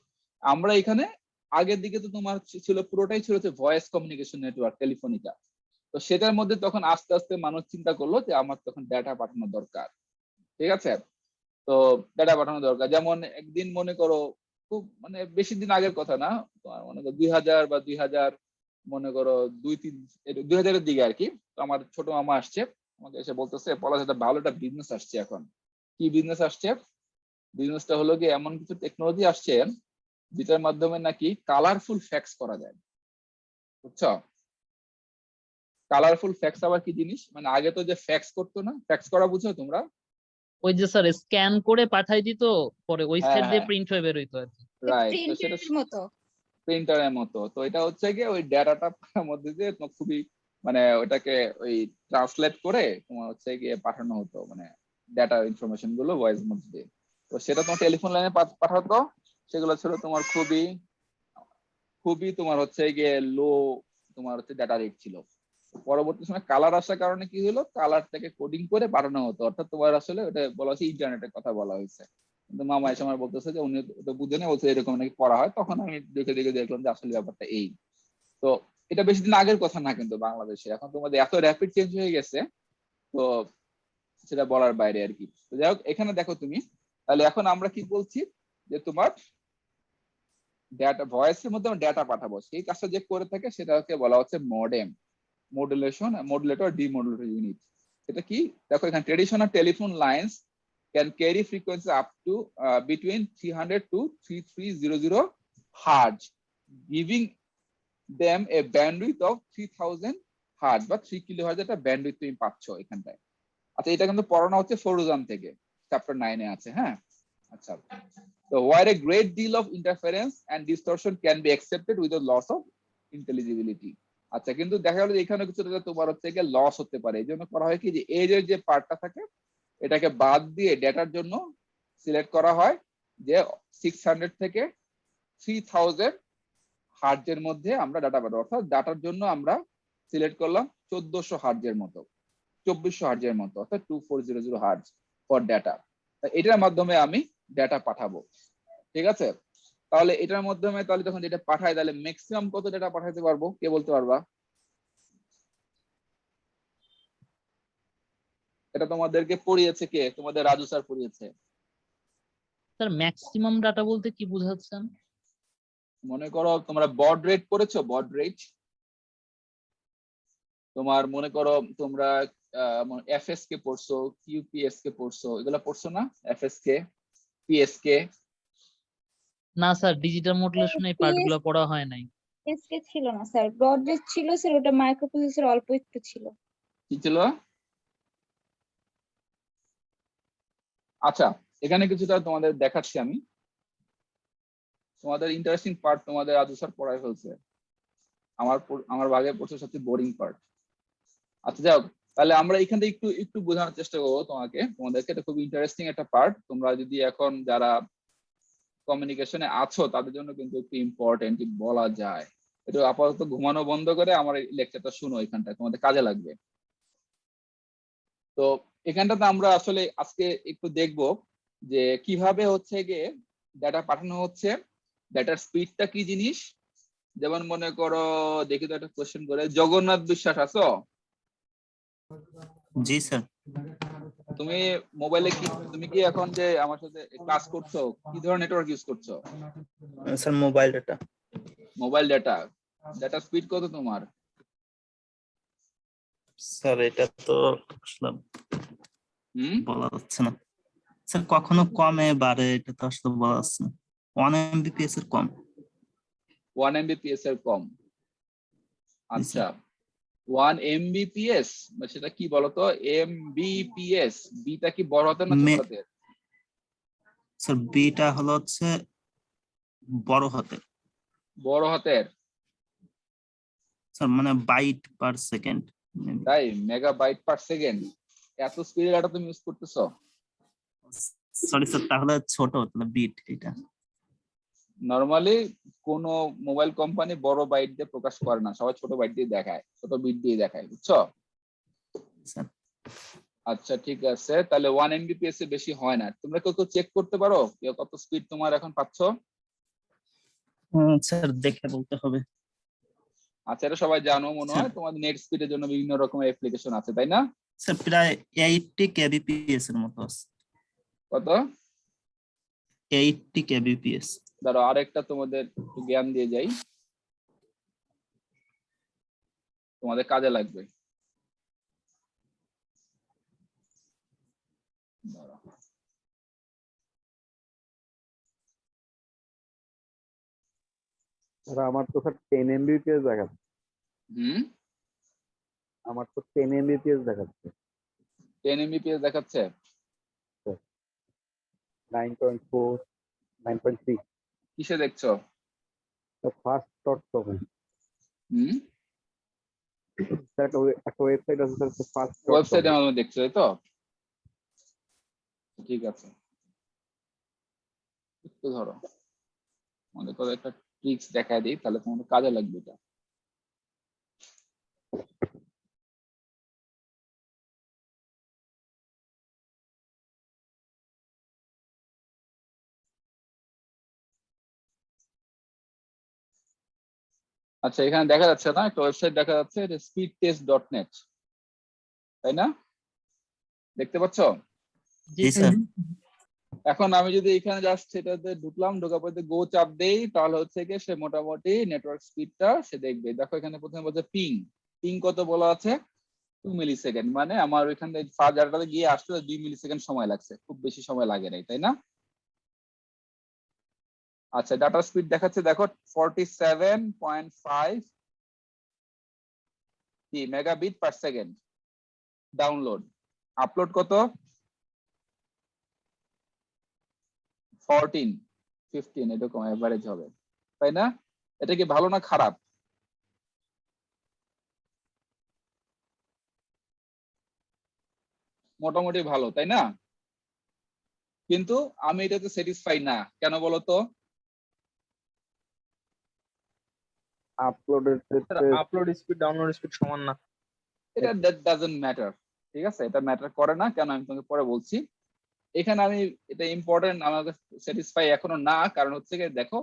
আমরা এখানে আগের দিকে তো তোমার ছিল পুরোটাই ছিল যে ভয়েস কমিউনিকেশন নেটওয়ার্ক, টেলিফোনিকা। তো সেটার মধ্যে তখন আস্তে আস্তে মানুষ চিন্তা করলো যে আমার তখন ডাটা পাঠানো দরকার, ঠিক আছে? তো ডাটা পাঠানো দরকার। যেমন একদিন মনে করো, খুব মানে বেশি দিন আগের কথা না, তোমার মনে করো 2000 বা 2000, মনে করো 2000-এর দিকে আর কি। তো আমার ছোট মামা আসছে, আমাকে এসে বলতেছে, পলাশ একটা ভালো একটা বিজনেস আসছে এখন। কি বিজনেস আসছে? বিজনেসটা হলো কি, এমন কিছু টেকনোলজি আসছে যেটার মাধ্যমে নাকি কালারফুল ফ্যাক্স করা যায়, বুঝছো? কালারফুল ফ্যাক্স আবার কি জিনিস, মানে আগে তো যে ফ্যাক্স করতো না, ফ্যাক্স করা বুঝছো তোমরা? ওই যে স্যার স্ক্যান করে পাঠাই দিত, পরে ওই হ্যাঁ সাইড দিয়ে হ্যাঁ, প্রিন্ট হয়ে বের হইতো আর কি। রাইট। তো সেটা প্রিন্টের মতো। প্রিন্টারের মতো। তো এটা হচ্ছে গিয়ে ওই ডাটাটা মধ্যে দিয়ে তোমার খুবই মানে ওটাকে ওই ট্রান্সলেট করে তোমার হচ্ছে গিয়ে পাঠানো হতো, মানে ডাটা ইনফরমেশন গুলো ভয়েস মধ্যে দিয়ে। তো সেটা তোমার টেলিফোন লাইনে পাঠাতো। সেগুলো ছিল তোমার খুবই খুবই তোমার হচ্ছে গিয়ে লো তোমার হচ্ছে ডাটা রেট ছিল। পরবর্তী সময় কালার আসার কারণে কি হলো, কালারটাকে কোডিং করে পাঠানো হতো, অর্থাৎ তোমার আসলে ওটা বলা হচ্ছে ইন্টারনেটের কথা বলা হয়েছে। কিন্তু মামা এসে আমার বলতেছে যে উনি তো বুঝে না, বলছে এরকম নাকি করা হয়। তখন আমি দেখে দেখে দেখলাম যে আসলে ব্যাপারটা এই। তো এটা বেশি দিন আগের কথা না কিন্তু বাংলাদেশে, এখন তোমাদের এত র্যাপিড চেঞ্জ হয়ে গেছে, তো সেটা বলার বাইরে আর কি। তো যাই হোক, এখানে দেখো তুমি, তাহলে এখন আমরা কি বলছি, যে তোমার ডেটা ভয়েসের মধ্যে আমরা ডেটা পাঠাবো, সেই কাজটা যে করে থাকে সেটাকে বলা হচ্ছে মডেম, মডুলেটর ডিমডুলেটর ইউনিট। এটা কি দেখো, এখানে traditional telephone lines can carry frequency up to between 300 to 3300 hertz, giving them a bandwidth of 3000 hertz বা 3 কিলোহার্জ একটা ব্যান্ডউইথ তুমি পাচ্ছ এখানটায়। আচ্ছা, এটা কিন্তু পড়ানো হচ্ছে ফরুজান থেকে, চ্যাপ্টার 9 এ আছে। হ্যাঁ, আচ্ছা। So where a great deal of interference and distortion can be accepted with a loss of intelligibility. আচ্ছা, কিন্তু দেখা গেল যে এখানে কিছুটা তোমার হচ্ছে গিয়ে লস হতে পারে, এই জন্য করা হয় কি যে এই যে পার্টটা থাকে এটাকে বাদ দিয়ে ডেটার জন্য সিলেক্ট করা হয় যে 600 থেকে 3000 হার্জের মধ্যে আমরা ডাটা পাবো, অর্থাৎ ডাটার জন্য আমরা সিলেক্ট করলাম 1400 হার্জের মতো, 2400 হার্জের মতো, অর্থাৎ 2400 হার্জ ফর ডাটা। এটার মাধ্যমে আমি ডাটা পাঠাবো, ঠিক আছে? তাহলে এটার মাধ্যমে তাহলে যখন যেটা পাঠাই তাহলে ম্যাক্সিমাম কত ডাটা পাঠাতে পারবো, কে বলতে পারবা? এটা তোমাদেরকে পড়িয়েছে কে? তোমাদের রাজু স্যার পড়িয়েছে। স্যার ম্যাক্সিমাম ডাটা বলতে কি বোঝাচ্ছেন? মনে করো তোমরা বড রেট পড়েছো, বড রেট। তোমার মনে করো তোমরা এফএস কে পড়ছো, কিউপিএস কে পড়ছো, এগুলা পড়ছো না? এফএস কে, পিএস কে? না স্যার, ডিজিটাল মডুলেশনে এই পার্টগুলো পড়া হয় নাই। এসকে ছিল না স্যার, ব্রড রেট ছিল স্যার, ওটা মাইক্রোপ্রসেসর অল্প একটু ছিল। কি ছিল? আচ্ছা, এখানে কিছুটা তোমাদের দেখাচ্ছি আমি। তোমাদের ইন্টারেস্টিং পার্ট তোমাদের রাজু স্যার পড়ায় ফেলছে, আমার ভাগে পড়ছে সবচেয়ে বোরিং পার্ট। আচ্ছা যাও, তাহলে আমরা এখান থেকে একটু একটু বোঝানোর চেষ্টা করবো তোমাদেরকে। এটা খুব ইন্টারেস্টিং একটা পার্ট। তোমরা যদি এখন যারা কমিউনিকেশনে আছো তাদের জন্য কিন্তু একটু ইম্পর্টেন্ট বলা যায়। এটা আপাতত ঘুমানো বন্ধ করে আমার এই লেকচারটা শুনো, এখানটা তোমাদের কাজে লাগবে। তো এখানটাতে আমরা আসলে আজকে একটু দেখবো যে কিভাবে হচ্ছে গিয়ে ডাটা পাঠানো হচ্ছে, ডাটার স্পিডটা কি জিনিস। যেমন মনে করো, দেখি তো একটা কোশ্চেন করে, জগন্নাথ বিশ্বাস আছো? জি স্যার। তুমি মোবাইলে কি, তুমি কি এখন যে আমার সাথে ক্লাস করছো কি ধরনের নেটওয়ার্ক ইউজ করছো? Sir mobile data. Mobile data, data speed কত তোমার? স্যার এটা তো আসলে বলা যাচ্ছে না স্যার, কখনো কমে বাড়ে, এটা তো আসলে বলা যাচ্ছে না। 1 Mbps এর কম। 1 Mbps এর কম, আচ্ছা। 1 Mbps সেটা কি বলতো? Mbps, বিটা কি বড় হাতের না ছোট হাতের? স্যার বিটা হলো হচ্ছে বড় হাতের। বড় হাতের? স্যার মানে বাইট পার সেকেন্ড। তাই, মেগাবাইট পার সেকেন্ড? এত স্পিডে ডাটা তুমি ইউজ করতেছো? সরি স্যার, তাহলে ছোট, তাহলে বিট এটা। নরমালি কোন মোবাইল কোম্পানি বড় বাইট দিয়ে প্রকাশ করে না, সবাই ছোট বাইট দিয়ে দেখায়, ছোট বিট দিয়ে দেখায়, বুঝছো? স্যার আচ্ছা ঠিক আছে, তাহলে 1 Mbps এর বেশি হয় না। তোমরা কেউ চেক করতে পারো কত স্পিড তোমার এখন পাচ্ছ? স্যার দেখে বলতে হবে। আচ্ছা, এটা সবাই জানো মনে হয়, তোমাদের নেট স্পিডের জন্য বিভিন্ন রকমের অ্যাপ্লিকেশন আছে, তাই না? স্যার প্রায় 80 kbps এর মতো আছে। কত? 80 kbps। ধরো আরেকটা তোমাদের একটু জ্ঞান দিয়ে যাই, তোমাদের কাজে লাগবে। আমার তো স্যার 10 Mbps দেখাচ্ছে। আমার তো 10 Mbps দেখাচ্ছে। 10 Mbps দেখাচ্ছে? 9.4, 9.3। কিসে দেখছো? ফার্স্ট ডট কমে। স্যার একটা ওয়েবসাইট আছে স্যার, ফার্স্ট ওয়েবসাইটে আমরা দেখছো, তাই তো? ঠিক আছে, একটু ধরো মনে করো একটা ট্রিক্স দেখায় দিই, তাহলে তোমাদের কাজে লাগবে এটা। আচ্ছা, এখানে দেখা যাচ্ছে না, একটা ওয়েবসাইট দেখা যাচ্ছে, এটা speedtest.net, তাই না? দেখতে পাচ্ছ? জি স্যার। এখন আমি যদি এখানে জাস্ট সেটাতে ঢুকলাম, ঢোকার পরে গো চাপ দেই, তাহলে হচ্ছে কি সে মোটামুটি নেটওয়ার্ক স্পিডটা সে দেখবে। দেখো এখানে প্রথমে বলছে পিং, পিং কত বলা আছে? 2 মিলিসেকেন্ড, মানে আমার ওইখান থেকে ফার্স্ট ডাটাতে গিয়ে আসতে 2 মিলিসেকেন্ড সময় লাগছে, খুব বেশি সময় লাগে নাই, তাই না? আচ্ছা ডাটা স্পিড দেখাচ্ছে দেখো 47.5 megabit per second download. Upload কত 14 15 এরকম এভারেজ হবে, তাই না? এটা কি ভালো না খারাপ? মোটামুটি ভালো, তাই না? কিন্তু আমি এটাতে স্যাটিসফাই না, কেন বলতো? আপলোডের ক্ষেত্রে আপলোড স্পিড ডাউনলোড স্পিড সমান না। এটা দ্যাট ডাজন্ট ম্যাটার, ঠিক আছে? এটা ম্যাটার করে না, কেন আমি তোমাকে পরে বলছি। এখানে আমি এটা ইম্পর্টেন্ট আমাকে স্যাটিসফাই এখনো না, কারণ হচ্ছে কি দেখো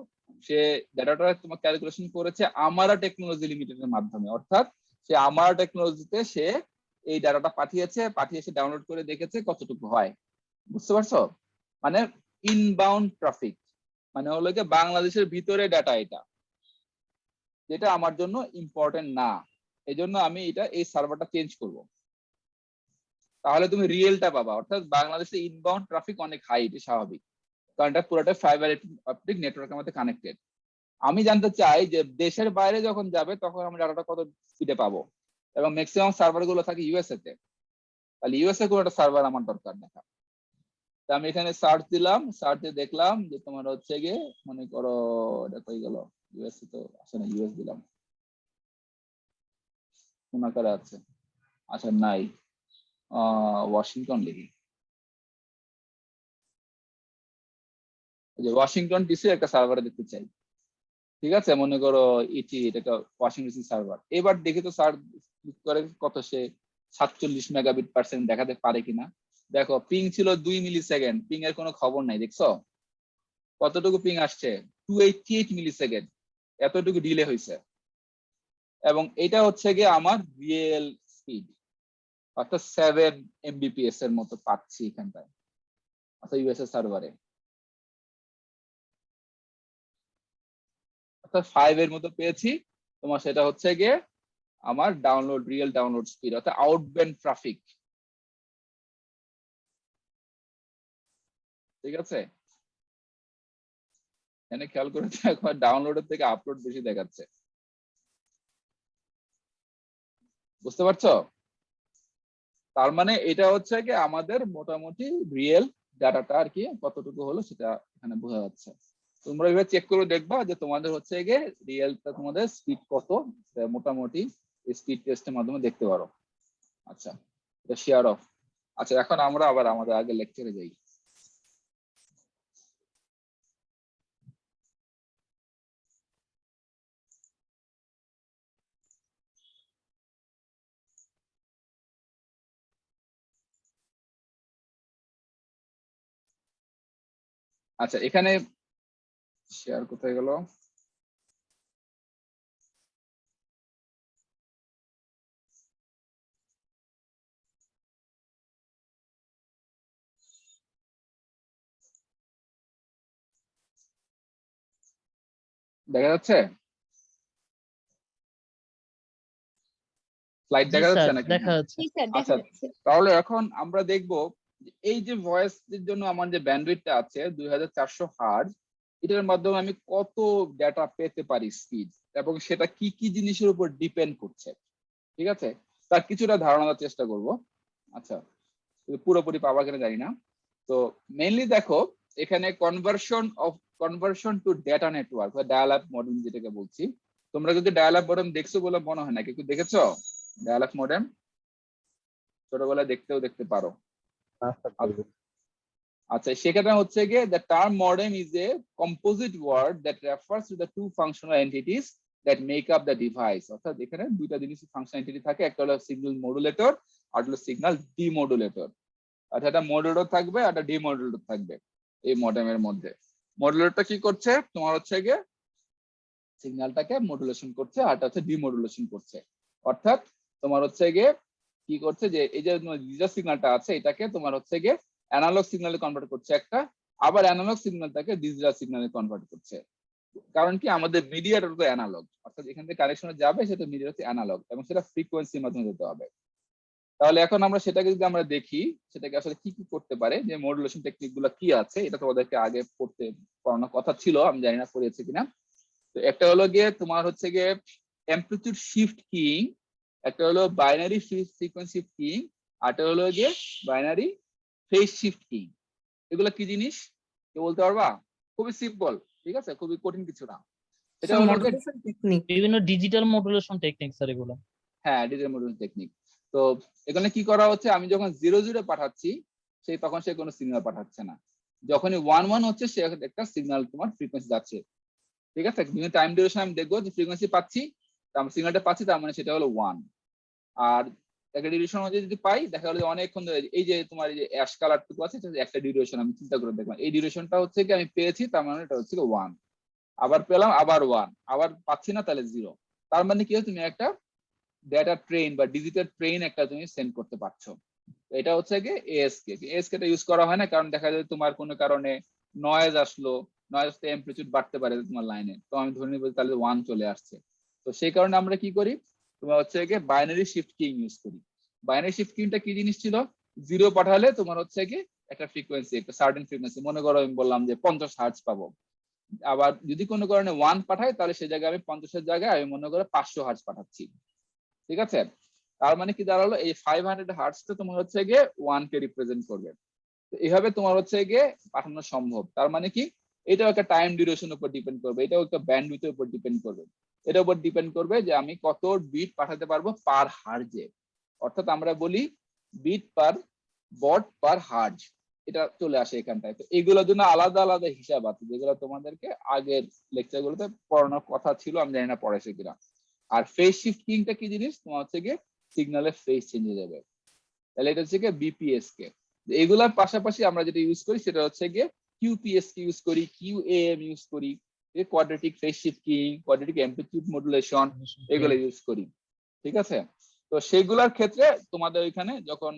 সে ডাটাটা তোমার ক্যালকুলেশন করেছে আমারা টেকনোলজি লিমিটেডের মাধ্যমে, অর্থাৎ সে আমারা টেকনোলজিতে সে এই ডাটাটা পাঠিয়ে সে ডাউনলোড করে দেখেছে কতটুকু হয়, বুঝতে পারছো? মানে ইনবাউন্ড ট্রাফিক, মানে হলো কি বাংলাদেশের ভিতরে ডাটা, এটা যেটা আমার জন্য ইম্পর্টেন্ট না, এই জন্য আমি এটা এই সার্ভারটা চেঞ্জ করব। তাহলে তুমি রিয়েলটা পাবা, অর্থাৎ বাংলাদেশে ইনবাউন্ড ট্রাফিক অনেক হাই, এটা স্বাভাবিক, কারণ এটা পুরোটা ফাইবার অপটিক নেটওয়ার্কের মধ্যে কানেক্টেড। আমি জানতে চাই যে দেশের বাইরে যখন যাবে তখন আমি ডাটাটা কত স্পিডে পাবো, এবং ম্যাক্সিমাম সার্ভার গুলো থাকে ইউএসএ তে, তাহলে ইউএসএ কোনো একটা সার্ভার আমার দরকার দেখা। তো আমি এখানে সার্চ দিলাম, সার্চে দেখলাম যে তোমার হচ্ছে গিয়ে মনে করো এটা কই গেল, ইউএসএ তো আসে না, ইউএস দিলাম কোন আকারে আছে, আচ্ছা নাই, ওয়াশিংটন লিখি, যে ওয়াশিংটন ডিসি একটা সার্ভারে দেখতে চাই, ঠিক আছে? মনে করো ইটি, এটা একটা ওয়াশিংটন ডিসি সার্ভার। এবার দেখি তো সার্চ করে কত, সে 47 মেগাবিট পার সেকেন্ড দেখাতে পারে কিনা। দেখো পিং ছিল 2 মিলি সেকেন্ড, পিং এর কোনো খবর নাই, দেখছো কতটুকু পিং আসছে 288 মিলি সেকেন্ড, এতটুকু ডিলে হয়েছে। এবং এটা হচ্ছে গিয়ে আমার রিয়েল স্পিড, অর্থাৎ 7 এমবিপিএস এর মতো পাচ্ছি এখানটায়, অর্থাৎ ইউএসএ সার্ভারে, অর্থাৎ 5 এর মতো পেয়েছি তোমার। সেটা হচ্ছে গিয়ে আমার ডাউনলোড, রিয়েল ডাউনলোড স্পিড, অর্থাৎ আউটবাউন্ড ট্রাফিক, ঠিক আছে? এখানে খেয়াল করে দেখো ডাউনলোডের থেকে আপলোড বেশি দেখাচ্ছে, বুঝতে পারছো? তার মানে এটা হচ্ছে কি আমাদের মোটামুটি রিয়েল ডাটাটা আর কি কতটুকু হলো সেটা এখানে বোঝা যাচ্ছে। তোমরা এবার চেক করে দেখবা যে তোমাদের হচ্ছে গিয়ে রিয়েলটা তোমাদের স্পিড কত, মোটামুটি স্পিড টেস্টের মাধ্যমে দেখতে পারো। আচ্ছা, এটা শেয়ার অফ। আচ্ছা, এখন আমরা আবার আমাদের আগে লেকচারে যাই। আচ্ছা, এখানে শেয়ার কোথায় গেল? দেখা যাচ্ছে স্লাইড জি দেখা যাচ্ছে স্যার, নাকি? দেখা যাচ্ছে। জি স্যার, দেখা আচ্ছা, যাচ্ছে। তাহলে এখন আমরা দেখব যে এই যে ভয়েস এর জন্য আমার যে ব্যান্ডউইথটা আছে 2400 হার্জ, এটার মাধ্যমে আমি কত ডেটা পেতে পারি স্পিড, এবং সেটা কি কি জিনিসের উপর ডিপেন্ড করছে, ঠিক আছে? তার কিছুটা ধারণা দেওয়ার চেষ্টা করব। আচ্ছা, পুরোপুরি পাওয়া কিনা জানি না। তো মেইনলি দেখো এখানে কনভার্সন টু ডেটা নেটওয়ার্ক বা ডায়াল আপ মডেম যেটাকে বলছি। তোমরা যদি ডায়াল আপ মডেম দেখছো বলে মনে হয় না, কিন্তু দেখেছো ডায়াল আপ মডেম? ছোটবেলায় দেখতে পারো। আচ্ছা, সেখানে হচ্ছে গিয়ে the term modem is a composite word that refers to the two functional entities that make up the device, অর্থাৎ এখানে দুইটা জিনিস ফাংশনাল এন্টিটি থাকে, একটা হলো সিগন্যাল মডুলেটর আর হলো সিগন্যাল ডিমডুলেটর। অর্থাৎ একটা মডুলেটর থাকবে আর একটা ডিমডুলেটর থাকবে এই মডেমের মধ্যে। মডুলেটরটা কি করছে তোমার হচ্ছে গিয়ে সিগন্যালটাকে মডুলেশন করছে, আর হচ্ছে ডিমডুলেশন করছে। অর্থাৎ তোমার হচ্ছে গিয়ে কি করছে যে এই যে ডিজিটাল সিগন্যালটা আছে এটাকে তোমার হচ্ছে গিয়ে অ্যানালগ সিগন্যালে কনভার্ট করছে একটা, আবার অ্যানালগ সিগন্যালটাকে ডিজিটাল সিগন্যালে কনভার্ট করছে। কারণ কি আমাদের মিডিয়াটা তো অ্যানালগ, অর্থাৎ এখান থেকে কানেকশনে যাবে সেটা মিডিয়া হচ্ছে অ্যানালগ, এবং সেটা ফ্রিকোয়েন্সির মাধ্যমে যেতে হবে। তাহলে এখন আমরা সেটাকে যদি আমরা দেখি সেটাকে আসলে কি কি করতে পারে, যে মডুলেশন টেকনিক গুলো কি আছে, এটা তোমাদেরকে আগে পড়ানোর কথা ছিল, আমি জানি না পড়িয়েছে কিনা। তো একটা হলো গিয়ে তোমার হচ্ছে গিয়ে অ্যামপ্লিটিউড শিফট কিং, একটা হলো বাইনারি সিকোয়েন্স শিফট কিং, আরটা হলো গিয়ে বাইনারি ফেজ শিফট কিং। এগুলো কি জিনিস কেউ বলতে পারবা? খুবই সিম্পল, ঠিক আছে, খুবই কঠিন কিছু না। এটা হলো টেকনিক। বিভিন্ন ডিজিটাল মডুলেশন টেকনিক স্যার এগুলো। হ্যাঁ, ডিজিটাল মডুলেশন টেকনিক। তো এখানে কি করা হচ্ছে, আমি যখন 0 পাঠাচ্ছি তখন সে কোনো সিগন্যাল পাঠাচ্ছে না, যখনই 1 হচ্ছে সে একটা সিগন্যাল তোমার ফ্রিকোয়েন্সি যাচ্ছে, ঠিক আছে। বিভিন্ন টাইম ডিউরেশন আমি দেখবো যে ফ্রিকোয়েন্সি পাচ্ছি, তার সিগন্যালটা পাচ্ছি, তার মানে সেটা হলো 1। আর একটা ডিউরেশন অনুযায়ী যদি পাই, দেখা গেলো যে অনেকক্ষণ ধরে এই যে তোমার এই যে অ্যাশ কালারটুকু আছে, এটা একটা ডিউরেশন, আমি চিন্তা করে দেখলাম এই ডিউরেশনটা হচ্ছে কি আমি পেয়েছি, তার মানে এটা হচ্ছে 1, আবার পেলাম আবার 1, আবার পাচ্ছি না, তাহলে 0। তার মানে কি তুমি একটা ডেটা ট্রেন বা ডিজিটাল ট্রেন একটা তুমি সেন্ড করতে পারছো। এটা হচ্ছে গিয়ে এএসকে টা ইউজ করা হয় না, কারণ দেখা যায় তোমার কোনো কারণে নয়েজ আসলো, নয়েজ অ্যামপ্লিটিউড বাড়তে পারে তোমার লাইনে, তো আমি ধরে নিব তাহলে 1 চলে আসছে। তো সেই কারণে আমরা কি করি, তোমার হচ্ছে গিয়ে বাইনারি শিফট কিং ইউজ করি। বাইনারি শিফট কিংটা কি জিনিস ছিল, 0 পাঠালে তোমার হচ্ছে গিয়ে একটা ফ্রিকোয়েন্সি, একটা সার্টেন ফ্রিকোয়েন্সি, মনে করো আমি বললাম যে 50 হার্টজ পাবো। আবার যদি কোনো কারণে 1 পাঠাই, তাহলে সেই জায়গায় আমি 50 এর জায়গায় আমি মনে করো 500 হার্টজ পাঠাচ্ছি, ঠিক আছে। তার মানে কি দাঁড়ালো, এই 500 হার্টজটা তোমার হচ্ছে গিয়ে 1 কে রিপ্রেজেন্ট করবে। তো এইভাবে তোমার হচ্ছে গিয়ে পাঠানো সম্ভব। তার মানে কি, এটাও একটা টাইম ডিউরেশন উপর ডিপেন্ড করবে, এটাও একটা ব্যান্ডউইথের উপর ডিপেন্ড করবে, এটার উপর ডিপেন্ড করবে যে আমি কত বিট পাঠাতে পারবো পার হার্জে। অর্থাৎ আমরা বলি বিট পার বট পার হার্জ, এটা চলে আসে এখানটায়। তো এগুলোর জন্য আলাদা আলাদা হিসাব আছে, যেগুলো তোমাদেরকে আগের লেকচারগুলোতে পড়ানোর কথা ছিল, আমি জানি না পড়াইছে কিনা। আর ফেজ শিফট কিংটা কি জিনিস, তোমার হচ্ছে গিয়ে সিগন্যালের ফেজ চেঞ্জ হয়ে যাবে, তাহলে এটা হচ্ছে গিয়ে বিপিএস কে। এগুলার পাশাপাশি আমরা যেটা ইউজ করি সেটা হচ্ছে গিয়ে কিউপিএস কে ইউজ করি, কিউএএম ইউজ করি, quadratic phase shift king, quadratic amplitude modulation, এগুলো ইউজ করি, ঠিক আছে। তো সেগুলোর ক্ষেত্রে তোমাদের এখানে যখন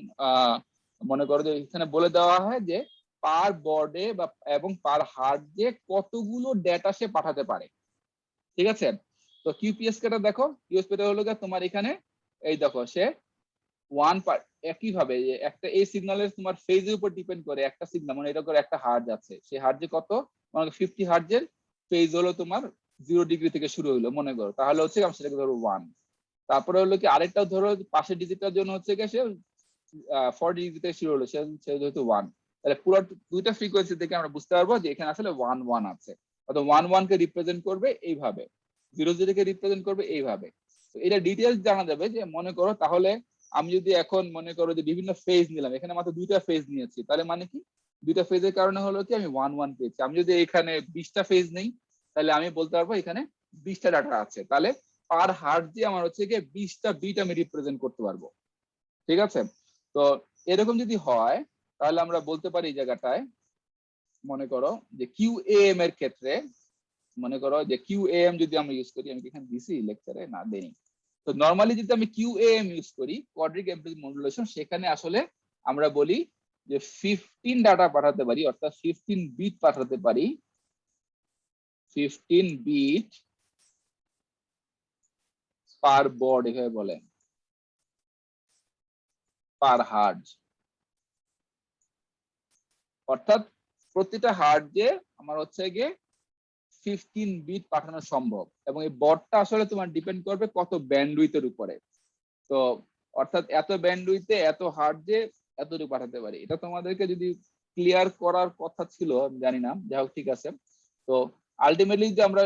মনে করো যে এখানে বলে দেওয়া হয় যে পার বর্ডে বা এবং পার হার্ডে কতগুলো ডেটা সে পাঠাতে পারে, ঠিক আছে। তো কিউপিএস কেটা দেখো, কিউপিএস হলো তোমার এখানে এই দেখো সে 1 একইভাবে একটা এই সিগন্যালের তোমার ফেজের উপর ডিপেন্ড করে, একটা সিগন্যাল মানে এটা করে একটা হার্জ আছে, সেই হার্জে কত, মানে 50 হার্জের ফেজ হলো তোমার 0 ডিগ্রি থেকে শুরু হলো মনে করো, তাহলে হচ্ছে আমি সেটাকে ধরো 1। তারপরে হলো কি আরেকটাও ধরো পাশের ডিজিটটার জন্য হচ্ছে কি সে 40 ডিগ্রি থেকে শুরু হলো, সে যেহেতু 1, তাহলে পুরো দুইটা ফ্রিকোয়েন্সি থেকে আমরা বুঝতে পারবো যে এখানে আসলে 1 আছে, অর্থাৎ 1 কে রিপ্রেজেন্ট করবে এইভাবে, 0 কে রিপ্রেজেন্ট করবে এইভাবে। তো এটা ডিটেইলস জানা যাবে যে মনে করো তাহলে আমি যদি এখন মনে করো যে বিভিন্ন ফেজ নিলাম, এখানে মাত্র 2টা ফেজ নিয়েছি, তাহলে মানে কি 2টা ফেজের কারণে হলো কি আমি 1 পেয়েছি। আমি যদি এখানে 20টা ফেজ নেই, তাহলে আমি বলতে পারবো এখানে 20টা ডাটা আছে, তাহলে পার হার্টজে আমার হচ্ছে গিয়ে 20টা বিট আমি রিপ্রেজেন্ট করতে পারবো, ঠিক আছে। তো এরকম যদি হয় তাহলে আমরা বলতে পারি এই জায়গাটায় মনে করো যে কিউএএম এর ক্ষেত্রে, মনে করো যে কিউএএম যদি আমরা ইউজ করি, আমি এখানে দিছি লেকচারে না দেই, তো নরমালি যদি আমি কিউএএম ইউজ করি, কোয়াড্রিক অ্যামপ্লিটিউড মডুলেশন, সেখানে আসলে আমরা বলি যে 15 ডাটা পাঠাতে পারি, অর্থাৎ 15 বিট পাঠাতে পারি, 15 বিট পার বর্ড, এভাবে বলে পার হার্জ, অর্থাৎ প্রতিটা হার্জে আমার হচ্ছে গিয়ে 15 বিট পাঠানো সম্ভব। এবং এই বটটা আসলে তোমার ডিপেন্ড করবে কত ব্যান্ডউইথের উপরে, তো অর্থাৎ এত ব্যান্ডউইথে এত হার্জে এতটুকু পাঠাতে পারি। এটা তোমাদেরকে যদি ক্লিয়ার করার কথা ছিল আমি জানি না, যাই হোক ঠিক আছে। তো আলটিমেটলি যদি আমরা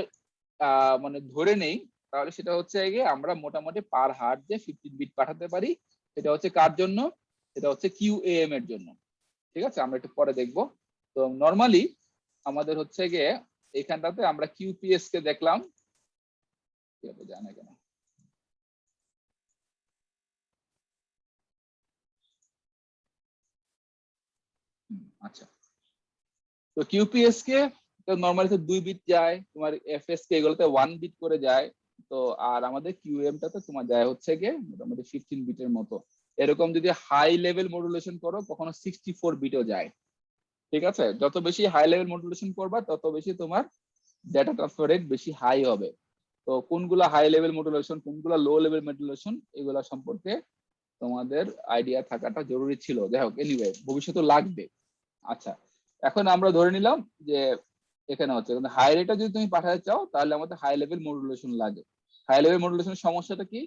মানে ধরে নেই, তাহলে সেটা হচ্ছে গিয়ে আমরা মোটামুটি পার হার্জে 15 বিট পাঠাতে পারি। এটা হচ্ছে কার জন্য, এটা হচ্ছে কিউএএম এর জন্য, ঠিক আছে। আমরা একটু পরে দেখবো। তো নরমালি আমাদের হচ্ছে গিয়ে এখানটাতে আমরা কিউপিএস কে দেখলাম, জানে কেন আচ্ছা। তো কিউপিএস কে নরমালি তো 2 বিট যায়, তোমার এফএস কে এগুলোতে 1 বিট করে যায়। তো আর আমাদের কিউএম টাতে তোমার যায় হচ্ছে গিয়ে মোটামুটি 15 বিটের মতো। এরকম যদি হাই লেভেল মডুলেশন করো কখনো 64 বিটও যায়, ঠিক আছে। যত বেশি হাই লেভেল মডুলেশন করবা তত বেশি তোমার ডেটা ট্রান্সফার রেট বেশি হাই হবে। তো কোনগুলা হাই লেভেল মডুলেশন, কোনগুলা লো লেভেল মডুলেশন, এগুলা সম্পর্কে তোমাদের আইডিয়া থাকাটা জরুরি ছিল। যাই হোক, এনিওয়ে ভবিষ্যতে লাগবে। আচ্ছা, এখন আমরা ধরে নিলাম যে এখানে হচ্ছে হাই রেটে যদি তুমি পাঠাতে চাও তাহলে আমাদের হাই লেভেল মডুলেশন লাগে। হাই লেভেল মডুলেশনের সমস্যাটা কি?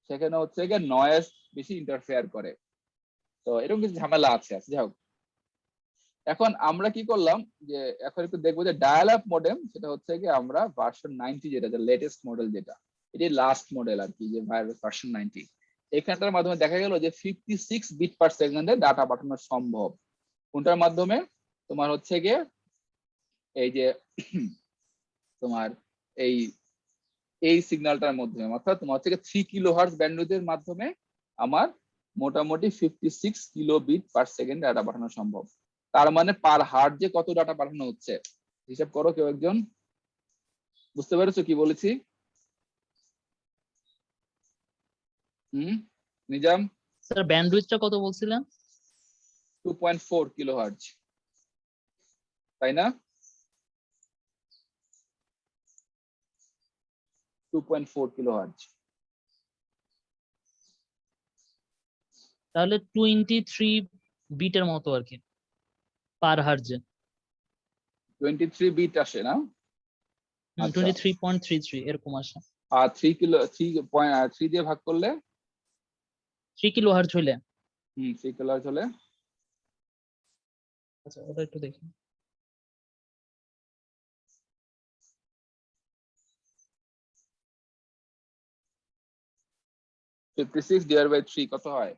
সেখানে হচ্ছে গিয়ে নয়েজ বেশি ইন্টারফেয়ার করে, তো এরকম কিছু ঝামেলা আছে। যাই হোক, এখন আমরা কি করলাম যে এখন একটু দেখবো যে ডায়াল আপ মডেম, সেটা হচ্ছে কি আমরা ভার্সন 90 যেটা লেটেস্ট মডেল, যেটা এটি লাস্ট মডেল আর কি, যে ভার্সন 90, এখানটার মাধ্যমে দেখা গেল যে 56 বিট পার সেকেন্ডে ডাটা পাঠানো সম্ভব। কোনটার মাধ্যমে? তোমার হচ্ছে গিয়ে এই যে তোমার এই সিগন্যালটার মাধ্যমে, অর্থাৎ তোমার হচ্ছে 3 কিলোহার্টজ ব্যান্ডউইথের মাধ্যমে আমার মোটামুটি 56 kilobit per second data পাঠানো সম্ভব। তার মানে পার হার্ট যে কত ডাটা পাঠানো হচ্ছে হিসাব করো কেউ একজন। বুঝতে পেরেছো কি বলেছি? নিজাম? স্যার ব্যান্ডউইথটা কত বলছিলেন? 2.4 কিলোহার্টজ, তাই না? 2.4 কিলোহার্টজ। তাহলে 23 বিটের মতো আর কি পার হার্জে। 23 বিট আসে না? 23.33 এরকম আসে। আর 3 দিয়ে ভাগ করলে 3 কিলো হার্জ হইলে 3 কিলোহার্টজ হলে আচ্ছা ওটা একটু দেখি। — 56 ডিভাইড বাই 3 কত হয়?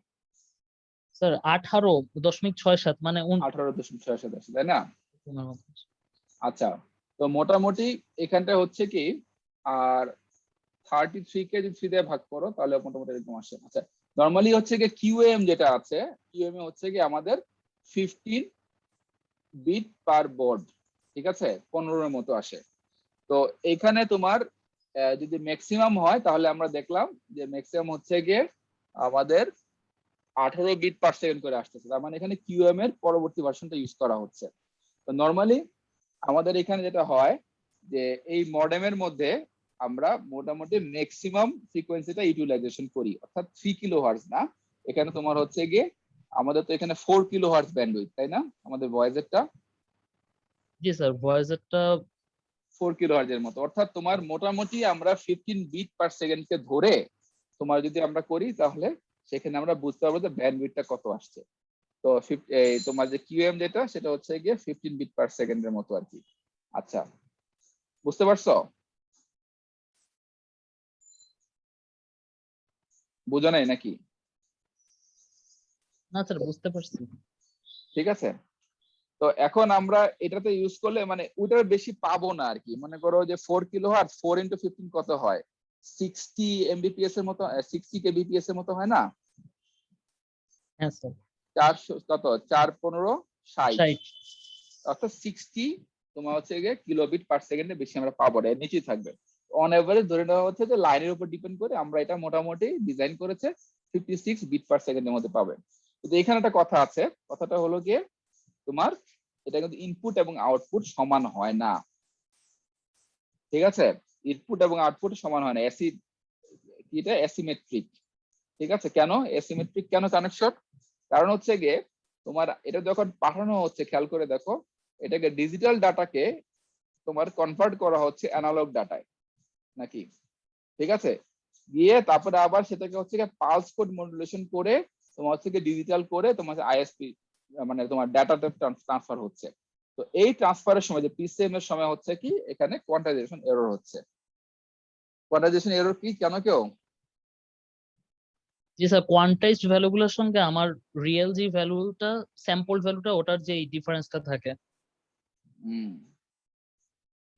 স্যার 18.67 মানে 18.67 আসে, তাই না? 19 আচ্ছা, তো মোটামুটি এখানটা হচ্ছে কি, আর 33 কে যদি 3 দিয়ে ভাগ করো তাহলে মোটামুটি এরকম আসে। আচ্ছা, নরমালি হচ্ছে কি কিউএম যেটা আছে, কিউএম হচ্ছে কি আমাদের 15 বিট পার বোর্ড, ঠিক আছে, 15 এর মতো আসে। তো এখানে তোমার যদি ম্যাক্সিমাম হয় তাহলে আমরা দেখলাম যে ম্যাক্সিমাম হচ্ছে গিয়ে আমাদের 18 বিট পার সেকেন্ড করে আসতেছে। তার মানে এখানে কিউএম এর পরবর্তী ভার্সনটা ইউজ করা হচ্ছে। তো নরমালি আমাদের এখানে যেটা হয় যে এই মডেমের মধ্যে আমরা মোটামুটি ম্যাক্সিমাম ফ্রিকোয়েন্সিটা ইউটিলাইজেশন করি, অর্থাৎ 3 কিলোহার্টজ না, এখানে তোমার হচ্ছে গিয়ে আমাদের তো এখানে 4 কিলোহার্টজ ব্যান্ডউইথ, তাই না? আমাদের ভয়েসেরটা জি স্যার ভয়েসেরটা 4 কিলোহার্টজ এর মতো, অর্থাৎ তোমার মোটামুটি আমরা 15 বিট পার সেকেন্ডকে ধরে তোমার যদি আমরা করি তাহলে সেখানে আমরা বুঝতে পারবো যে ব্যান্ডউইথটা কত আসছে। তো তোমার যে কিউএম যেটা সেটা হচ্ছে গিয়ে 15 বিট পার সেকেন্ডের মতো আর কি। আচ্ছা, বুঝতে পারছো? বুঝো নাই নাকি? না স্যার বুঝতে পারছি। ঠিক আছে, তো এখন আমরা এটাতে ইউজ করলে মানে ওটার বেশি পাবো না আর কি। মনে করো যে 4 কিলোহার্টজ 4 × 15 কত হয়? 60 এমবিপিএস এর মতো, 60 কেবিপিএস এর মতো হয় না? হ্যাঁ স্যার 4 কত 4 15 60, 60 অর্থাৎ 60 তোমার হচ্ছে গিয়ে কিলোবিট পার সেকেন্ডে বেশি আমরা পাবো না, এর নিচেই থাকবে। অন এভারেজ ধরে নেওয়া হচ্ছে যে লাইনের উপর ডিপেন্ড করে আমরা এটা মোটামুটি ডিজাইন করেছে 56 বিট পার সেকেন্ডের মধ্যে পাবে। কিন্তু এখানে একটা কথা আছে, কথাটা হলো গিয়ে তোমার এটা কিন্তু ইনপুট এবং আউটপুট সমান হয় না, ঠিক আছে? ইনপুট এবং আউটপুট সমান হয় না, এটা অ্যাসিমেট্রিক, ঠিক আছে? কেন অ্যাসিমেট্রিক, কেন কানেকশন? কারণ হচ্ছে গিয়ে তোমার এটা যখন পাঠানো হচ্ছে, খেয়াল করে দেখো, এটাকে ডিজিটাল ডাটাকে তোমার কনভার্ট করা হচ্ছে অ্যানালগ ডাটায় নাকি, ঠিক আছে? গিয়ে তারপরে আবার সেটাকে হচ্ছে পালস কোড মডুলেশন করে তোমার হচ্ছে ডিজিটাল করে তোমার আইএসপি মানে তোমার ডাটাতে ট্রান্সফার হচ্ছে। তো এই ট্রান্সফারের সময় যে পিসিএম এর সময় হচ্ছে কি এখানে কোয়ান্টাইজেশন এরর হচ্ছে। কোয়ান্টাইজেশন এরর কি, কেন কেউ? জি স্যার কোয়ান্টাইজড ভ্যালুগুলোর সঙ্গে আমার রিয়েল যে ভ্যালুটা স্যাম্পল ভ্যালুটা ওটার যে ডিফারেন্সটা থাকে।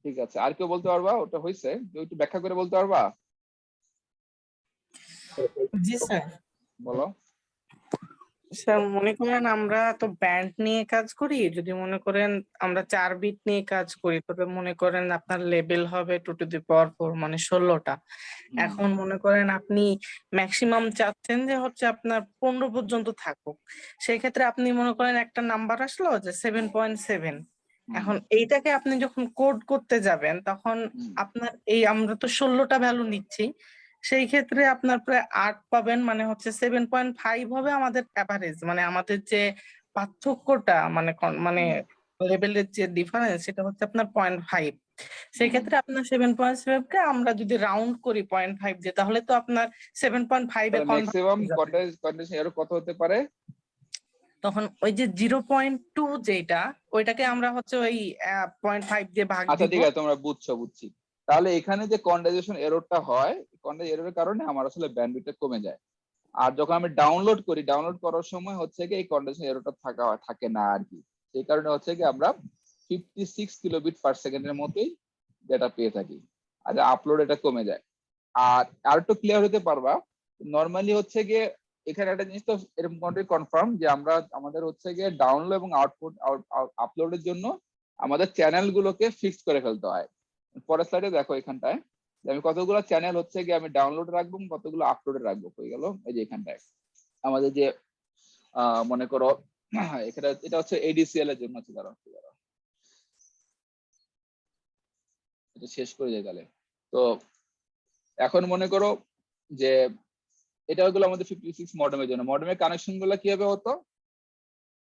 ঠিক আছে, আর কেউ বলতে পারবা ওটা হইছে? কেউ একটু ব্যাখ্যা করে বলতে পারবা? জি স্যার। বলো। স্যার মনে করেন আমরা তো ব্যান্ড নিয়ে কাজ করি, যদি মনে করেন আমরা 4 বিট নিয়ে কাজ করি তবে মনে করেন আপনার লেভেল হবে 2⁴ মানে 16টা। এখন মনে করেন আপনি ম্যাক্সিমাম চাচ্ছেন যে হচ্ছে আপনার 15 পর্যন্ত থাকুক, সেই ক্ষেত্রে আপনি মনে করেন একটা নাম্বার আসলো যে 7.7, এখন এইটাকে আপনি যখন কোড করতে যাবেন তখন আপনার এই আমরা তো 16টা ভ্যালু নিচ্ছি, সেই ক্ষেত্রে আপনার প্রায় 8 পাবেন, মানে হচ্ছে 7.5 হবে আমাদের অ্যাভারেজ, মানে আমাদের যে পার্থক্যটা মানে মানে লেভেলের যে ডিফারেন্স সেটা হচ্ছে আপনার 0.5। সেই ক্ষেত্রে আপনার 7.5 কে আমরা যদি রাউন্ড করি 0.5 দিয়ে, তাহলে তো আপনার 7.5 এ কনভার্ট ম্যাক্সিমাম হয়ে যাবে। কন্ডিশন এরর কত হতে পারে? তখন ওই যে 0.2 যেটা, ওইটাকে আমরা হচ্ছে ওই 0.5 দিয়ে ভাগ আচ্ছা দিব। ঠিক আছে, তোমরা বুঝছি। তাহলে এখানে যে কন্ডেনসেশন এররটা হয়, কন্ডেনসেশন এররের কারণে আমার আসলে ব্যান্ডউইথটা কমে যায়। আর যখন আমি ডাউনলোড করি, ডাউনলোড করার সময় হচ্ছে কি এই কন্ডেনসেশন এররটা থাকে না আর কি। সেই কারণে হচ্ছে কি আমরা 56 কিলোবিট পার সেকেন্ডের মতোই ডেটা পেয়ে থাকি, আর আপলোড এটা কমে যায়। আর আরেকটু ক্লিয়ার হতে পারবা, নরমালি হচ্ছে গিয়ে এখানে একটা জিনিস তো এরকম কনফার্ম যে আমাদের হচ্ছে গিয়ে ডাউনলোড এবং আউটপুট আপলোডের জন্য আমাদের চ্যানেল গুলোকে ফিক্স করে ফেলতে হয়। পরের স্লাইডে দেখো এখানটায় যে আমি কতগুলো চ্যানেল হচ্ছে গিয়ে আমি ডাউনলোড রাখবো, কতগুলো আপলোডে রাখবো। হয়ে গেল এই যে এখানটায় আমাদের যে মনে করো এখানে এটা হচ্ছে এডিসিএল এর জন্য হচ্ছে, দাঁড়াও এটা শেষ করে যায় তাহলে। তো এখন মনে করো যে এটা হলো আমাদের 56 মডেমের জন্য। মডেমের কানেকশন গুলো কিভাবে হতো,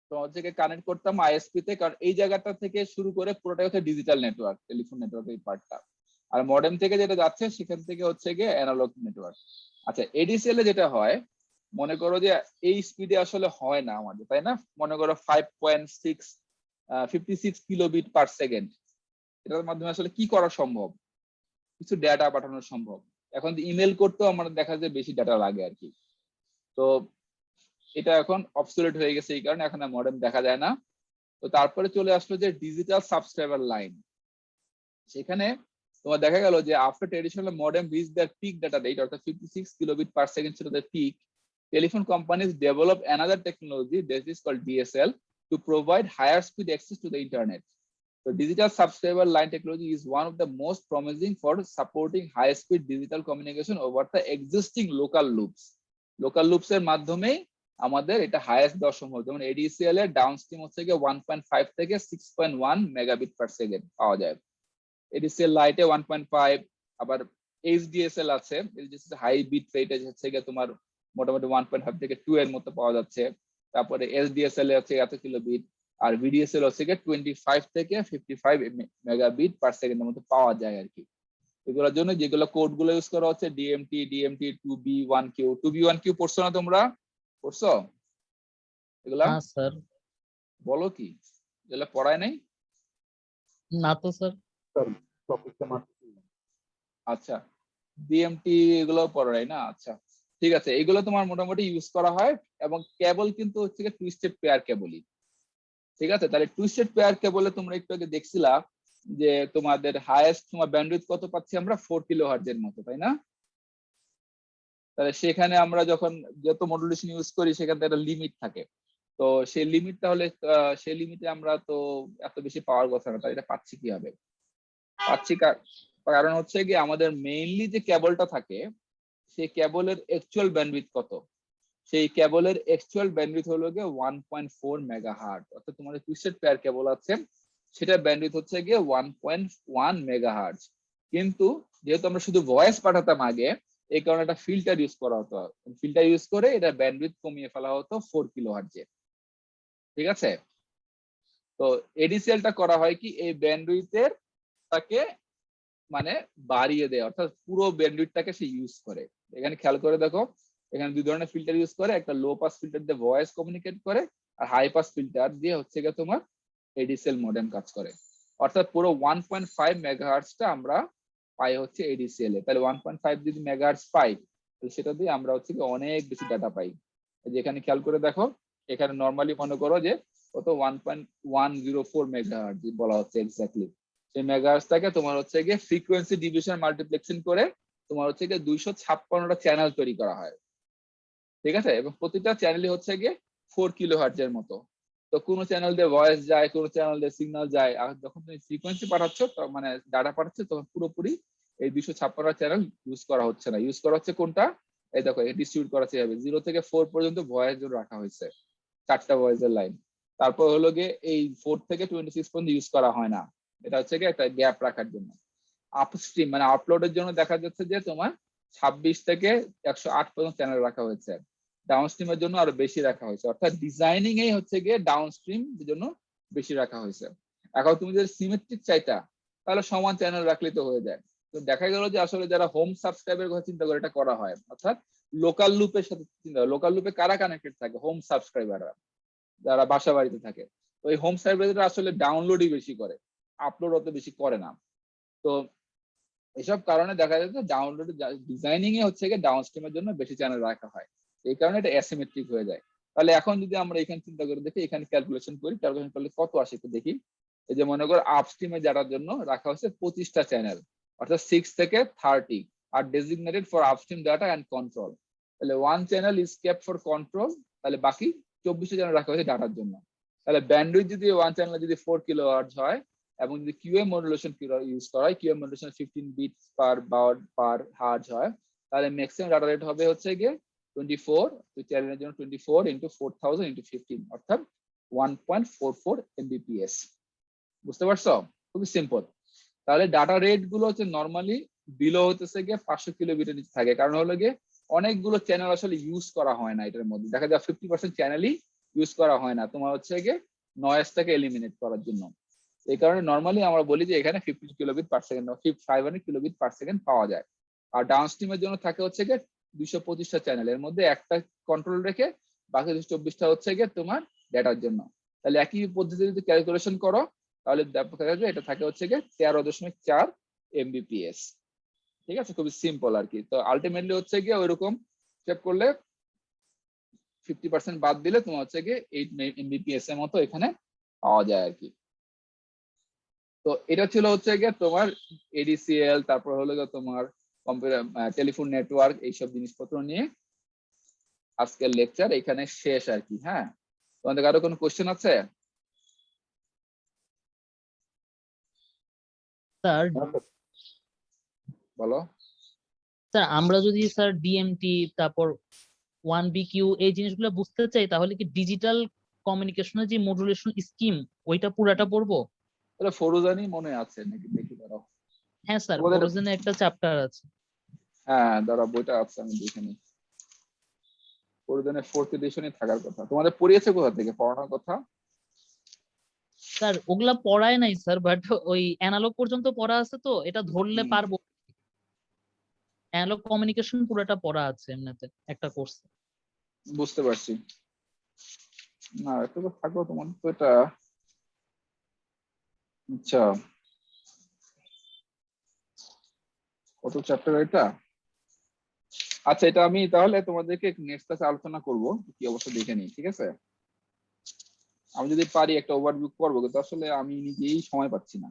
তো হচ্ছে কানেক্ট করতাম আইএসপি তে, কারণ এই জায়গাটা থেকে শুরু করে পুরোটাই হচ্ছে ডিজিটাল নেটওয়ার্ক, টেলিফোন নেটওয়ার্ক এই পার্টটা। আর মডেম থেকে যেটা যাচ্ছে সেখান থেকে হচ্ছে গিয়ে অ্যানালগ নেটওয়ার্ক। আচ্ছা এডিসিএল এ যেটা হয়, মনে করো যে এই স্পিডে আসলে হয় না আমাদের, তাই না? মনে করো 56 কিলোবিট পার সেকেন্ড। এটার মাধ্যমে আসলে কি করা সম্ভব? কিছু ডেটা পাঠানো সম্ভব। এখন ইমেল করতেও আমাদের দেখা যায় বেশি ডেটা লাগে আর কি। তো এটা এখন অবসোলিউট হয়ে গেছে, এই কারণে এখন মডেম দেখা যায় না। তো তারপরে চলে আসলো যে ডিজিটাল সাবস্ক্রাইবার লাইন। সেখানে তোমার দেখা গেল যে after traditional modem reach their peak data rate, অর্থাৎ 56 কিলোবিট পার সেকেন্ড ছিল the peak, telephone companies develop another technology that is called DSL to provide higher speed access to the internet. So digital subscriber line technology is one of the most promising for supporting high speed digital communication over the existing local loops. Local loops এর মাধ্যমে আমাদের এটা হাইয়েস্ট দেওয়া সম্ভব। যেমন এডিসিএল এর ডাউনস্ট্রিম হচ্ছে গিয়ে 1.5 থেকে 6.1 মেগাবিট পার সেকেন্ড পাওয়া যায়। এডিসিএল লাইটে 1.5, আবার এইচডিএসএল আছে, হাই বিট রেট হচ্ছে গিয়ে তোমার মোটামুটি 1.5 থেকে 2 এর মতো পাওয়া যাচ্ছে। তারপরে এসডিএসএল এ হচ্ছে এত কিলোবিট, আর ভিডিএসএল হচ্ছে গিয়ে 25 থেকে 55 মেগাবিট পার সেকেন্ডের মতো পাওয়া যায় আর কি। এগুলোর জন্য যেগুলো কোড গুলো ইউজ করা হচ্ছে ডিএমটি 2B1Q পড়ছো না তোমরা? পড়ছো এগুলা? না স্যার। বলো কি এগুলা পড়ায় নাই? না তো স্যার। আচ্ছা ডিএমটি এগুলো পড়ায় না? আচ্ছা ঠিক আছে, এগুলো তোমার মোটামুটি ইউজ করা হয়। এবং কেবল কিন্তু হচ্ছে টুইস্টেড পেয়ার কেবলই, ঠিক আছে? তাহলে টুইস্টেড পেয়ার কেবলে তোমরা একটু আগে দেখছিলা যে তোমাদের হাইয়েস্ট তোমার ব্যান্ডউইথ কত পাচ্ছি আমরা, 4 কিলোহার্টজ এর মতো, তাই না? তাহলে সেখানে আমরা যখন যত মডুলেশন ইউজ করি সেখানে একটা লিমিট থাকে। তো সেই লিমিট, তাহলে সেই লিমিটে আমরা তো এত বেশি পাওয়ার কথা না, তাহলে এটা পাচ্ছি কিভাবে? পাচ্ছি কারণ হচ্ছে কি আমাদের মেইনলি যে কেবলটা থাকে সেই কেবলের অ্যাকচুয়াল ব্যান্ডউইথ কত, সেই কেবলের অ্যাকচুয়াল ব্যান্ডউইথ হলো গিয়ে 1.4 মেগাহার্টজ। অর্থাৎ তোমাদের টুইস্টেড পেয়ার কেবল আছে সেটা ব্যান্ডউইথ হচ্ছে গিয়ে 1.1 মেগাহার্টজ। কিন্তু যেহেতু আমরা শুধু ভয়েস পাঠাতাম আগে, এই কারণে একটা ফিল্টার ইউজ করা হতো। ফিল্টার ইউজ করে এটা ব্যান্ডউইথ কমিয়ে ফেলা হতো 4 কিলোহার্টজে, ঠিক আছে? তো এডিসিএলটা করা হয় কি এই ব্যান্ডউইথের তাকে মানে বাড়িয়ে দেয়, অর্থাৎ পুরো ব্যান্ডউইথটাকে সে ইউজ করে। এখানে খেয়াল করে দেখো, এখানে দুই ধরনের ফিল্টার ইউজ করে, একটা লো পাস ফিল্টার দিয়ে ভয়েস কমিউনিকেট করে, আর হাই পাস ফিল্টার দিয়ে হচ্ছে গিয়ে তোমার এডিসিএল মডেম কাজ করে। অর্থাৎ পুরো 1.5 মেগাহার্টজটা আমরা পাই হচ্ছে এডিসিএল এ। তাহলে 1.5 যদি মেগাহার্টজ পাই, তাহলে সেটা দিয়ে আমরা হচ্ছে গিয়ে অনেক বেশি ডাটা পাই। যেখানে খেয়াল করে দেখো, এখানে নর্মালি মনে করো যে কত 1.104 মেগাহার্টজ বলা হচ্ছে এক্স্যাক্টলি। সেই মেগাহার্টজটাকে তোমার হচ্ছে গিয়ে ফ্রিকোয়েন্সি ডিভিশন মাল্টিপ্লেক্সিং করে তোমার হচ্ছে গিয়ে 256টা চ্যানেল তৈরি করা হয়, ঠিক আছে? এবং প্রতিটা চ্যানেলই হচ্ছে গিয়ে 4 কিলোহার্টজ এর মতো। তো কোনো চ্যানেল দিয়ে ভয়েস যায়, কোনো চ্যানেল দিয়ে সিগন্যাল যায়, আর যখন তুমি ফ্রিকোয়েন্সি পাঠাচ্ছ মানে ডাটা পাঠাচ্ছ, তখন পুরোপুরি এই 256টা চ্যানেল ইউজ করা হচ্ছে না। ইউজ করা হচ্ছে কোনটা? এই দেখো ডিস্ট্রিবিউট করা হচ্ছে 0 থেকে 4 পর্যন্ত ভয়েস জন্য রাখা হয়েছে, 4টা ভয়েসের লাইন। তারপর হলো গিয়ে এই 4 থেকে 26 পর্যন্ত ইউজ করা হয় না, এটা হচ্ছে গিয়ে একটা গ্যাপ রাখার জন্য। আপস্ট্রিম মানে আপলোডের জন্য দেখা যাচ্ছে যে তোমার 26 থেকে 108 পর্যন্ত চ্যানেল রাখা হয়েছে। ডাউনস্ট্রিমের জন্য আরো বেশি রাখা হয়েছে, অর্থাৎ ডিজাইনিং এই হচ্ছে গিয়ে ডাউনস্ট্রিম এর জন্য বেশি রাখা হয়েছে। এখন তুমি যদি সিমেট্রিক চাইতা তাহলে সমান চ্যানেল রাখলেই তো হয়ে যায়। তো দেখা গেল যে আসলে যারা হোম সাবস্ক্রাইবের কথা চিন্তা করে এটা করা হয়, অর্থাৎ লোকাল লুপের সাথে চিন্তা, লোকাল লুপে কারা কানেক্টেড থাকে? হোম সাবস্ক্রাইবাররা, যারা বাসা বাড়িতে থাকে। তো এই হোম সাবস্ক্রাইবাররা আসলে ডাউনলোডই বেশি করে, আপলোড অত বেশি করে না। তো এসব কারণে দেখা যায় যে ডাউনলোড ডিজাইনিং এ হচ্ছে গিয়ে ডাউনস্ট্রিমের জন্য বেশি চ্যানেল রাখা হয়, এই কারণে এটা অ্যাসিমেট্রিক হয়ে যায়। তাহলে এখন যদি আমরা এখানে চিন্তা করে দেখি, এখানে ক্যালকুলেশন করি, ক্যালকুলেশন করলে কত আসে একটু দেখি। এই যে মনে করো আপস্ট্রিমে যাওয়ার জন্য রাখা হয়েছে 25টা চ্যানেল, অর্থাৎ 6 থেকে 30 আর designated for upstream data and control. তাহলে 1 channel is kept for control, তাহলে বাকি 24টা চ্যানেল রাখা হয়েছে ডাটার জন্য। তাহলে ব্যান্ডউইথ যদি 1 চ্যানেল যদি 4 কিলোহার্টজ হয় এবং যদি কিউএম মডুলেশন ইউজ করা হয়, কিউএম মডুলেশন 15 বিটস পার বাউড পার হার্জ হয়, তাহলে ম্যাক্সিমাম ডাটা রেট হবে হচ্ছে গিয়ে 24, তো চ্যানেলের জন্য 24 ইনটু 4000 ইনটু 15, অর্থাৎ 1.44 এমবিপিএস। বুঝতে পারছো? খুবই সিম্পল। তাহলে ডাটা রেট গুলো হচ্ছে নরমালি বিলো হতেছে গিয়ে 500 কিলোবিটের নিচে থাকে, কারণ হলো গিয়ে অনেকগুলো চ্যানেল আসলে ইউজ করা হয় না এটার মধ্যে। দেখা যায় 50% চ্যানেলই ইউজ করা হয় না তোমার হচ্ছে গিয়ে নয়েজটাকে এলিমিনেট করার জন্য। এই কারণে নরমালি আমরা বলি যে এখানে 50 kilobit per second, 500 kilobit per second পাওয়া যায়। আর ডাউনস্ট্রিমের জন্য থাকে হচ্ছে গিয়ে 225টা চ্যানেল, এর মধ্যে একটা কন্ট্রোল রেখে বাকি 224টা হচ্ছে গিয়ে তোমার ডেটার জন্য। তাহলে একই পদ্ধতি যদি ক্যালকুলেশন করো তাহলে দেখা যাবে এটা থাকে হচ্ছে গিয়ে 13.4 এমবিপিএস। ঠিক আছে, খুবই সিম্পল আর কি। তো আলটিমেটলি হচ্ছে গিয়ে ওইরকম চেক করলে 50% বাদ দিলে তোমার হচ্ছে গিয়ে 8 এমবিপিএস এর মতো এখানে পাওয়া যায় আর কি। তো এটা ছিল হচ্ছে গিয়ে তোমার এডিসিএল, তারপর হলো গিয়ে তোমার কম্পিউটার টেলিফোন নেটওয়ার্ক, এইসব জিনিসপত্র নিয়ে আজকের লেকচার এখানে শেষ আর কি। হ্যাঁ, তোমাদের আরো কোনো কোশ্চেন আছে? স্যার বলো। স্যার আমরা যদি স্যার ডিএমটি তারপর 1BQ এই জিনিসগুলো বুঝতে চাই, তাহলে কি ডিজিটাল কমিউনিকেশনের যে মডুলেশন স্কিম ওইটা পুরাটা পড়বো? তাহলে ফরুজানি মনে আছে নাকি, দেখি দাঁড়াও। হ্যাঁ স্যার, তোমাদের ফরোজেনে একটা চ্যাপ্টার আছে। হ্যাঁ দাঁড়াও, বইটা আছে আমি দেখে নিই। ফরুজানের 4th এডিশনে থাকার কথা। তোমাদের পড়িয়েছে কোথা থেকে পড়ানোর কথা? স্যার ওগুলা পড়ায় নাই স্যার, বাট ওই অ্যানালগ পর্যন্ত পড়া আছে, তো এটা ধরলে পারবো। অ্যানালগ কমিউনিকেশন পুরোটা পড়া আছে এমনিতে একটা কোর্স। বুঝতে পারছি। না এটা তো থাকলো তোমার তো এটা। আচ্ছা, কত চ্যাপ্টার এটা? আচ্ছা, এটা আমি তাহলে তোমাদেরকে নেক্সট ক্লাসে আলোচনা করব, কি অবস্থা দেখে নিই, ঠিক আছে? আমি যদি পারি একটা ওভারভিউ করবো, কিন্তু আসলে আমি নিজেই সময় পাচ্ছি না।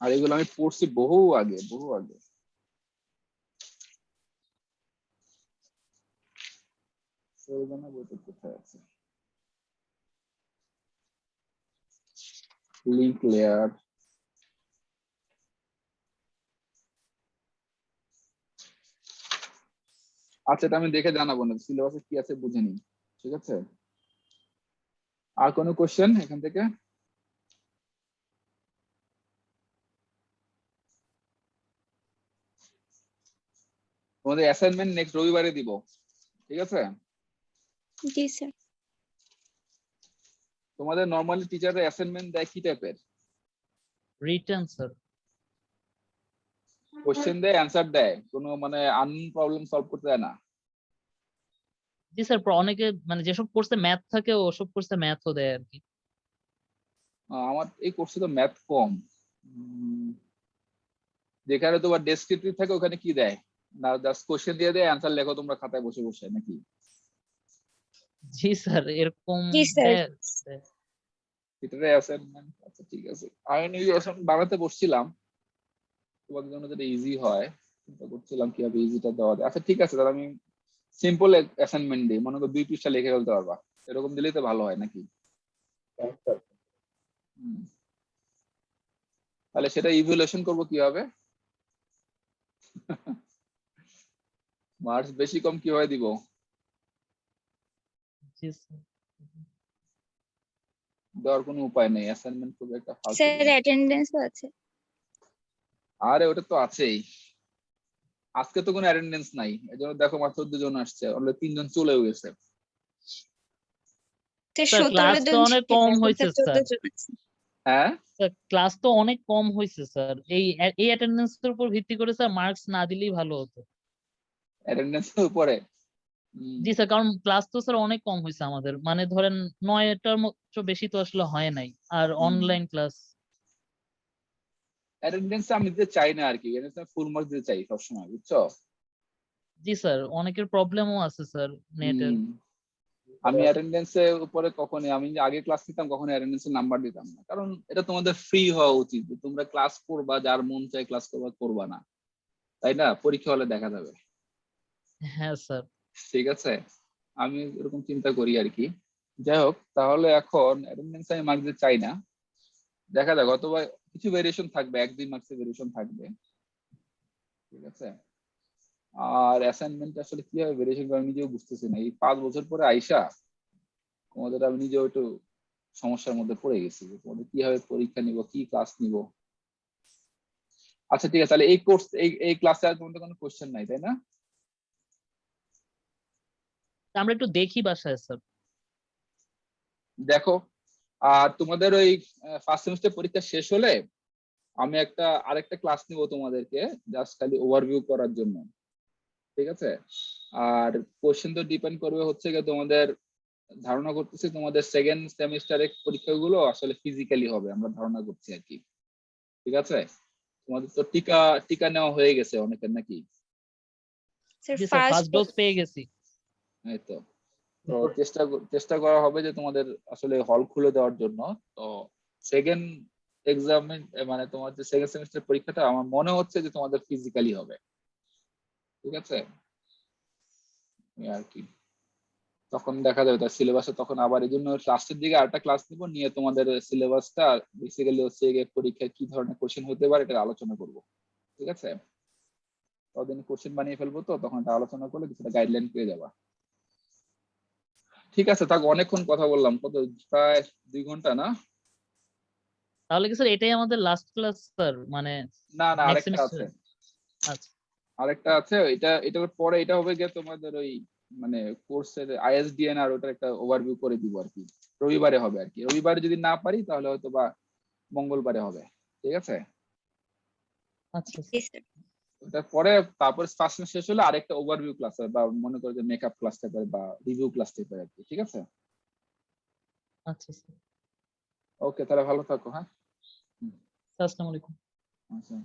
আর এগুলো আমি পড়ছি বহু আগে বহু আগে। বইটা কোথায় আছে? Link layer. আচ্ছা, এটা আমি দেখে জানাবো না, সিলেবাসে কি আছে বুঝে নিই, ঠিক আছে? আর কোনো কোশ্চেন এখান থেকে? তোমাদের অ্যাসাইনমেন্ট নেক্সট রবিবারে দিব, ঠিক আছে? জি স্যার। তোমাদের নরমালি টিচাররা অ্যাসাইনমেন্ট দেয় কি টাইপের? Return sir. কোশ্চেন দেয়, অ্যানসার দেয়, কোনো মানে আননোন প্রবলেম সলভ করতে দেয় না? জি স্যার, অনেকে মানে যেসব কোর্সে ম্যাথ থাকে ওসব কোর্সে ম্যাথও দেয় আর কি। আমার এই কোর্সে তো ম্যাথ কম। যেখানে তোমার ডেসক্রিপটিভ থাকে ওখানে কি দেয়? না জাস্ট কোশ্চেন দিয়ে দেয়, অ্যানসার লেখো তোমরা খাতায় বসে বসে, নাকি? জি স্যার, এরকম জি স্যার। দেয়। এটারে অ্যাসাইনমেন্ট। আচ্ছা ঠিক আছে, আমি এই অ্যাসাইনমেন্ট বানাতে বসছিলাম তোমাদের জন্য যেটা ইজি হয়, চিন্তা করছিলাম কিভাবে ইজিটা দেওয়া যায়। আচ্ছা ঠিক আছে, তাহলে আমি সিম্পল অ্যাসাইনমেন্ট দিই, মনে করো 2 পৃষ্ঠা লিখে ফেলতে পারবা, এরকম দিলেই তো ভালো হয় নাকি? তাহলে সেটা ইভ্যালুয়েশন করব কিভাবে? মার্কস বেশি কম কিভাবে দিব? জি স্যার। দেওয়ার কোনো উপায় নেই, অ্যাসাইনমেন্ট খুব একটা ফালতু স্যার জিনিস। অ্যাটেন্ডেন্সও আছে। আরে ওটা তো আছেই, আজকে তো কোনো অ্যাটেন্ডেন্স নাই, এজন্য দেখো মাত্র 2 জন আসছে, অলরেডি 3 জন চলেও গেছে। স্যার 17 ক্লাস তো জন অনেক ছিল, কম এখন হয়েছে স্যার স্যার। 14 জন আছে। হ্যাঁ স্যার ক্লাস তো অনেক কম হয়েছে স্যার, এই অ্যাটেন্ডেন্সের উপর ভিত্তি করে স্যার মার্কস না দিলেই ভালো হতো। অ্যাটেন্ডেন্সের উপরে জি স্যার, কারণ ক্লাস তো স্যার অনেক কম হয়েছে আমাদের, মানে ধরেন 9টার মতো বেশি তো আসলে হয় নাই, আর অনলাইন ক্লাস। অ্যাটেন্ডেন্স আমি দিতে চাই না আর কি, অ্যাটেন্ডেন্স ফুল মার্কস দিতে চাই সবসময়, বুঝছো? জি স্যার, অনেকের প্রবলেমও আছে স্যার নেটের। আমি অ্যাটেন্ডেন্সের উপরে কখনোই, আমি যে আগে ক্লাস নিতাম কখনো অ্যাটেন্ডেন্সের নাম্বার দিতাম না, কারণ এটা তোমাদের ফ্রি হওয়া উচিত, যে তোমরা ক্লাস করবা, যার মন চায় ক্লাস করবা, করবা না, তাই না? পরীক্ষা হলে দেখা যাবে। হ্যাঁ স্যার। ঠিক আছে, আমি এরকম চিন্তা করি আর কি। যাই হোক, তাহলে এখন অ্যাটেন্ডেন্স আমি মার্কস দিতে চাই না, দেখা যাক, অথবা কিছু ভেরিয়েশন থাকবে, 1-2 মার্কসের ভেরিয়েশন থাকবে। ঠিক আছে, আর অ্যাসাইনমেন্ট আসলে কিভাবে ভেরিয়েশন করে আমি নিজেও বুঝতেছি না, এই 5 বছর পরে আইসা তোমাদের আমি নিজেও একটু সমস্যার মধ্যে পড়ে গেছি, যে তোমাদের কিভাবে পরীক্ষা নিব, কি ক্লাস নিব। আচ্ছা ঠিক আছে, তাহলে এই কোর্স এই ক্লাসে আর তোমাদের কোনো কোশ্চেন নাই, তাই না? আমরা একটু দেখি বাসায় স্যার। দেখো, আর তোমাদের ওই ফার্স্ট সেমিস্টার পরীক্ষা শেষ হলে আমি আরেকটা ক্লাস নিব তোমাদেরকে, জাস্ট খালি ওভারভিউ করার জন্য। ঠিক আছে, আর কোশ্চেন তো ডিপেন্ড করবে হচ্ছে গিয়ে তোমাদের, ধারণা করতেছি তোমাদের সেকেন্ড সেমিস্টারের পরীক্ষাগুলো আসলে ফিজিক্যালি হবে, আমরা ধারণা করছি আর কি। ঠিক আছে, তোমাদের তো টিকা টিকা নেওয়া হয়ে গেছে অনেকের নাকি? স্যার জি স্যার, ফার্স্ট ফার্স্ট ডোজ পেয়ে গেছি। এই তো, তো চেষ্টা করা হবে যে তোমাদের আসলে হল খুলে দেওয়ার জন্য। তো সেকেন্ড এক্সাম, মানে তোমার যে সেকেন্ড সেমিস্টার পরীক্ষাটা আমার মনে হচ্ছে যে তোমাদের ফিজিক্যালি হবে। ঠিক আছে, এই আর কি, তখন দেখা যাবে তার সিলেবাসে, তখন আবার এই জন্য লাস্টের দিকে আরেকটা ক্লাস নিব, নিয়ে তোমাদের সিলেবাসটা বেসিক্যালি হচ্ছে গিয়ে পরীক্ষায় কি ধরনের কোশ্চেন হতে পারে এটা আলোচনা করব। ঠিক আছে, ততদিন কোশ্চেন বানিয়ে ফেলবো, তো তখন এটা আলোচনা করলে কিছুটা গাইডলাইন পেয়ে যাবা। ঠিক আছে, তাকে অনেকক্ষণ কথা বললাম, কত প্রায় 2 ঘন্টা না? তাহলে কি স্যার এটাই আমাদের লাস্ট ক্লাস স্যার, মানে না না, নেক্সট আরেকটা সেমিস্টার? আছে, আচ্ছা আরেকটা আছে, এটার পরে এটা হবে গিয়ে তোমাদের ওই মানে কোর্সের আইএসডিএন, আর ওটার একটা ওভারভিউ করে দিব আর কি। রবিবারে হবে আর কি, রবিবারে যদি না পারি তাহলে হয়তো বা মঙ্গলবারে হবে। ঠিক আছে, আচ্ছা ওটার পরে তারপর ফার্স্ট সেমিস্টার শেষ হলে আরেকটা ওভারভিউ ক্লাস হবে, বা মনে করো যে মেকআপ ক্লাস টাইপের বা রিভিউ ক্লাস টাইপের আর কি। ঠিক আছে, আচ্ছা স্যার। ওকে, তাহলে ভালো থাকো। হ্যাঁ, আসসালামু আলাইকুম। আচ্ছা।